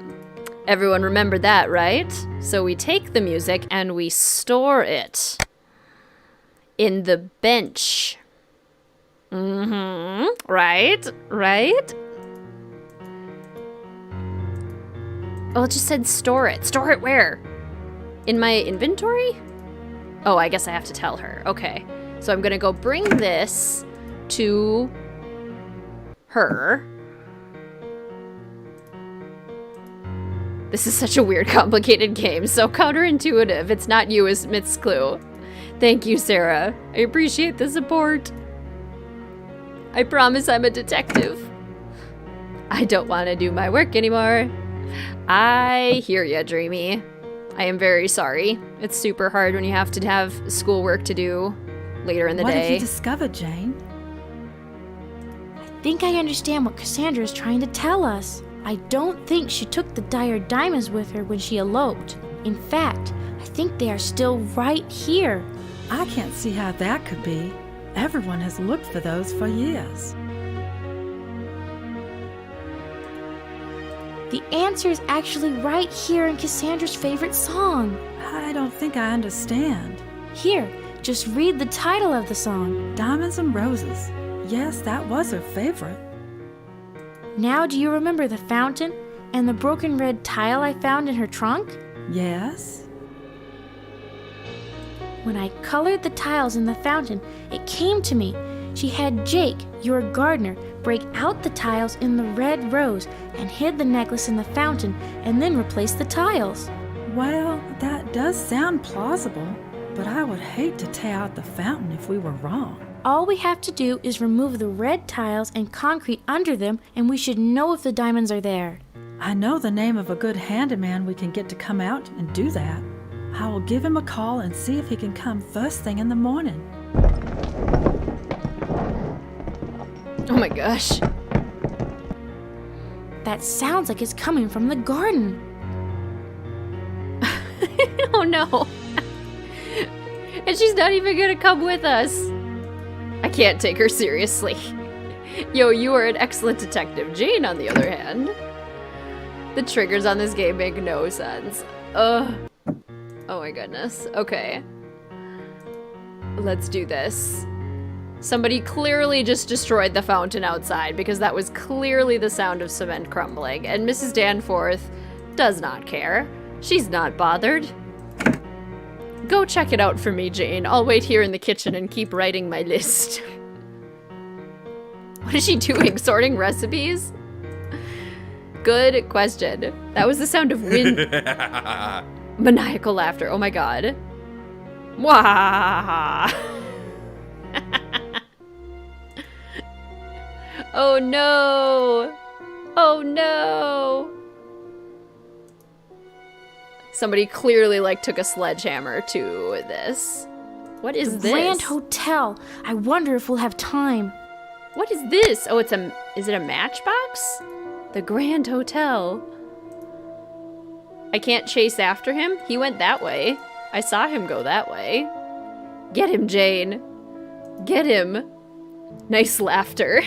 Everyone remembered that, right? So we take the music and we store it in the bench. Right? Right? Oh, it just said store it. Store it where? In my inventory? Oh, I guess I have to tell her. Okay. So I'm gonna go bring this to her. This is such a weird, complicated game. So counterintuitive. It's not you as Smith's clue. Thank you, Sarah. I appreciate the support. I promise I'm a detective. I don't want to do my work anymore. I hear ya, Dreamy. I am very sorry. It's super hard when you have to have schoolwork to do later in the What day. have you discovered, Jane? I think I understand what Cassandra is trying to tell us. I don't think she took the dire diamonds with her when she eloped. In fact, I think they are still right here. I can't see how that could be. Everyone has looked for those for years. The answer is actually right here in Cassandra's favorite song. I don't think I understand. Here, just read the title of the song. Diamonds and Roses. Yes, that was her favorite. Now do you remember the fountain and the broken red tile I found in her trunk? Yes? When I colored the tiles in the fountain, it came to me. She had Jake, your gardener, break out the tiles in the red rose and hid the necklace in the fountain and then replace the tiles. Well, that does sound plausible, but I would hate to tear out the fountain if we were wrong. All we have to do is remove the red tiles and concrete under them, and we should know if the diamonds are there. I know the name of a good handyman we can get to come out and do that. I will give him a call and see if he can come first thing in the morning. Oh my gosh. That sounds like it's coming from the garden. Oh no. And she's not even gonna come with us. I can't take her seriously. Yo, you are an excellent detective. Jane, on the other hand. The triggers on this game make no sense. Ugh. Oh my goodness. Okay. Let's do this. Somebody clearly just destroyed the fountain outside because that was clearly the sound of cement crumbling, and Mrs. Danforth does not care. She's not bothered. Go check it out for me, Jane. I'll wait here in the kitchen and keep writing my list. What is she doing? Sorting recipes? Good question. That was the sound of wind. Maniacal laughter. Oh my god. Wah! Oh no! Oh no! Somebody clearly took a sledgehammer to this. What is this? Grand Hotel. I wonder if we'll have time. What is this? Oh, is it a matchbox? The Grand Hotel. I can't chase after him? He went that way. I saw him go that way. Get him, Jane. Get him. Nice laughter.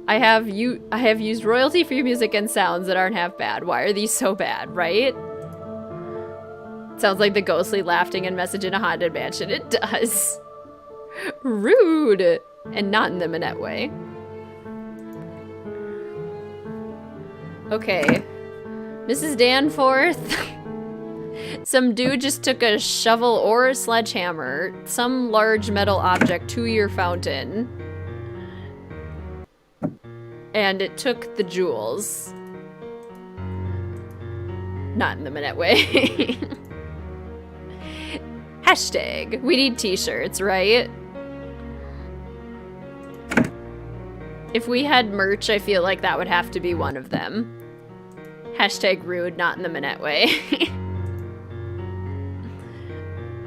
I have used royalty-free music and sounds that aren't half bad. Why are these so bad, right? Sounds like the ghostly laughing and message in a haunted mansion. It does. Rude. And not in the Minette way. Okay. Mrs. Danforth. Some dude just took a shovel or a sledgehammer, some large metal object, to your fountain. And it took the jewels. Not in the Minette way. Hashtag. We need t-shirts, right? If we had merch, I feel like that would have to be one of them. Hashtag rude, not in the Minette way.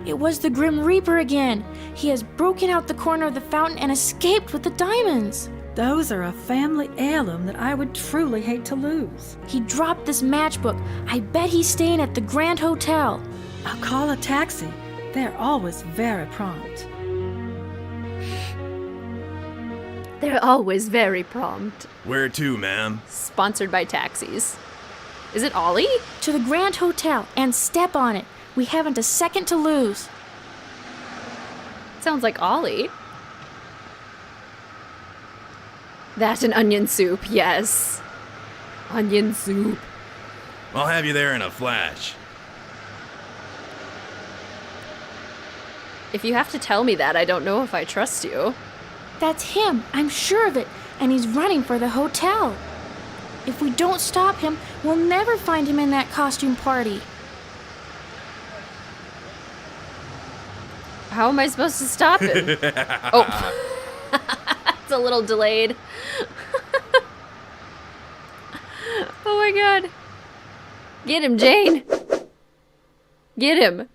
It was the Grim Reaper again. He has broken out the corner of the fountain and escaped with the diamonds. Those are a family heirloom that I would truly hate to lose. He dropped this matchbook. I bet he's staying at the Grand Hotel. I'll call a taxi. They're always very prompt. They're always very prompt. Where to, ma'am? Sponsored by taxis. Is it Ollie? To the Grand Hotel and step on it. We haven't a second to lose. Sounds like Ollie. That's an onion soup, yes. Onion soup. I'll have you there in a flash. If you have to tell me that, I don't know if I trust you. That's him. I'm sure of it. And he's running for the hotel. If we don't stop him, we'll never find him in that costume party. How am I supposed to stop him? Oh. It's a little delayed. Oh my god. Get him, Jane. Get him.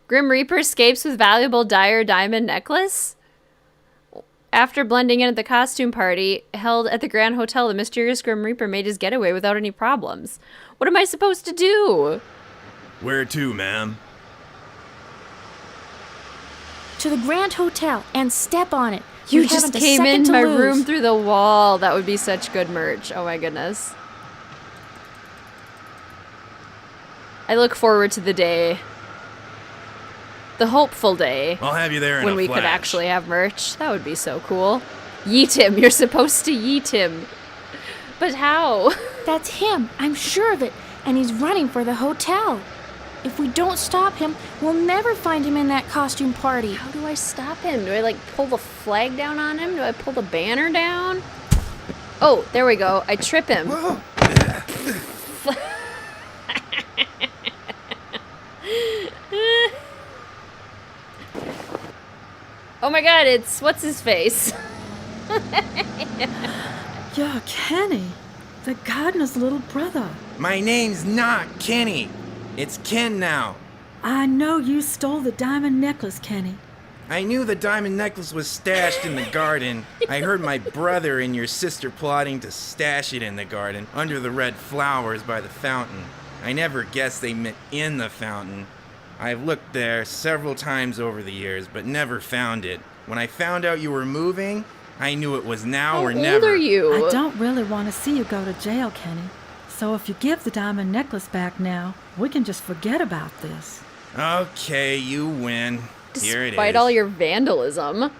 Grim Reaper escapes with valuable dire diamond necklace? After blending in at the costume party held at the Grand Hotel, the mysterious Grim Reaper made his getaway without any problems. What am I supposed to do? Where to, ma'am? To the Grand Hotel and step on it. You We just haven't a came second in to my lose. room through the wall. That would be such good merch. Oh my goodness. I look forward to the day. The hopeful day. I'll have you there in When a we flash. could actually have merch. That would be so cool. Yeet him. You're supposed to yeet him. But how? That's him. I'm sure of it. And he's running for the hotel. If we don't stop him, we'll never find him in that costume party. How do I stop him? Do I like pull the flag down on him? Do I pull the banner down? Oh, there we go. I trip him. Oh my god, it's what's his face? You're Kenny, the gardener's little brother. My name's not Kenny. It's Ken now. I know you stole the diamond necklace, Kenny. I knew the diamond necklace was stashed in the garden. I heard my brother and your sister plotting to stash it in the garden, under the red flowers by the fountain. I never guessed they meant in the fountain. I've looked there several times over the years, but never found it. When I found out you were moving, I knew it was now How or old never. are you? I don't really want to see you go to jail, Kenny. So if you give the diamond necklace back now, we can just forget about this. Okay, you win. Here it is. Despite all your vandalism.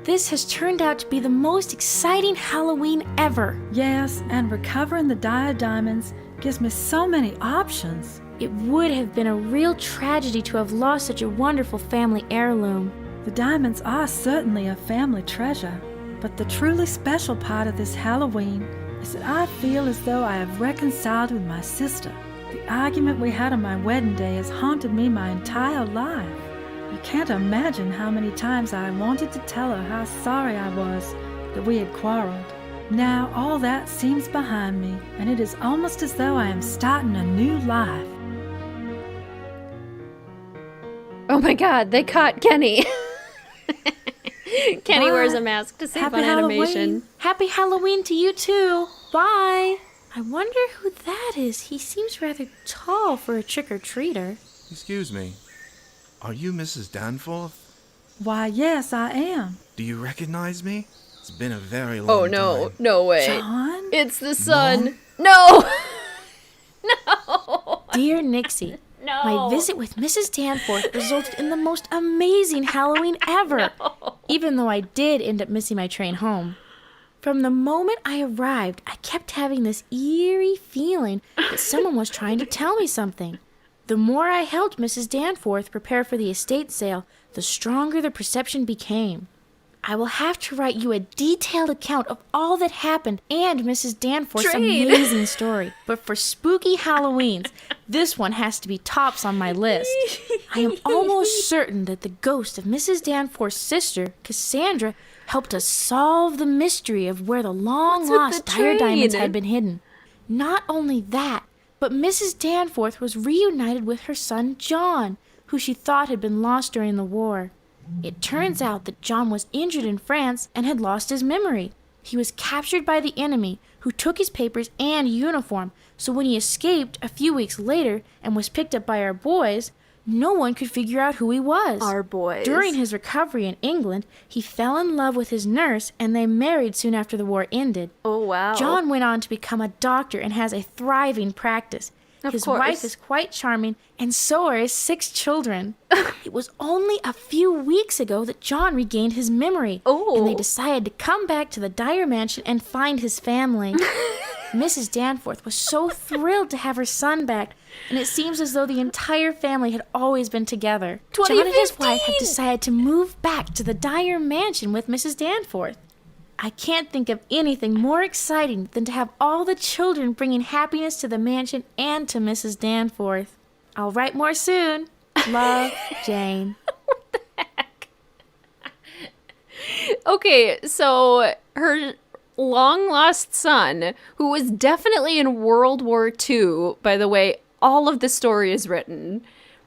This has turned out to be the most exciting Halloween ever. Yes, and recovering the Dire Diamonds gives me so many options. It would have been a real tragedy to have lost such a wonderful family heirloom. The diamonds are certainly a family treasure, but the truly special part of this Halloween is that I feel as though I have reconciled with my sister. The argument we had on my wedding day has haunted me my entire life. You can't imagine how many times I wanted to tell her how sorry I was that we had quarreled. Now all that seems behind me, and it is almost as though I am starting a new life. Oh my god, they caught Kenny. Kenny Bye. wears a mask to save Happy on animation. Halloween. Happy Halloween to you too. Bye. I wonder who that is. He seems rather tall for a trick-or-treater. Excuse me. Are you Mrs. Danforth? Why, yes, I am. Do you recognize me? It's been a very long Oh no, time. no way. John? It's the sun. No! No! Dear Nixie, No. my visit with Mrs. Danforth resulted in the most amazing Halloween ever, even though I did end up missing my train home. From the moment I arrived, I kept having this eerie feeling that someone was trying to tell me something. The more I helped Mrs. Danforth prepare for the estate sale, the stronger the perception became. I will have to write you a detailed account of all that happened and Mrs. Danforth's Trade. amazing story. But for spooky Halloweens, this one has to be tops on my list. I am almost certain that the ghost of Mrs. Danforth's sister, Cassandra, helped us solve the mystery of where the long-lost the dire diamonds trade? had been hidden. Not only that, but Mrs. Danforth was reunited with her son John, who she thought had been lost during the war. It turns out that John was injured in France and had lost his memory. He was captured by the enemy, who took his papers and uniform, so when he escaped a few weeks later and was picked up by our boys, no one could figure out who he was. Our boys. During his recovery in England, he fell in love with his nurse and they married soon after the war ended. Oh wow. John went on to become a doctor and has a thriving practice. His course. wife is quite charming, and so are his 6 children. It was only a few weeks ago that John regained his memory, and they Oh. decided to come back to the Dyer mansion and find his family. Mrs. Danforth was so thrilled to have her son back, and it seems as though the entire family had always been together. John and his wife have 2015. decided to move back to the Dyer mansion with Mrs. Danforth. I can't think of anything more exciting than to have all the children bringing happiness to the mansion and to Mrs. Danforth. I'll write more soon. Love, Jane. Okay, so her long lost son, who was definitely in World War II, by the way, all of the story is written,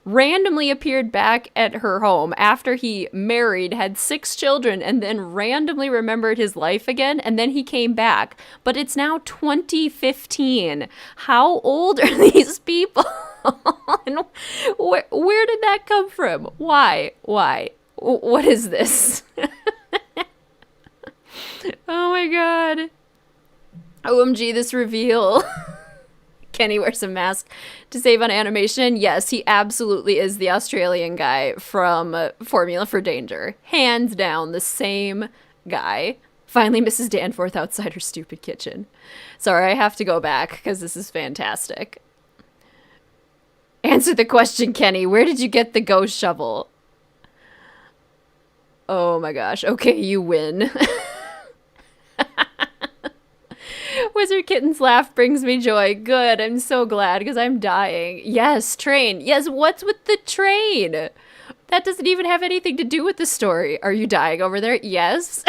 randomly appeared back at her home after he married, had 6 children, and then randomly remembered his life again, and then he came back. But it's now 2015. How old are these people? And where did that come from? Why? What is this? Oh my god. OMG, this reveal. Kenny wears a mask to save on animation. Yes, he absolutely is the Australian guy from Formula for Danger. Hands down, the same guy. Finally, Mrs. Danforth outside her stupid kitchen. Sorry, I have to go back because this is fantastic. Answer the question, Kenny. Where did you get the ghost shovel? Oh my gosh. Okay, you win. WizardKitten's laugh brings me joy. Good, I'm so glad because I'm dying. Yes, train. Yes, what's with the train? That doesn't even have anything to do with the story. Are you dying over there? Yes.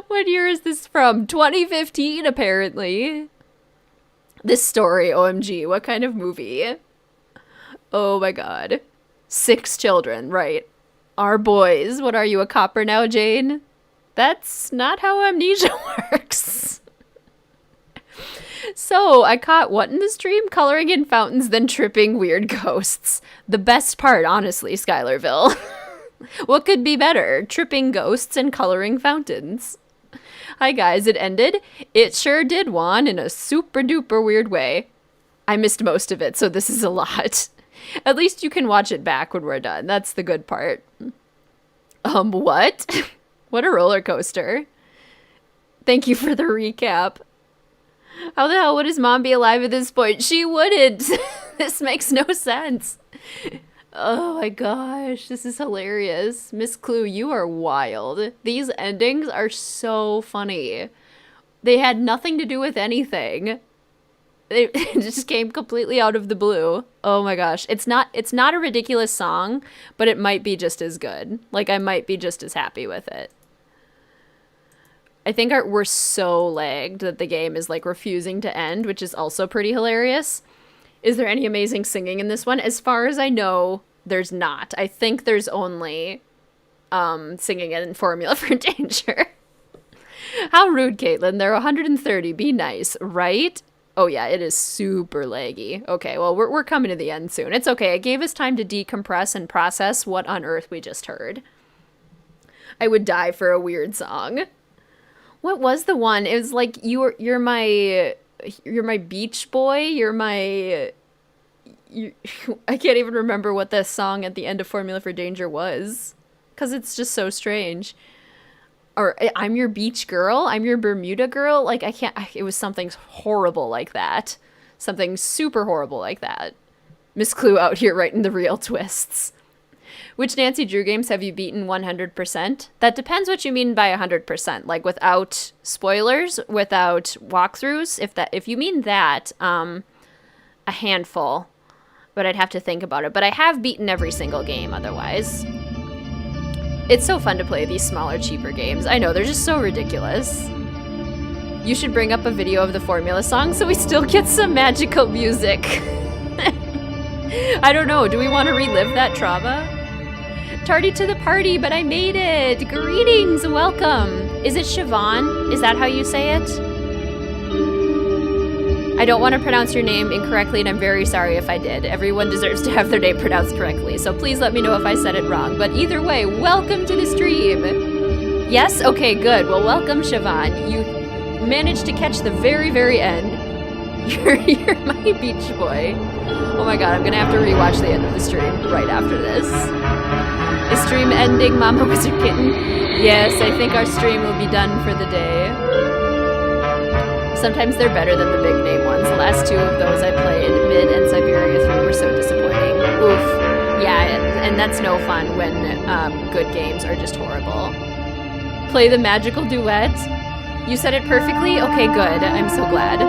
What year is this from? 2015, apparently. This story, OMG, what kind of movie? Oh my god. 6 children, right. Our boys. What are you, a copper now, Jane? That's not how amnesia works. So, I caught what in the stream? Coloring in fountains, then tripping weird ghosts. The best part, honestly, Skylarville. What could be better? Tripping ghosts and coloring fountains. Hi guys, it ended. It sure did, Juan, in a super duper weird way. I missed most of it, so this is a lot. At least you can watch it back when we're done. That's the good part. What? What a roller coaster. Thank you for the recap. How the hell would his mom be alive at this point? She wouldn't. This makes no sense. Oh my gosh, this is hilarious. Miss Clue, you are wild. These endings are so funny. They had nothing to do with anything. It just came completely out of the blue. Oh my gosh. It's not a ridiculous song, but it might be just as good. Like, I might be just as happy with it. I think we're so lagged that the game is like refusing to end, which is also pretty hilarious. Is there any amazing singing in this one? As far as I know, there's not. I think there's only singing in Formula for Danger. How rude, Caitlin. They're 130. Be nice, right? Oh yeah, it is super laggy. Okay, well, we're coming to the end soon. It's okay. It gave us time to decompress and process what on earth we just heard. I would die for a weird song. What was the one? It was like you're my beach boy. I can't even remember what the song at the end of Formula for Danger was, because it's just so strange. Or I'm your beach girl. I'm your Bermuda girl. Like, I can't. It was something horrible like that. Something super horrible like that. Miss Clue out here writing the real twists. Which Nancy Drew games have you beaten 100%? That depends what you mean by 100%. Like, without spoilers, without walkthroughs. If you mean that, a handful. But I'd have to think about it. But I have beaten every single game otherwise. It's so fun to play these smaller, cheaper games. I know, they're just so ridiculous. You should bring up a video of the Formula song so we still get some magical music. I don't know, do we want to relive that trauma? Tardy to the party, but I made it! Greetings, welcome! Is it Siobhan? Is that how you say it? I don't want to pronounce your name incorrectly, and I'm very sorry if I did. Everyone deserves to have their name pronounced correctly, so please let me know if I said it wrong. But either way, welcome to the stream! Yes? Okay, good. Well, welcome, Siobhan. You managed to catch the very, very end. You're my beach boy. Oh my god, I'm gonna have to rewatch the end of the stream right after this. Is stream ending, Mama WizardKitten? Yes, I think our stream will be done for the day. Sometimes they're better than the big name ones. The last 2 of those I played, Mid and Siberia 3, were so disappointing. Oof. Yeah, and that's no fun when good games are just horrible. Play the magical duet. You said it perfectly? Okay, good. I'm so glad.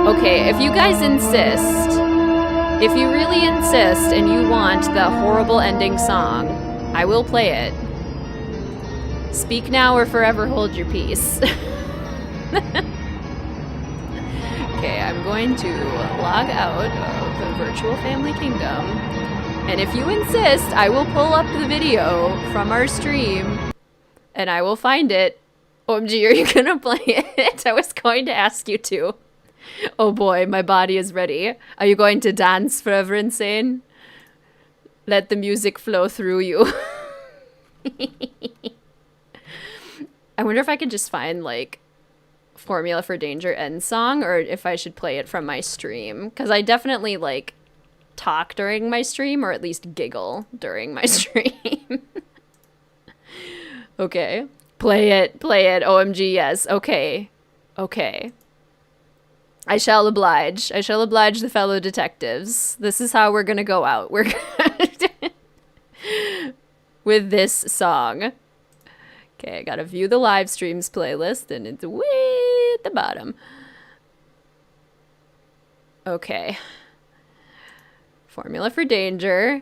Okay, if you guys insist, if you really insist and you want the horrible ending song, I will play it. Speak now or forever hold your peace. Okay, I'm going to log out of the Virtual Family Kingdom. And if you insist, I will pull up the video from our stream and I will find it. OMG, are you gonna play it? I was going to ask you to. Oh boy, my body is ready. Are you going to dance Forever Insane? Let the music flow through you. I wonder if I could just find like Formula for Danger end song, or if I should play it from my stream, because I definitely like talk during my stream, or at least giggle during my stream. Okay, play it, OMG, yes. Okay. I shall oblige the fellow detectives. This is how we're gonna go out. We're with this song. Okay, I gotta view the live streams playlist, and it's way at the bottom. Okay. Formula for Danger.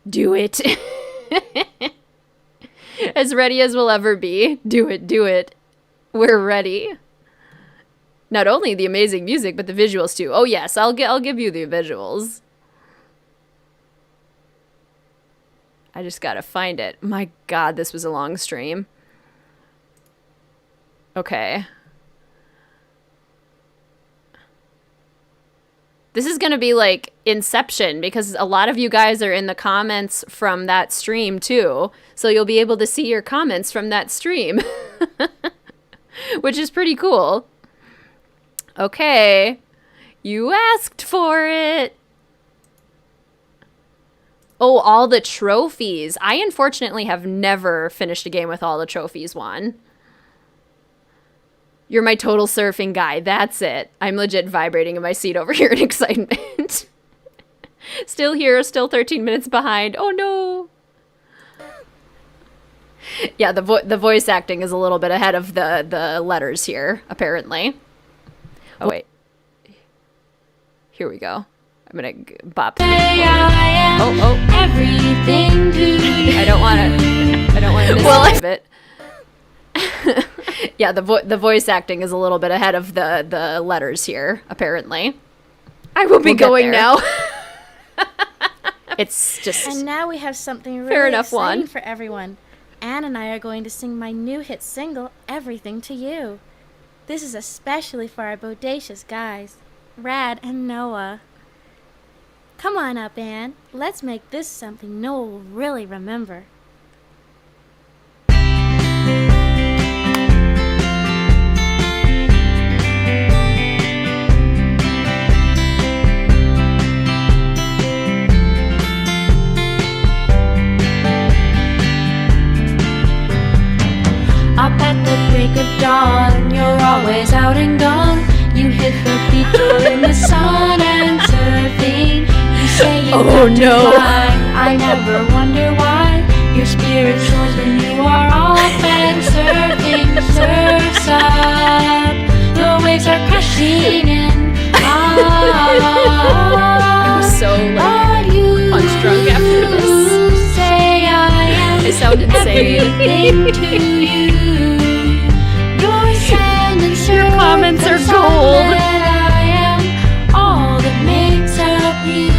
Do it. As ready as we'll ever be. Do it. We're ready. Not only the amazing music, but the visuals too. Oh yes, I'll give you the visuals. I just gotta find it. My god, this was a long stream. Okay. This is gonna be like Inception, because a lot of you guys are in the comments from that stream too. So you'll be able to see your comments from that stream. Which is pretty cool. Okay. You asked for it. Oh, all the trophies. I unfortunately have never finished a game with all the trophies won. You're my total surfing guy. That's it. I'm legit vibrating in my seat over here in excitement. Still here, still 13 minutes behind. Oh no. Yeah, the voice acting is a little bit ahead of the letters here, apparently. Oh wait. Here we go. I'm gonna bop. Oh. Everything to you. I don't want to describe it. Yeah, the voice acting is a little bit ahead of the letters here, apparently. I will be going now. It's just And now we have something really fair enough exciting one. for everyone. Anne and I are going to sing my new hit single, Everything to You. This is especially for our bodacious guys, Rad and Noah. Come on up, Anne. Let's make this something Noah will really remember. Up at the break of dawn, you're always out and gone. You hit the beach or in the sun and surfing. You say you love to fly. I never wonder why. Your spirit soars when you are off and surfing. Surfs up, the waves are crashing in. I'm so like punch drunk after this. Say I am. I sound insane. Everything to you. Your sand and Your comments are gold. I am all that makes up you.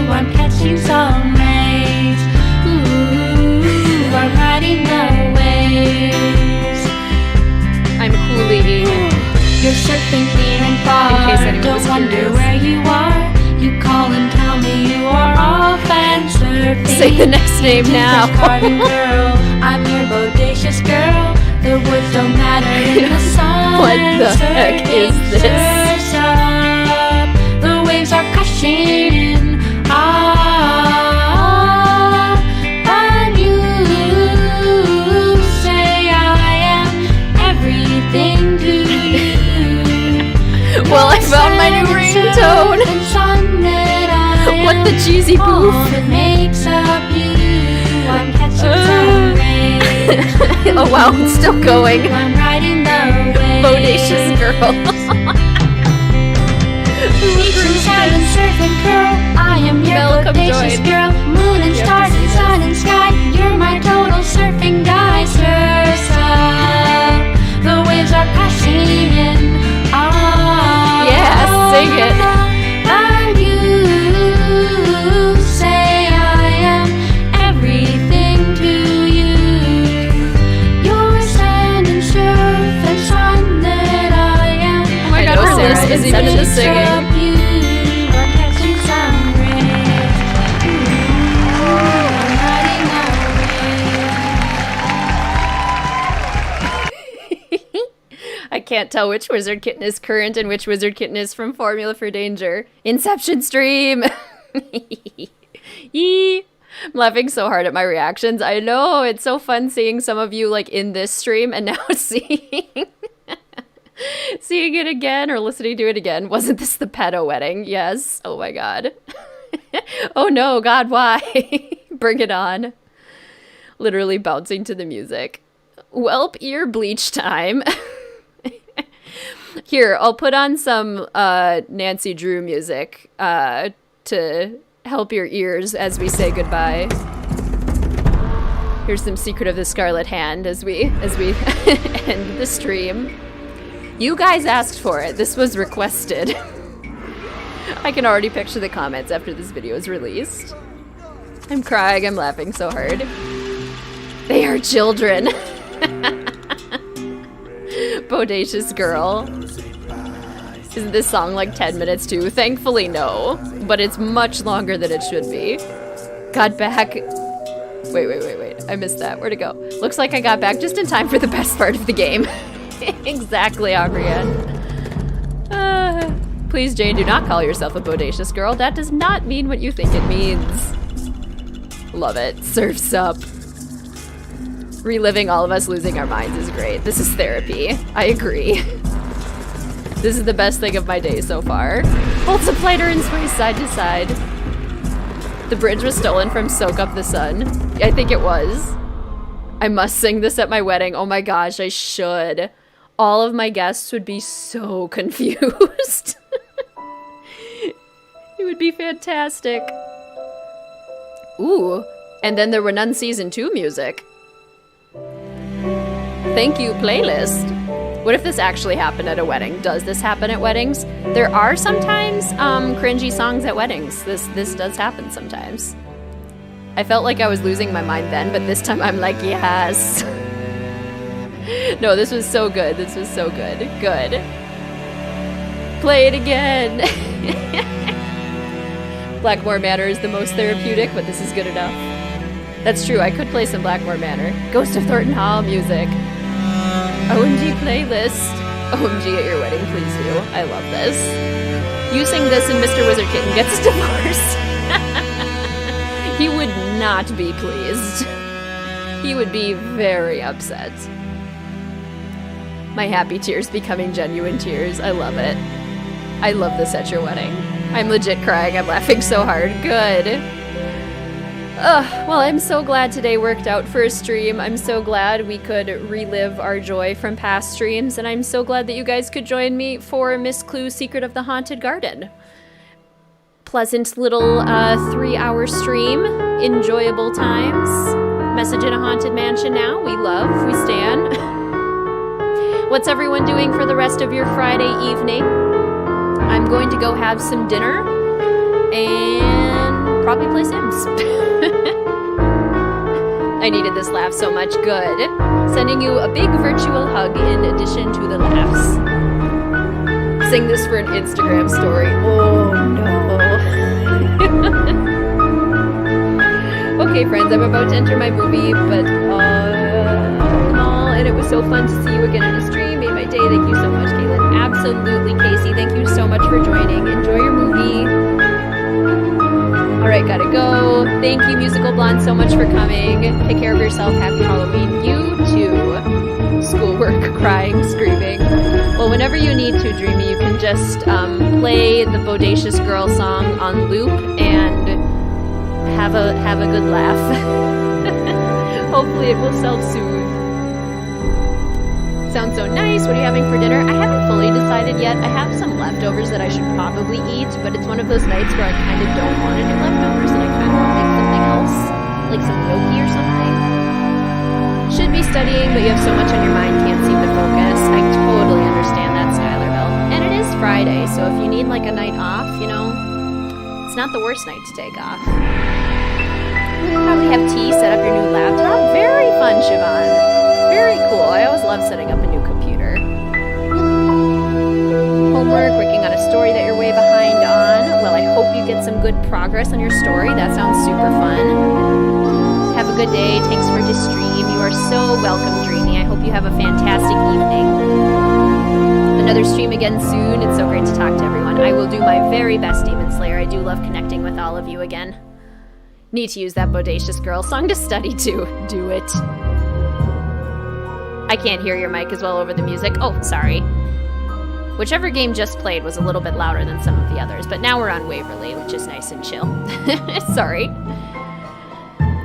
I'm catching some rays. Ooh, I'm riding the waves. I'm coolly. You're surfing near and far. In case anyone was Don't wonder curious. where you are. You call and tell me you are off and surfing. Say the next name now. Carving girl, I'm your bodacious girl. The woods don't matter in the sun. What the heck is this? Surfs up, the waves are crashing in. And you say I am everything to you. Well, I found my new ringtone. What the cheesy All boof. that makes up you. I'm catching some rays. Oh wow, it's still going. I'm riding the waves. Bodacious girl. Beach and sand and surfing curl. I am your Mel, come bodacious join. girl. Moon and You have stars to see and sun and sky. You're my total surfing guy. Surfs up, the waves are crashing in. even in the singing. I can't tell which WizardKitten is current and which WizardKitten is from Formula for Danger. Inception stream! Yee! I'm laughing so hard at my reactions. I know, it's so fun seeing some of you like in this stream and now seeing it again or listening to it again. Wasn't this the pedo wedding? Yes. Oh my god. Oh no, God, why? Bring it on. Literally bouncing to the music. Welp, ear bleach time. Here, I'll put on some Nancy Drew music to help your ears as we say goodbye. Here's some Secret of the Scarlet Hand as we end the stream. You guys asked for it. This was requested. I can already picture the comments after this video is released. I'm crying. I'm laughing so hard. They are children. Bodacious girl. Isn't this song like 10 minutes too? Thankfully, no. But it's much longer than it should be. Got back. Wait. I missed that. Where'd it go? Looks like I got back just in time for the best part of the game. Exactly, Abrienne. Please, Jane, do not call yourself a bodacious girl. That does not mean what you think it means. Love it. Surf's up. Reliving all of us losing our minds is great. This is therapy. I agree. This is the best thing of my day so far. Multiplier and sway side to side. The bridge was stolen from Soak Up the Sun. I think it was. I must sing this at my wedding. Oh my gosh, I should. All of my guests would be so confused. It would be fantastic. Ooh, and then there were none season 2 music. Thank you, playlist. What if this actually happened at a wedding? Does this happen at weddings? There are sometimes cringy songs at weddings. This does happen sometimes. I felt like I was losing my mind then, but this time I'm like, yes. No, this was so good. This was so good. Good. Play it again. Blackmore Manor is the most therapeutic, but this is good enough. That's true, I could play some Blackmore Manor. Ghost of Thornton Hall music. OMG playlist. OMG at your wedding, please do. I love this. You sing this and Mr. WizardKitten gets divorced. He would not be pleased. He would be very upset. My happy tears becoming genuine tears. I love it. I love this at your wedding. I'm legit crying. I'm laughing so hard. Good. Well, I'm so glad today worked out for a stream. I'm so glad we could relive our joy from past streams, and I'm so glad that you guys could join me for Miss Clue's Secret of the Haunted Garden. Pleasant little 3-hour stream. Enjoyable times. Message in a haunted mansion now. We love. We stan. What's everyone doing for the rest of your Friday evening? I'm going to go have some dinner and probably play Sims. I needed this laugh so much. Good. Sending you a big virtual hug in addition to the laughs. Sing this for an Instagram story. Oh no. Okay, friends, I'm about to enter my movie, but and it was so fun to see you again on a stream. Made my day. Thank you so much, Caitlin. Absolutely, Casey. Thank you so much for joining. Enjoy your movie. All right, gotta go. Thank you, Musical Blonde, so much for coming. Take care of yourself. Happy Halloween. You too. Schoolwork, crying, screaming. Well, whenever you need to, Dreamy, you can just play the Bodacious Girl song on loop and have a good laugh. Hopefully it will self-soothe. Sounds so nice. What are you having for dinner? I haven't fully decided yet. I have some leftovers that I should probably eat, but it's one of those nights where I kind of don't want to do leftovers and I kind of want to make something else, like some gnocchi or something. Should be studying, but you have so much on your mind, can't seem to focus. I totally understand that, Skylarville. And it is Friday, so if you need like a night off, you know, it's not the worst night to take off. Probably have tea, set up your new laptop. Very fun, Siobhan. Very cool. I always love setting up a new computer. Homework, working on a progress on your story. That sounds super fun. Have a good day. Thanks for this stream. You are so welcome, Dreamy. I hope you have a fantastic evening. Another stream again soon. It's so great to talk to everyone. I will do my very best, Demon Slayer. I do love connecting with all of you again. Need to use that Bodacious Girl song to study to. Do it. I can't hear your mic as well over the music. Oh, sorry. Whichever game just played was a little bit louder than some of the others, but now we're on Waverly, which is nice and chill. Sorry.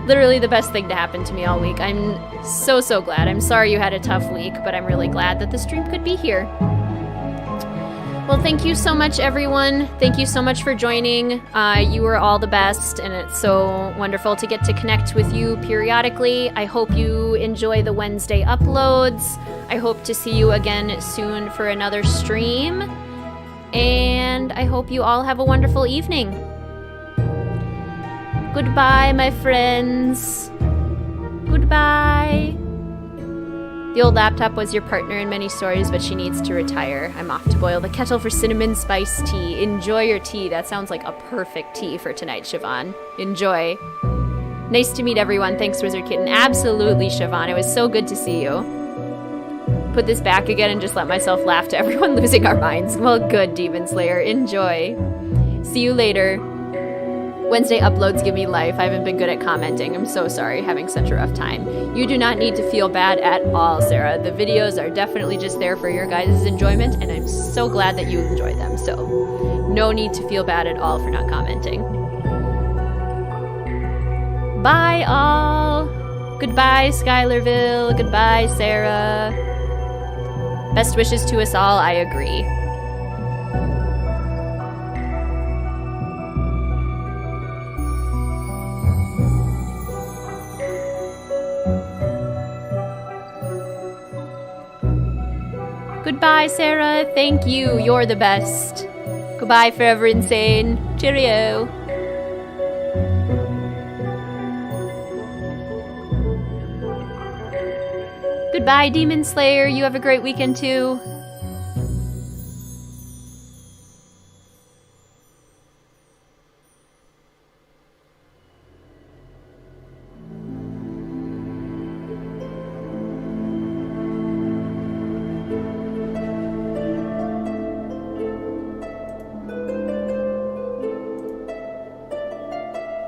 Literally the best thing to happen to me all week. I'm so glad. I'm sorry you had a tough week, but I'm really glad that the stream could be here. Well, thank you so much, everyone. Thank you so much for joining. You were all the best, and it's so wonderful to get to connect with you periodically. I hope you enjoy the Wednesday uploads. I hope to see you again soon for another stream. And I hope you all have a wonderful evening. Goodbye, my friends. Goodbye. The old laptop was your partner in many stories, but she needs to retire. I'm off to boil the kettle for cinnamon spice tea. Enjoy your tea. That sounds like a perfect tea for tonight, Siobhan. Enjoy. Nice to meet everyone. Thanks, WizardKitten. Absolutely, Siobhan. It was so good to see you. Put this back again and just let myself laugh to everyone losing our minds. Well, good, Demon Slayer. Enjoy. See you later. Wednesday uploads give me life. I haven't been good at commenting. I'm so sorry having such a rough time. You do not need to feel bad at all, Sarah. The videos are definitely just there for your guys' enjoyment, and I'm so glad that you enjoy them. So no need to feel bad at all for not commenting. Bye, all. Goodbye, Skylarville. Goodbye, Sarah. Best wishes to us all. I agree. Goodbye, Sarah. Thank you. You're the best. Goodbye, Forever Insane. Cheerio. Goodbye, Demon Slayer. You have a great weekend, too.